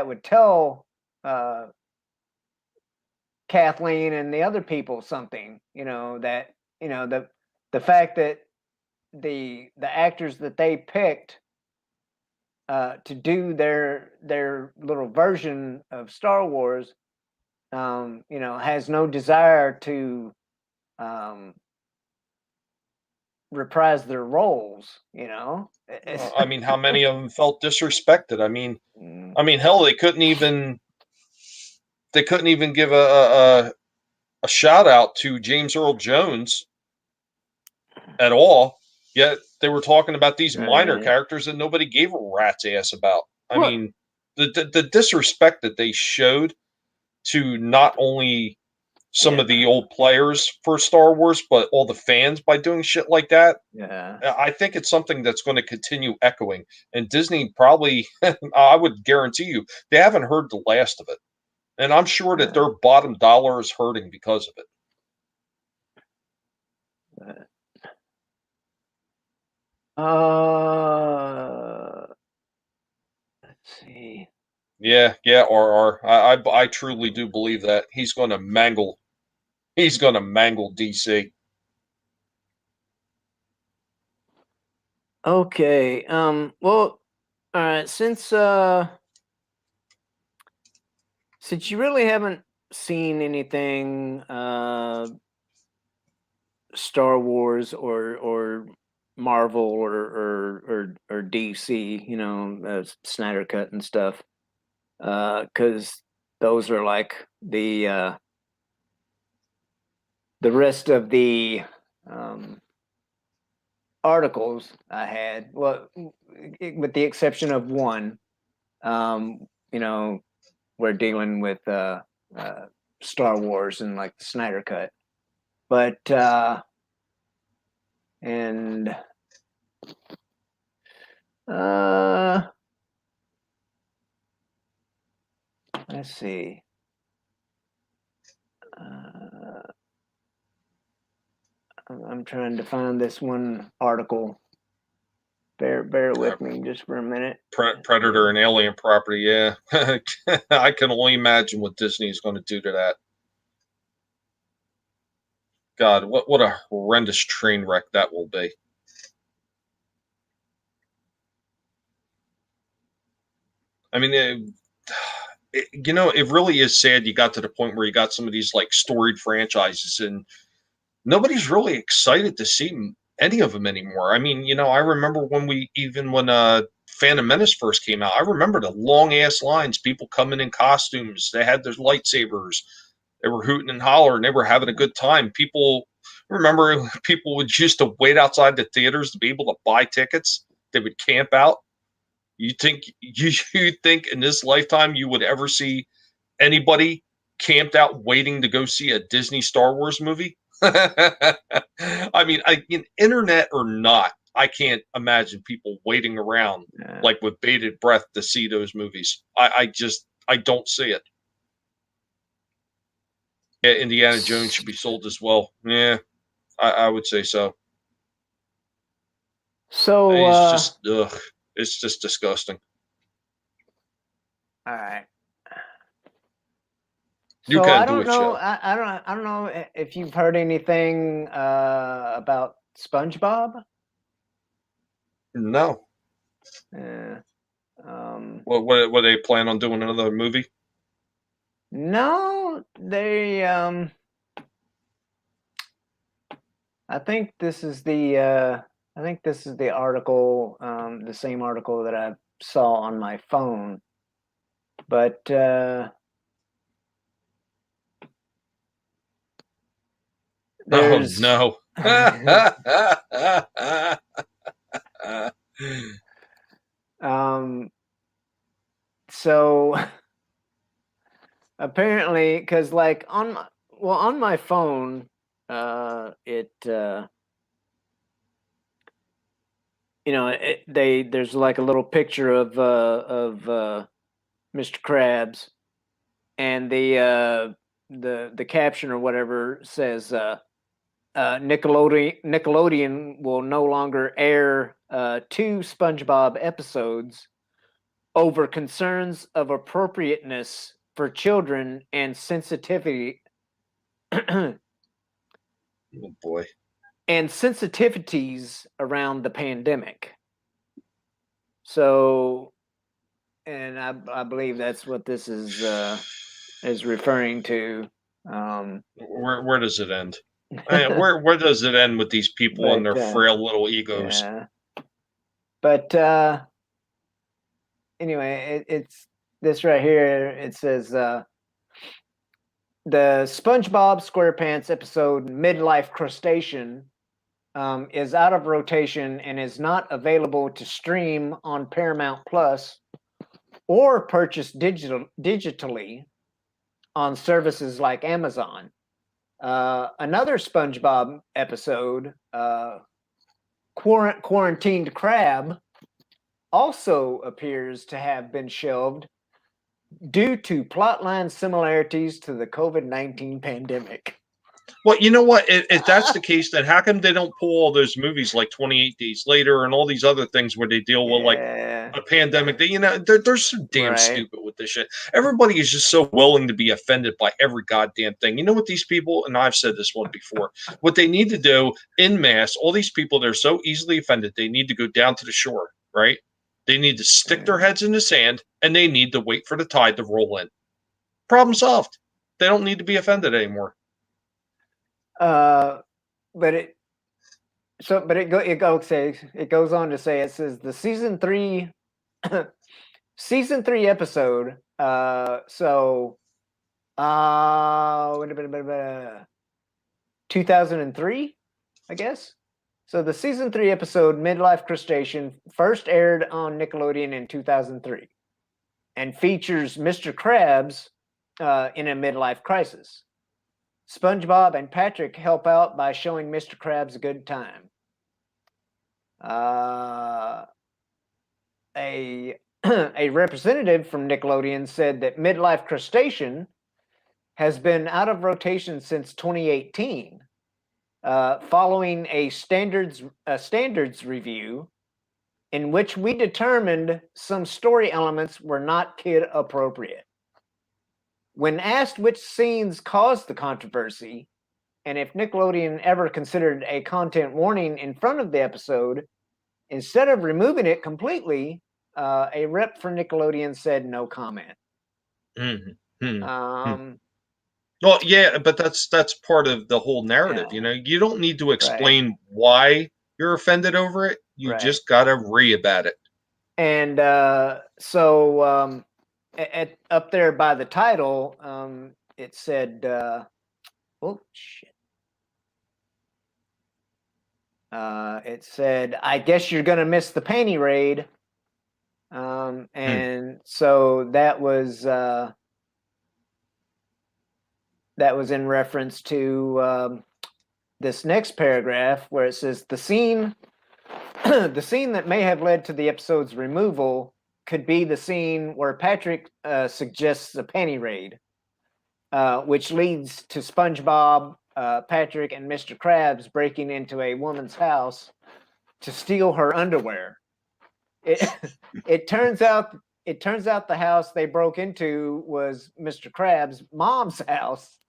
S1: would tell Kathleen and the other people something. That the fact that the actors that they picked to do their little version of Star Wars, has no desire to reprise their roles.
S2: I mean, how many of them felt disrespected?
S1: Mm.
S2: Hell, they couldn't even give a shout out to James Earl Jones at all. Yet they were talking about these minor
S1: Right.
S2: characters that nobody gave a rat's ass about.
S1: What?
S2: The disrespect that they showed to not only some
S1: Yeah.
S2: of the old players for Star Wars, but all the fans by doing shit like that.
S1: Yeah.
S2: I think it's something that's going to continue echoing. And Disney probably, I would guarantee you, they haven't heard the last of it. And I'm sure that their bottom dollar is hurting because of it.
S1: Let's see.
S2: Yeah, RR. I truly do believe that he's going to mangle. He's going to mangle DC.
S1: Okay. Well, all right. Since you really haven't seen anything Star Wars or Marvel or DC, Snyder Cut and stuff, because those are like the rest of the articles I had. Well, with the exception of one, um, you know, we're dealing with Star Wars and like the Snyder Cut, but and let's see. I'm trying to find this one article. Bear with me just for a minute.
S2: Predator and Alien property, yeah. I can only imagine what Disney is going to do to that. God, what a horrendous train wreck that will be. I mean, it really is sad you got to the point where you got some of these like storied franchises and nobody's really excited to see any of them anymore. I mean, I remember when Phantom Menace first came out, I remember the long ass lines, people coming in costumes, they had their lightsabers, they were hooting and hollering, they were having a good time. People would used to wait outside the theaters to be able to buy tickets. They would camp out. You think in this lifetime you would ever see anybody camped out waiting to go see a Disney Star Wars movie? Internet or not, I can't imagine people waiting around like with bated breath to see those movies. I don't see it. Yeah, Indiana Jones should be sold as well. Yeah, I would say so.
S1: So
S2: It's just disgusting.
S1: all right.
S2: You
S1: So
S2: can
S1: I
S2: do
S1: don't
S2: it,
S1: know.
S2: Joe.
S1: I don't know if you've heard anything about SpongeBob.
S2: No.
S1: Yeah.
S2: What they plan on doing another movie?
S1: No, they. I think this is the. I think this is the article. The same article that I saw on my phone, but. There's
S2: no.
S1: So apparently, because like on my phone, there's like a little picture of Mr. Krabs, and the caption or whatever says Nickelodeon will no longer air 2 SpongeBob episodes over concerns of appropriateness for children and sensitivity.
S2: Oh boy.
S1: And sensitivities around the pandemic. So and I believe that's what this is referring to.
S2: Where does it end? Where does it end with these people and
S1: but
S2: their frail little egos?
S1: yeah, but anyway, it's this right here. It says the SpongeBob SquarePants episode "Midlife Crustacean" is out of rotation and is not available to stream on Paramount Plus or purchase digitally on services like Amazon. Another SpongeBob episode, Quarantined Crab, also appears to have been shelved due to plotline similarities to the COVID-19 pandemic.
S2: Well, you know what? If that's the case, then how come they don't pull all those movies like 28 Days Later and all these other things where they deal with like
S1: Yeah,
S2: a pandemic? They're so damn
S1: right.
S2: stupid with this shit. Everybody is just so willing to be offended by every goddamn thing. You know what these people, and I've said this one before, what they need to do in mass, all these people that are so easily offended, they need to go down to the shore, right? They need to stick their heads in the sand and they need to wait for the tide to roll in. Problem solved. They don't need to be offended anymore.
S1: But it goes on to say, it says the season 3 episode, 2003, I guess. So the season 3 episode Midlife Crustacean first aired on Nickelodeon in 2003 and features Mr. Krabs in a midlife crisis. SpongeBob and Patrick help out by showing Mr. Krabs a good time. A representative from Nickelodeon said that Midlife Crustacean has been out of rotation since 2018, following a standards review in which we determined some story elements were not kid appropriate. When asked which scenes caused the controversy, and if Nickelodeon ever considered a content warning in front of the episode, instead of removing it completely, a rep for Nickelodeon said no comment.
S2: Well, yeah, but that's part of the whole narrative.
S1: Yeah.
S2: You know, you don't need to explain why you're offended over it. You just gotta read about it.
S1: And so up there by the title, it said, "Oh shit." It said, "I guess you're gonna miss the panty raid," and so that was in reference to this next paragraph where it says the scene that may have led to the episode's removal could be the scene where Patrick suggests a panty raid, which leads to SpongeBob, Patrick, and Mr. Krabs breaking into a woman's house to steal her underwear. It turns out the house they broke into was Mr. Krabs' mom's house.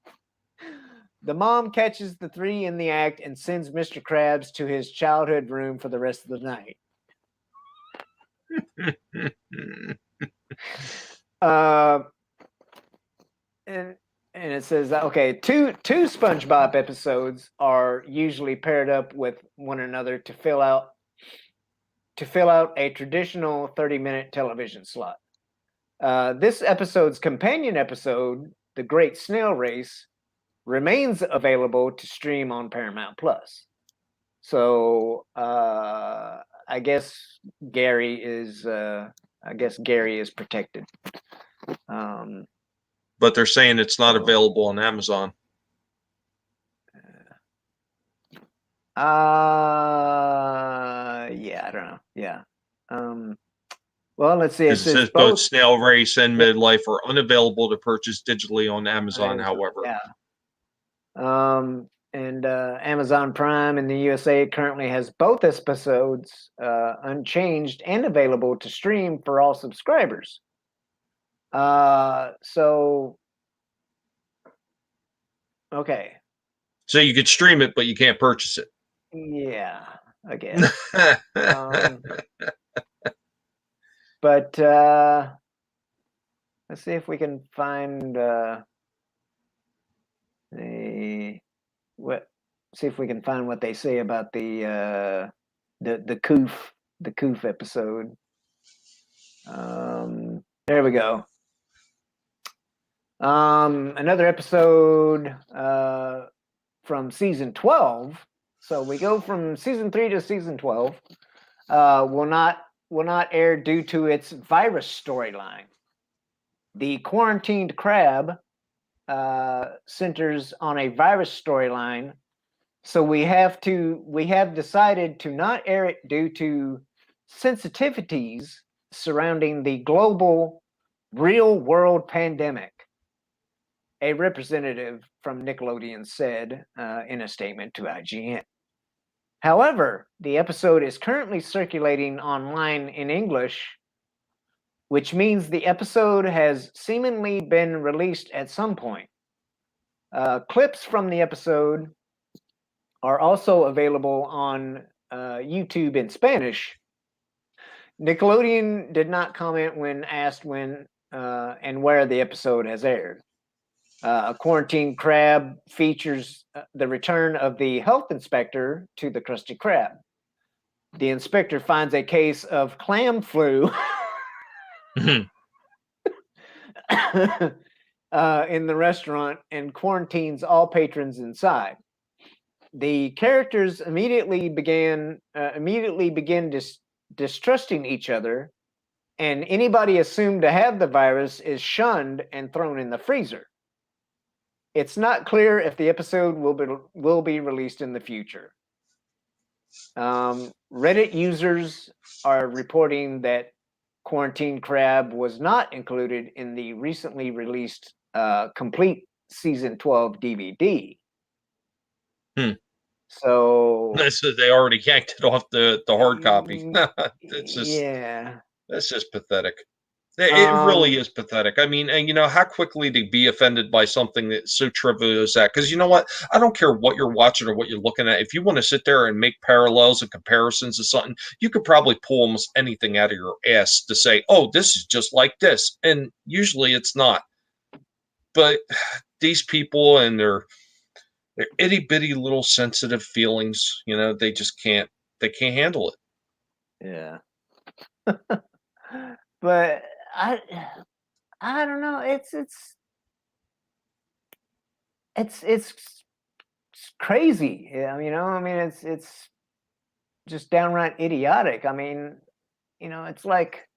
S1: The mom catches the three in the act and sends Mr. Krabs to his childhood room for the rest of the night. And it says, okay, two SpongeBob episodes are usually paired up with one another to fill out a traditional 30-minute television slot. This episode's companion episode, The Great Snail Race, remains available to stream on Paramount Plus. So I guess Gary is protected.
S2: But they're saying it's not available on Amazon.
S1: Yeah, I don't know. Yeah. Well, let's see.
S2: It says both Snail Race and Midlife are unavailable to purchase digitally on Amazon, however.
S1: Yeah. And Amazon Prime in the USA currently has both episodes unchanged and available to stream for all subscribers. So, okay.
S2: So you could stream it, but you can't purchase it.
S1: Yeah, I guess. But let's see if we can find see if we can find what they say about the Coof episode. There we go. Another episode from season 12. So we go from season 3 to season 12. Will not air due to its virus storyline. The quarantined crab centers on a virus storyline, so we have decided to not air it due to sensitivities surrounding the global real world pandemic. A representative from Nickelodeon said in a statement to IGN. However, the episode is currently circulating online in English, which means the episode has seemingly been released at some point. Clips from the episode are also available on YouTube in Spanish. Nickelodeon did not comment when asked when and where the episode has aired. A Quarantine Crab features the return of the health inspector to the Krusty Krab. The inspector finds a case of clam flu in the restaurant and quarantines all patrons inside. The characters immediately begin distrusting each other, and anybody assumed to have the virus is shunned and thrown in the freezer. It's not clear if the episode will be released in the future. Reddit users are reporting that Quarantine Crab was not included in the recently released complete season 12 DVD. So
S2: they already yanked it off the hard copy.
S1: Yeah,
S2: that's just pathetic. It really is pathetic. I mean, and how quickly to be offended by something that's so trivial as that. Because you know what? I don't care what you're watching or what you're looking at. If you want to sit there and make parallels and comparisons to something, you could probably pull almost anything out of your ass to say, oh, this is just like this. And usually it's not. But these people and their itty bitty little sensitive feelings, they just can't handle it.
S1: Yeah. But I don't know. It's crazy. Yeah, I mean, it's just downright idiotic. I mean, it's like,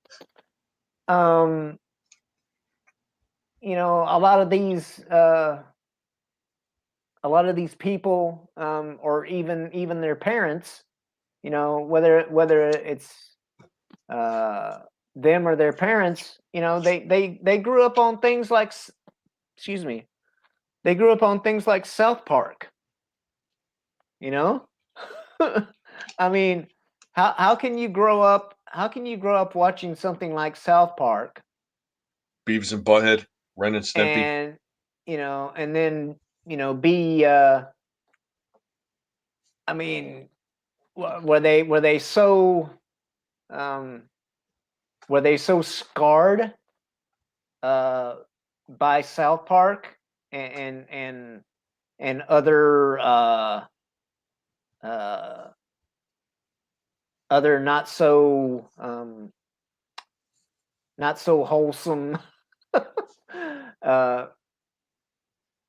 S1: a lot of these people, or even their parents, whether it's them or their parents, they grew up on things like, they grew up on things like South Park. I mean, how can you grow up watching something like South Park,
S2: Beavis and Butthead, Ren and Stimpy,
S1: and and then be I mean, were they so scarred by South Park and other other not so wholesome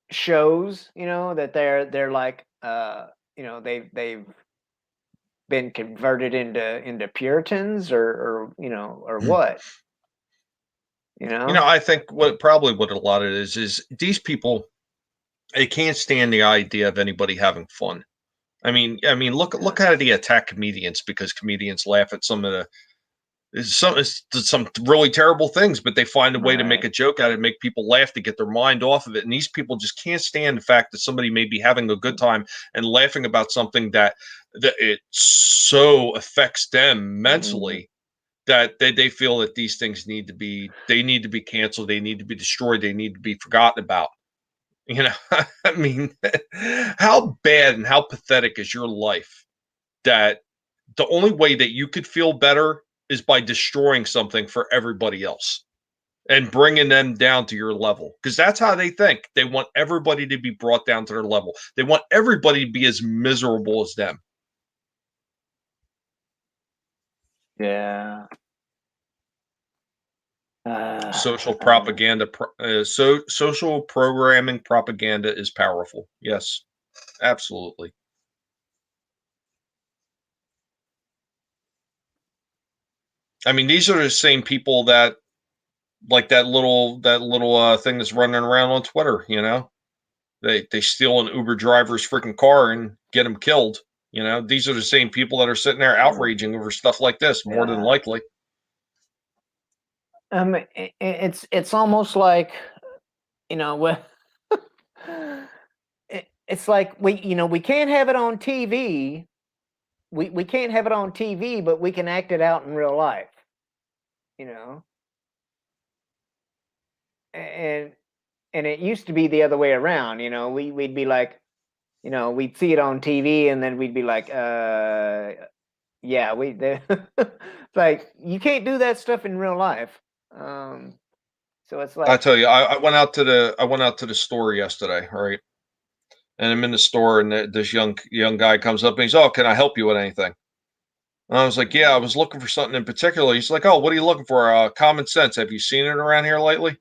S1: shows, that they're like they've been converted into Puritans or what?
S2: I think what a lot of it is these people, they can't stand the idea of anybody having fun. I mean, look how they attack comedians, because comedians laugh at some really terrible things, but they find a way to make a joke out of it, make people laugh to get their mind off of it. And these people just can't stand the fact that somebody may be having a good time and laughing about something that it so affects them mentally, that they feel that these things need to be canceled, they need to be destroyed, they need to be forgotten about. I mean, how bad and how pathetic is your life that the only way that you could feel better is by destroying something for everybody else? and bringing them down to your level, because that's how they think. They want everybody to be brought down to their level. They want everybody to be as miserable as them.
S1: Yeah.
S2: Social propaganda, social programming propaganda is powerful. Yes, absolutely. I mean, these are the same people that like that little thing that's running around on Twitter. You know, they steal an Uber driver's freaking car and get him killed. You know, these are the same people that are sitting there outraging over stuff like this. More than likely.
S1: It's almost like, you know, it's like we can't have it on TV. We can't have it on TV, but we can act it out in real life. You know, and it used to be the other way around. You know, we'd be like, you know, we'd see it on TV, and then we'd be like, yeah, like you can't do that stuff in real life. So it's like,
S2: I tell you, I went out to the store yesterday, right? And I'm in the store, and this young guy comes up and he's, "Oh, can I help you with anything?" And I was like, "Yeah, I was looking for something in particular." He's like, "Oh, what are you looking for?" Common sense. Have you seen it around here lately?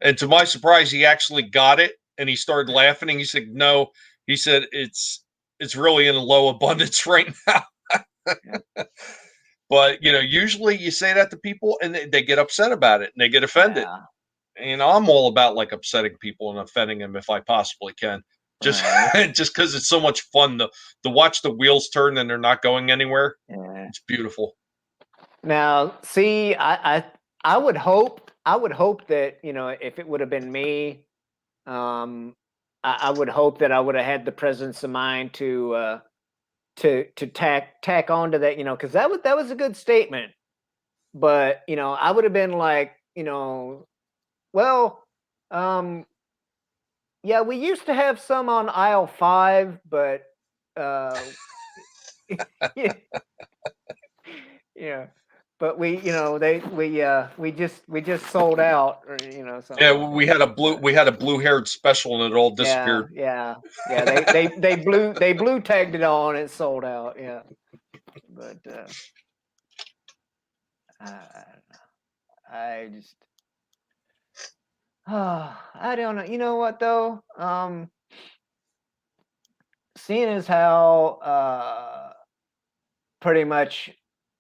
S2: And to my surprise, he actually got it, and he started laughing. And he said, "No," he said, it's really in a low abundance right now." But usually you say that to people, and they get upset about it, and they get offended.
S1: yeah,
S2: I'm all about like upsetting people and offending them if I possibly can. Just
S1: right,
S2: just because it's so much fun to watch the wheels turn and they're not going anywhere.
S1: yeah.
S2: It's beautiful.
S1: Now, see, I would hope that, you know, if it would have been me, um, I would hope that I would have had the presence of mind to tack onto that, you know, because that was a good statement. But you know, I would have been like, you know, well, um, yeah, we used to have some on aisle 5, but uh, yeah, yeah, but we just sold out, or you know, something
S2: Yeah,
S1: like that. But
S2: we had a blue haired special and it all
S1: yeah,
S2: disappeared.
S1: yeah, yeah. They blue tagged it on. It sold out. Yeah, but I, I just I don't know. You know what though? Seeing as how pretty much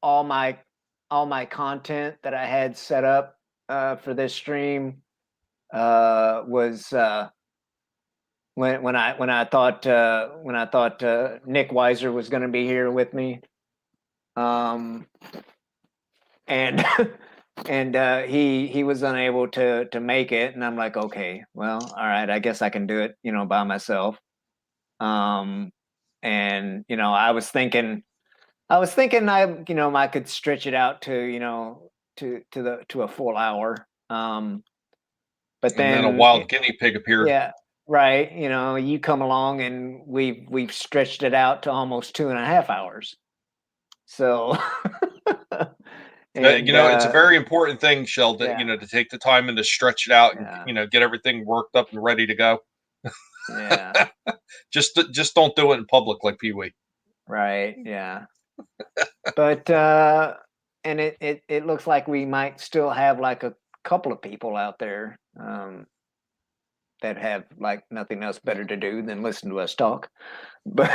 S1: all my content that I had set up for this stream was when I thought Nick Weiser was going to be here with me, um, and and he was unable to make it, and I'm like, okay, well, all right, I guess I can do it, you know, by myself. Um, and you know, I was thinking I could stretch it out to, you know, to a full hour. But
S2: And then a
S1: then
S2: wild guinea pig appeared.
S1: yeah, right. You know, you come along and we've stretched it out to almost 2.5 hours. So and
S2: It's a very important thing, Shell,
S1: yeah,
S2: to take the time and to stretch it out and
S1: yeah,
S2: get everything worked up and ready to go.
S1: yeah,
S2: Just don't do it in public like Pee Wee.
S1: right, yeah. But and it looks like we might still have like a couple of people out there that have like nothing else better to do than listen to us talk, but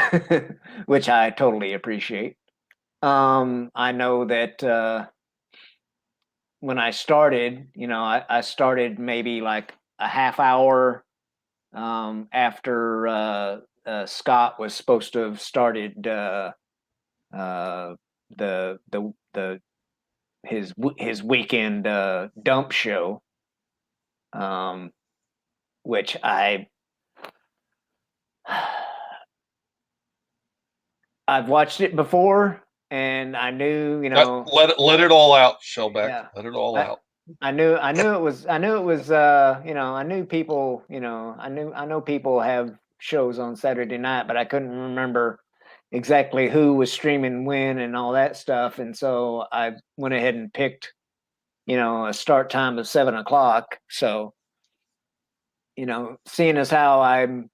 S1: which I totally appreciate. I know that when I started, you know, I started maybe like a half hour after Scott was supposed to have started uh, the his weekend dump show, um, which I've watched it before, and I knew, you know,
S2: Let it all out, Shellback.
S1: yeah,
S2: Let it all
S1: I
S2: out.
S1: I knew it was you know, I knew people, you know, I know people have shows on Saturday night, but I couldn't remember exactly who was streaming when and all that stuff, and so I went ahead and picked a start time of 7 o'clock. So, seeing as how I'm,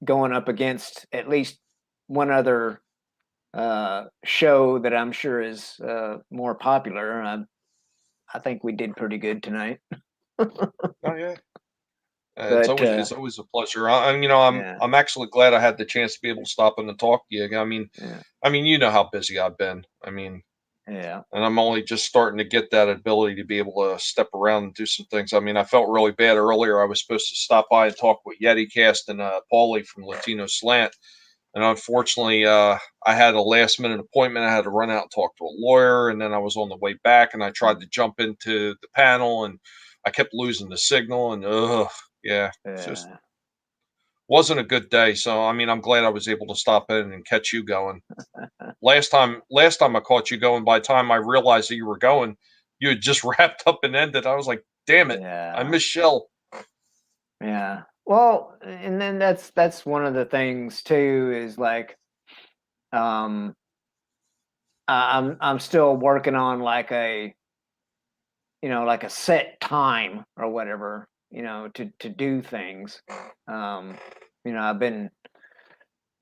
S1: going up against at least one other show that I'm sure is more popular, I think we did pretty good tonight.
S2: Oh yeah.
S1: But
S2: It's always a pleasure. I'm
S1: yeah,
S2: I'm actually glad I had the chance to be able to stop in and talk to you.
S1: yeah,
S2: You know how busy I've been.
S1: yeah,
S2: And I'm only just starting to get that ability to be able to step around and do some things. I felt really bad earlier. I was supposed to stop by and talk with Yeti Cast and Paulie from Latino Slant, and unfortunately, I had a last minute appointment. I had to run out and talk to a lawyer, and then I was on the way back, and I tried to jump into the panel, and I kept losing the signal, and yeah, it's just
S1: yeah.
S2: wasn't a good day. So I'm glad I was able to stop in and catch you going. Last time I caught you going, by the time I realized that you were going, you had just wrapped up and ended. I was like, damn it, I
S1: Yeah.
S2: miss Shell.
S1: Yeah. Well, and then that's one of the things too is like um I'm still working on like a set time or whatever, to do things. Um I've been,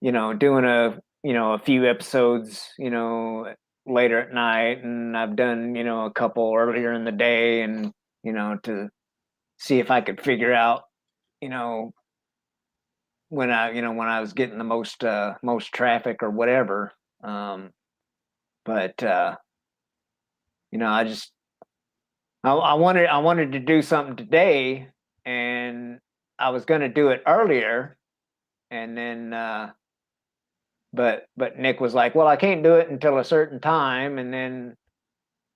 S1: doing a few episodes, later at night, and I've done, a couple earlier in the day, and to see if I could figure out, you know when I was getting the most traffic or whatever. Um, but I just I wanted to do something today, and I was going to do it earlier, and then but Nick was like, "Well, I can't do it until a certain time," and then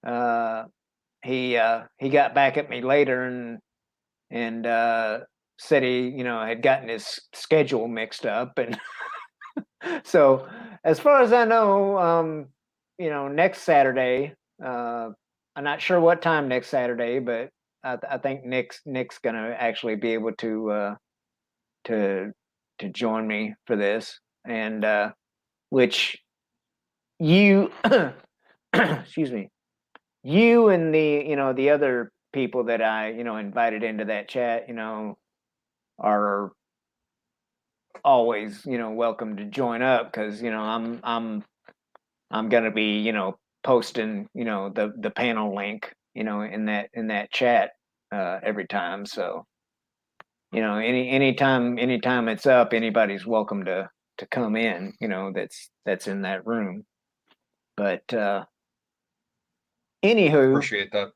S1: uh, he got back at me later and said he had gotten his schedule mixed up, and so, as far as I know, next Saturday, I'm not sure what time next Saturday, but I think Nick's gonna actually be able to to join me for this, and which you, excuse me, you and the other people that I invited into that chat, are always welcome to join up, because I'm gonna be, posting, the panel link, in that chat every time. So, anytime it's up, anybody's welcome to come in, that's in that room. But anywho,
S2: Appreciate that.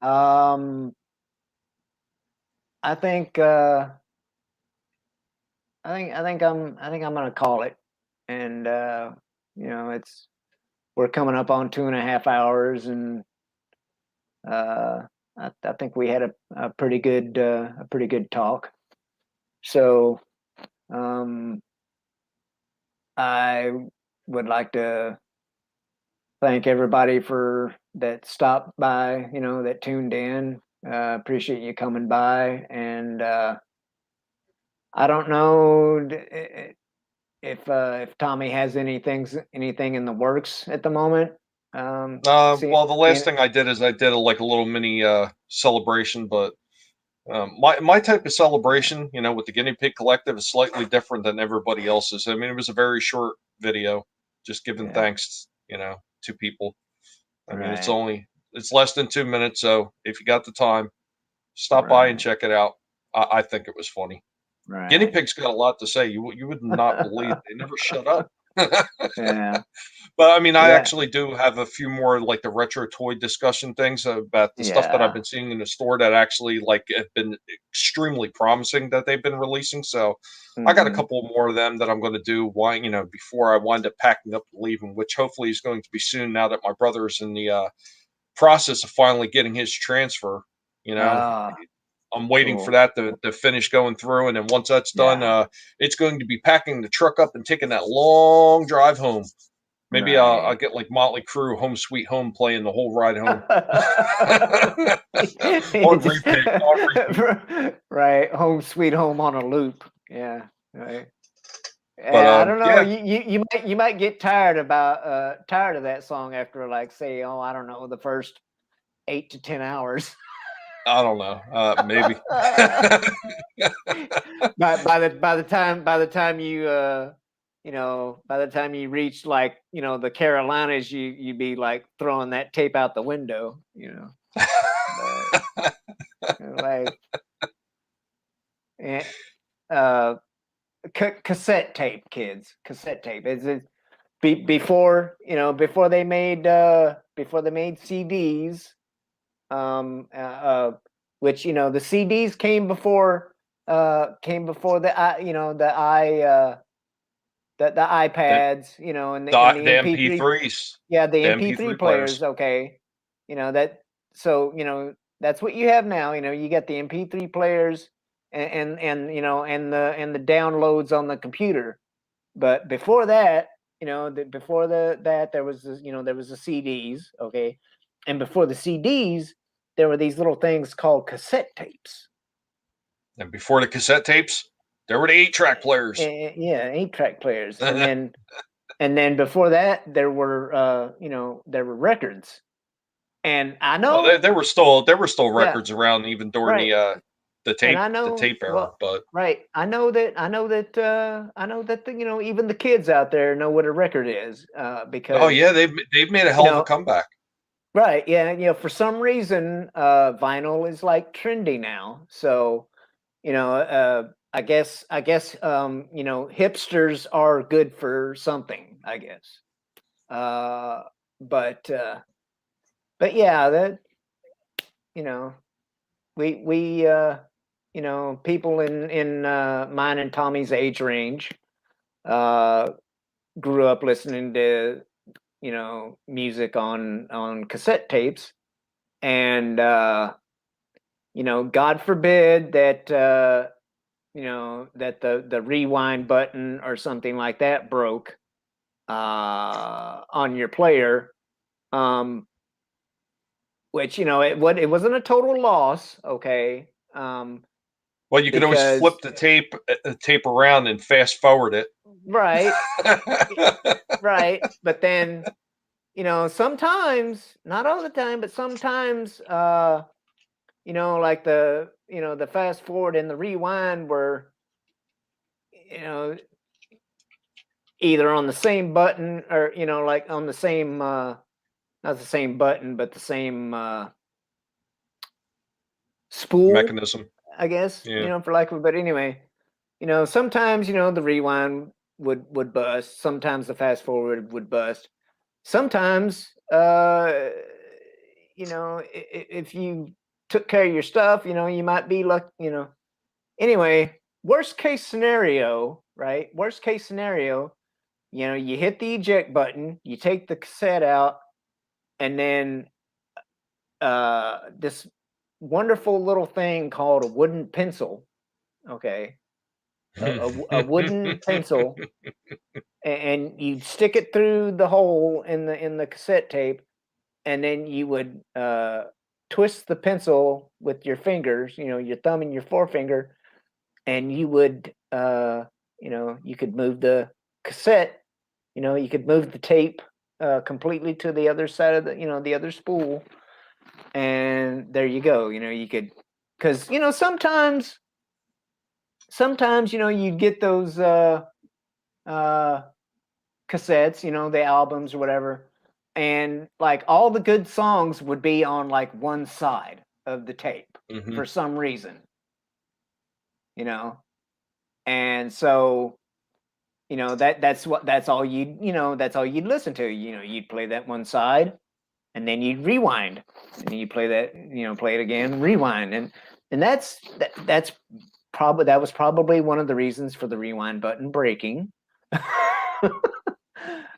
S1: um, I think I think I'm gonna call it, and it's we're coming up on 2.5 hours, and Uh, I think we had a pretty good talk. So I would like to thank everybody for that stopped by, that tuned in. Appreciate you coming by, and I don't know if Tommy has anything in the works at the moment.
S2: Well, the last
S1: Seeing,
S2: thing I did is I did a little mini celebration, but my type of
S1: yeah,
S2: celebration, with the Guinea Pig Collective, is slightly different than everybody else's. It was a very short video, just giving
S1: yeah,
S2: thanks, to people.
S1: right,
S2: It's less than 2 minutes, so if you got the time, stop by and
S1: right,
S2: check it out. I think it was funny. Guinea
S1: right.
S2: pigs got a lot to say. You would not believe they never shut up.
S1: Yeah,
S2: But I
S1: yeah,
S2: actually do have a few more like the retro toy discussion things about the stuff that I've
S1: yeah.
S2: been seeing in the store that actually like have been extremely promising that they've been releasing. So I got a
S1: Hmm.
S2: couple more of them that I'm going to do. Why before I wind up packing up and leaving, which hopefully is going to be soon. Now that my brother is in the process of finally getting his transfer, you know,
S1: Ah,
S2: I'm waiting for
S1: cool.
S2: that to finish going through, and then once that's done,
S1: Yeah,
S2: it's going to be packing the truck up and taking that long drive home. Maybe I'll
S1: right.
S2: get like Motley Crue, "Home Sweet Home" playing the whole ride home
S1: You
S2: on
S1: just
S2: repeat, on repeat.
S1: right, home sweet home on a loop. Yeah, right.
S2: But
S1: Yeah, I don't know.
S2: yeah,
S1: You might get tired of that song after, like, say, oh, I don't know, the first 8 to 10 hours.
S2: I don't know. Maybe.
S1: By the time you by the time you reach like the Carolinas, you'd be like throwing that tape out the window. But like uh, cassette tape, kids, cassette tape. Before before they made CDs, which the CDs came before the the
S2: the,
S1: iPads, and the
S2: the
S1: MP3,
S2: MP3s.
S1: yeah, the
S2: The
S1: MP3
S2: MP3
S1: players.
S2: players.
S1: Okay, that, so that's what you have now. You got the MP3 players and the downloads on the computer. But before that, before that there was there was the CDs, okay, and before the CDs there were these little things called cassette tapes.
S2: And before the cassette tapes, there were the 8-track players.
S1: Yeah, 8-track players, and then before that there were there were records. And I
S2: Well,
S1: know,
S2: there were still
S1: yeah,
S2: records around even during
S1: right. And I
S2: the
S1: know,
S2: tape era,
S1: well,
S2: but
S1: right. I know that even the kids out there know what a record is,
S2: oh
S1: because
S2: yeah, they've made a
S1: you
S2: hell of a
S1: know
S2: comeback.
S1: right, yeah, for some reason, vinyl is like trendy now. So, I guess, hipsters are good for something, I guess. Uh, but, uh, but yeah, that, you know, people in mine and Tommy's age range, uh, grew up listening to, music on cassette tapes. And, God forbid that that the rewind button or something like that broke on your player, um, which it wasn't a total loss, okay,
S2: Well, you could always flip
S1: because
S2: the tape around and fast forward it.
S1: right, right, but then sometimes, not all the time, but sometimes, like the fast forward and the rewind were you know either on the same button, or like on the same, not the same button, but the same spool,
S2: Mechanism.
S1: I guess,
S2: Yeah.
S1: for lack of. But anyway, sometimes the rewind would bust, sometimes the fast forward would bust, sometimes if you took care of your stuff, you might be lucky, anyway. Worst case scenario, right? Worst case scenario, you hit the eject button, you take the cassette out, and then this wonderful little thing called a wooden pencil, okay, a wooden pencil, and you'd stick it through the hole in the cassette tape, and then you would twist the pencil with your fingers, your thumb and your forefinger, and you would you could move the cassette, you could move the tape completely to the other side of the other spool, and there you go. You could, because sometimes you'd get those uh cassettes, the albums or whatever, and like all the good songs would be on like one side of the tape
S2: Hmm.
S1: for some reason, and so that's all you'd listen to. You'd play that one side, and then you'd rewind, and then you play that, play it again, rewind, and that was probably one of the reasons for the rewind button breaking.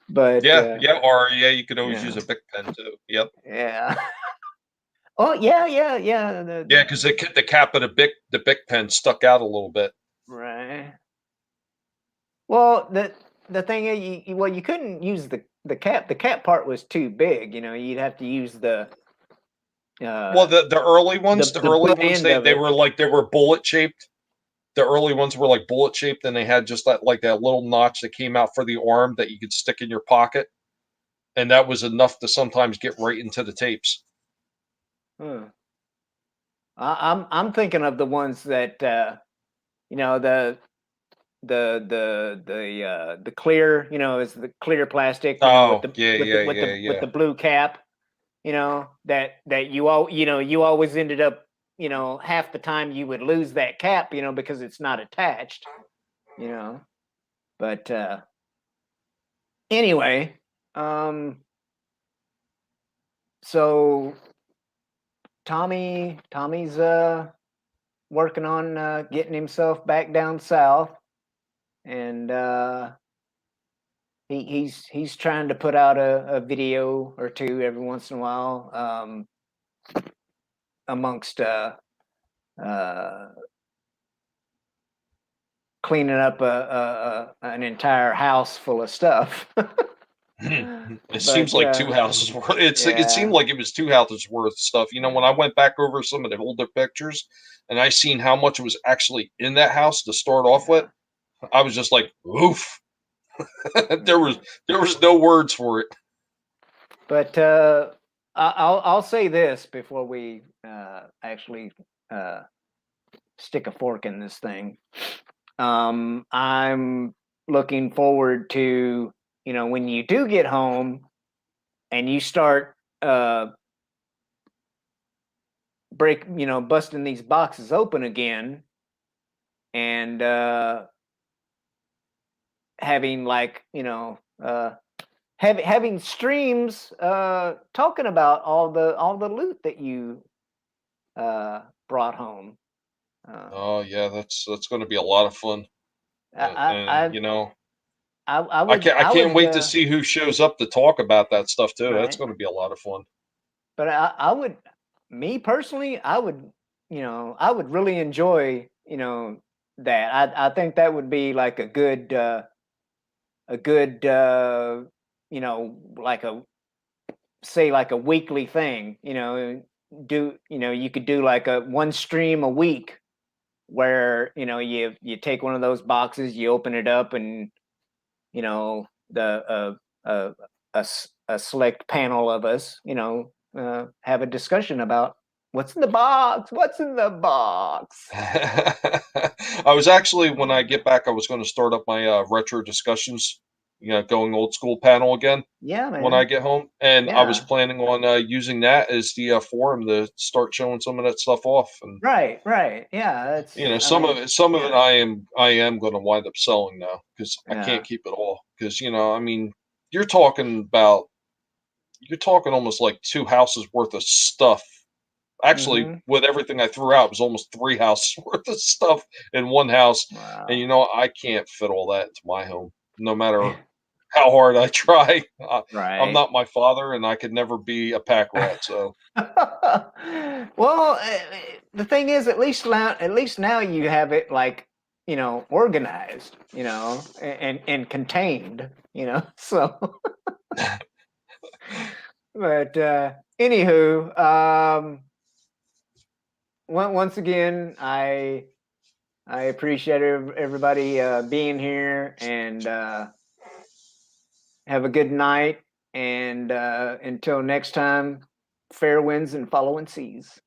S1: But
S2: Yeah, yeah, or yeah, you could always
S1: yeah,
S2: use a Bic pen too. Yep.
S1: yeah. Oh yeah, yeah, yeah.
S2: Yeah, because the cap of the Bic pen stuck out a little bit.
S1: Right. Well, the thing is, you couldn't use the cap. The cap part was too big. You'd have to use
S2: Well,
S1: uh
S2: the
S1: the
S2: early
S1: butt
S2: ones,
S1: end of
S2: they
S1: it.
S2: were like they were bullet shaped. The early ones were like bullet shaped, and they had just that little notch that came out for the arm that you could stick in your pocket, and that was enough to sometimes get right into the tapes.
S1: Huh. I'm thinking of the ones that you know the clear, is the clear plastic, with
S2: Oh,
S1: the
S2: yeah,
S1: with the
S2: yeah,
S1: with
S2: yeah,
S1: the with
S2: yeah.
S1: the blue cap, that you always ended up, half the time you would lose that cap, because it's not attached, you know. But anyway, so Tommy's working on getting himself back down south, and he's trying to put out a video or two every once in a while, amongst uh, cleaning up an entire house full of stuff.
S2: It seems
S1: But
S2: like two houses worth. It seemed
S1: yeah,
S2: like it was two houses worth of stuff. When I went back over some of the older pictures, and I seen how much was actually in that house to start off with,
S1: yeah,
S2: I was just like, oof. there was
S1: yeah.
S2: there was no words for it.
S1: But I'll say this before we actually uh, stick a fork in this thing. I'm looking forward to, when you do get home and you start busting these boxes open again, and having, like, having streams talking about all the loot that you brought home. Um,
S2: Oh yeah, that's going to be a lot of fun.
S1: I
S2: And
S1: I I would
S2: I
S1: I
S2: can't
S1: would
S2: wait to see who shows up to talk about that stuff too. That's
S1: right,
S2: going to be a lot of fun.
S1: but I would, me personally, I would really enjoy, that. I think that would be like a good like a say like a weekly thing. You could do like a one stream a week, where you take one of those boxes, you open it up, and the a select panel of us, have a discussion about what's in the box, what's in the box.
S2: I was actually, when I get back, I was going to start up my retro discussions, going old school panel again
S1: Yeah,
S2: when I
S1: man.
S2: get home, and I was
S1: Yeah.
S2: planning on using that as the forum to start showing some of that stuff off. And
S1: Right, right. Yeah, I mean,
S2: some of it
S1: yeah,
S2: I am going to wind up selling now because I can't
S1: yeah.
S2: keep it all. Because I mean, you're talking about you're talking almost like two houses worth of stuff. Actually,
S1: Mm-hmm.
S2: with everything I threw out, it was almost three houses worth of stuff in one house. And
S1: Wow.
S2: I can't fit all that into my home, no matter how hard I try. I'm
S1: Right.
S2: not my father, and I could never be a pack rat. So
S1: Well, the thing is, at least now you have it, like, organized, and contained, so. But anywho, once again, I appreciate everybody being here, and have a good night. And until next time, fair winds and following seas.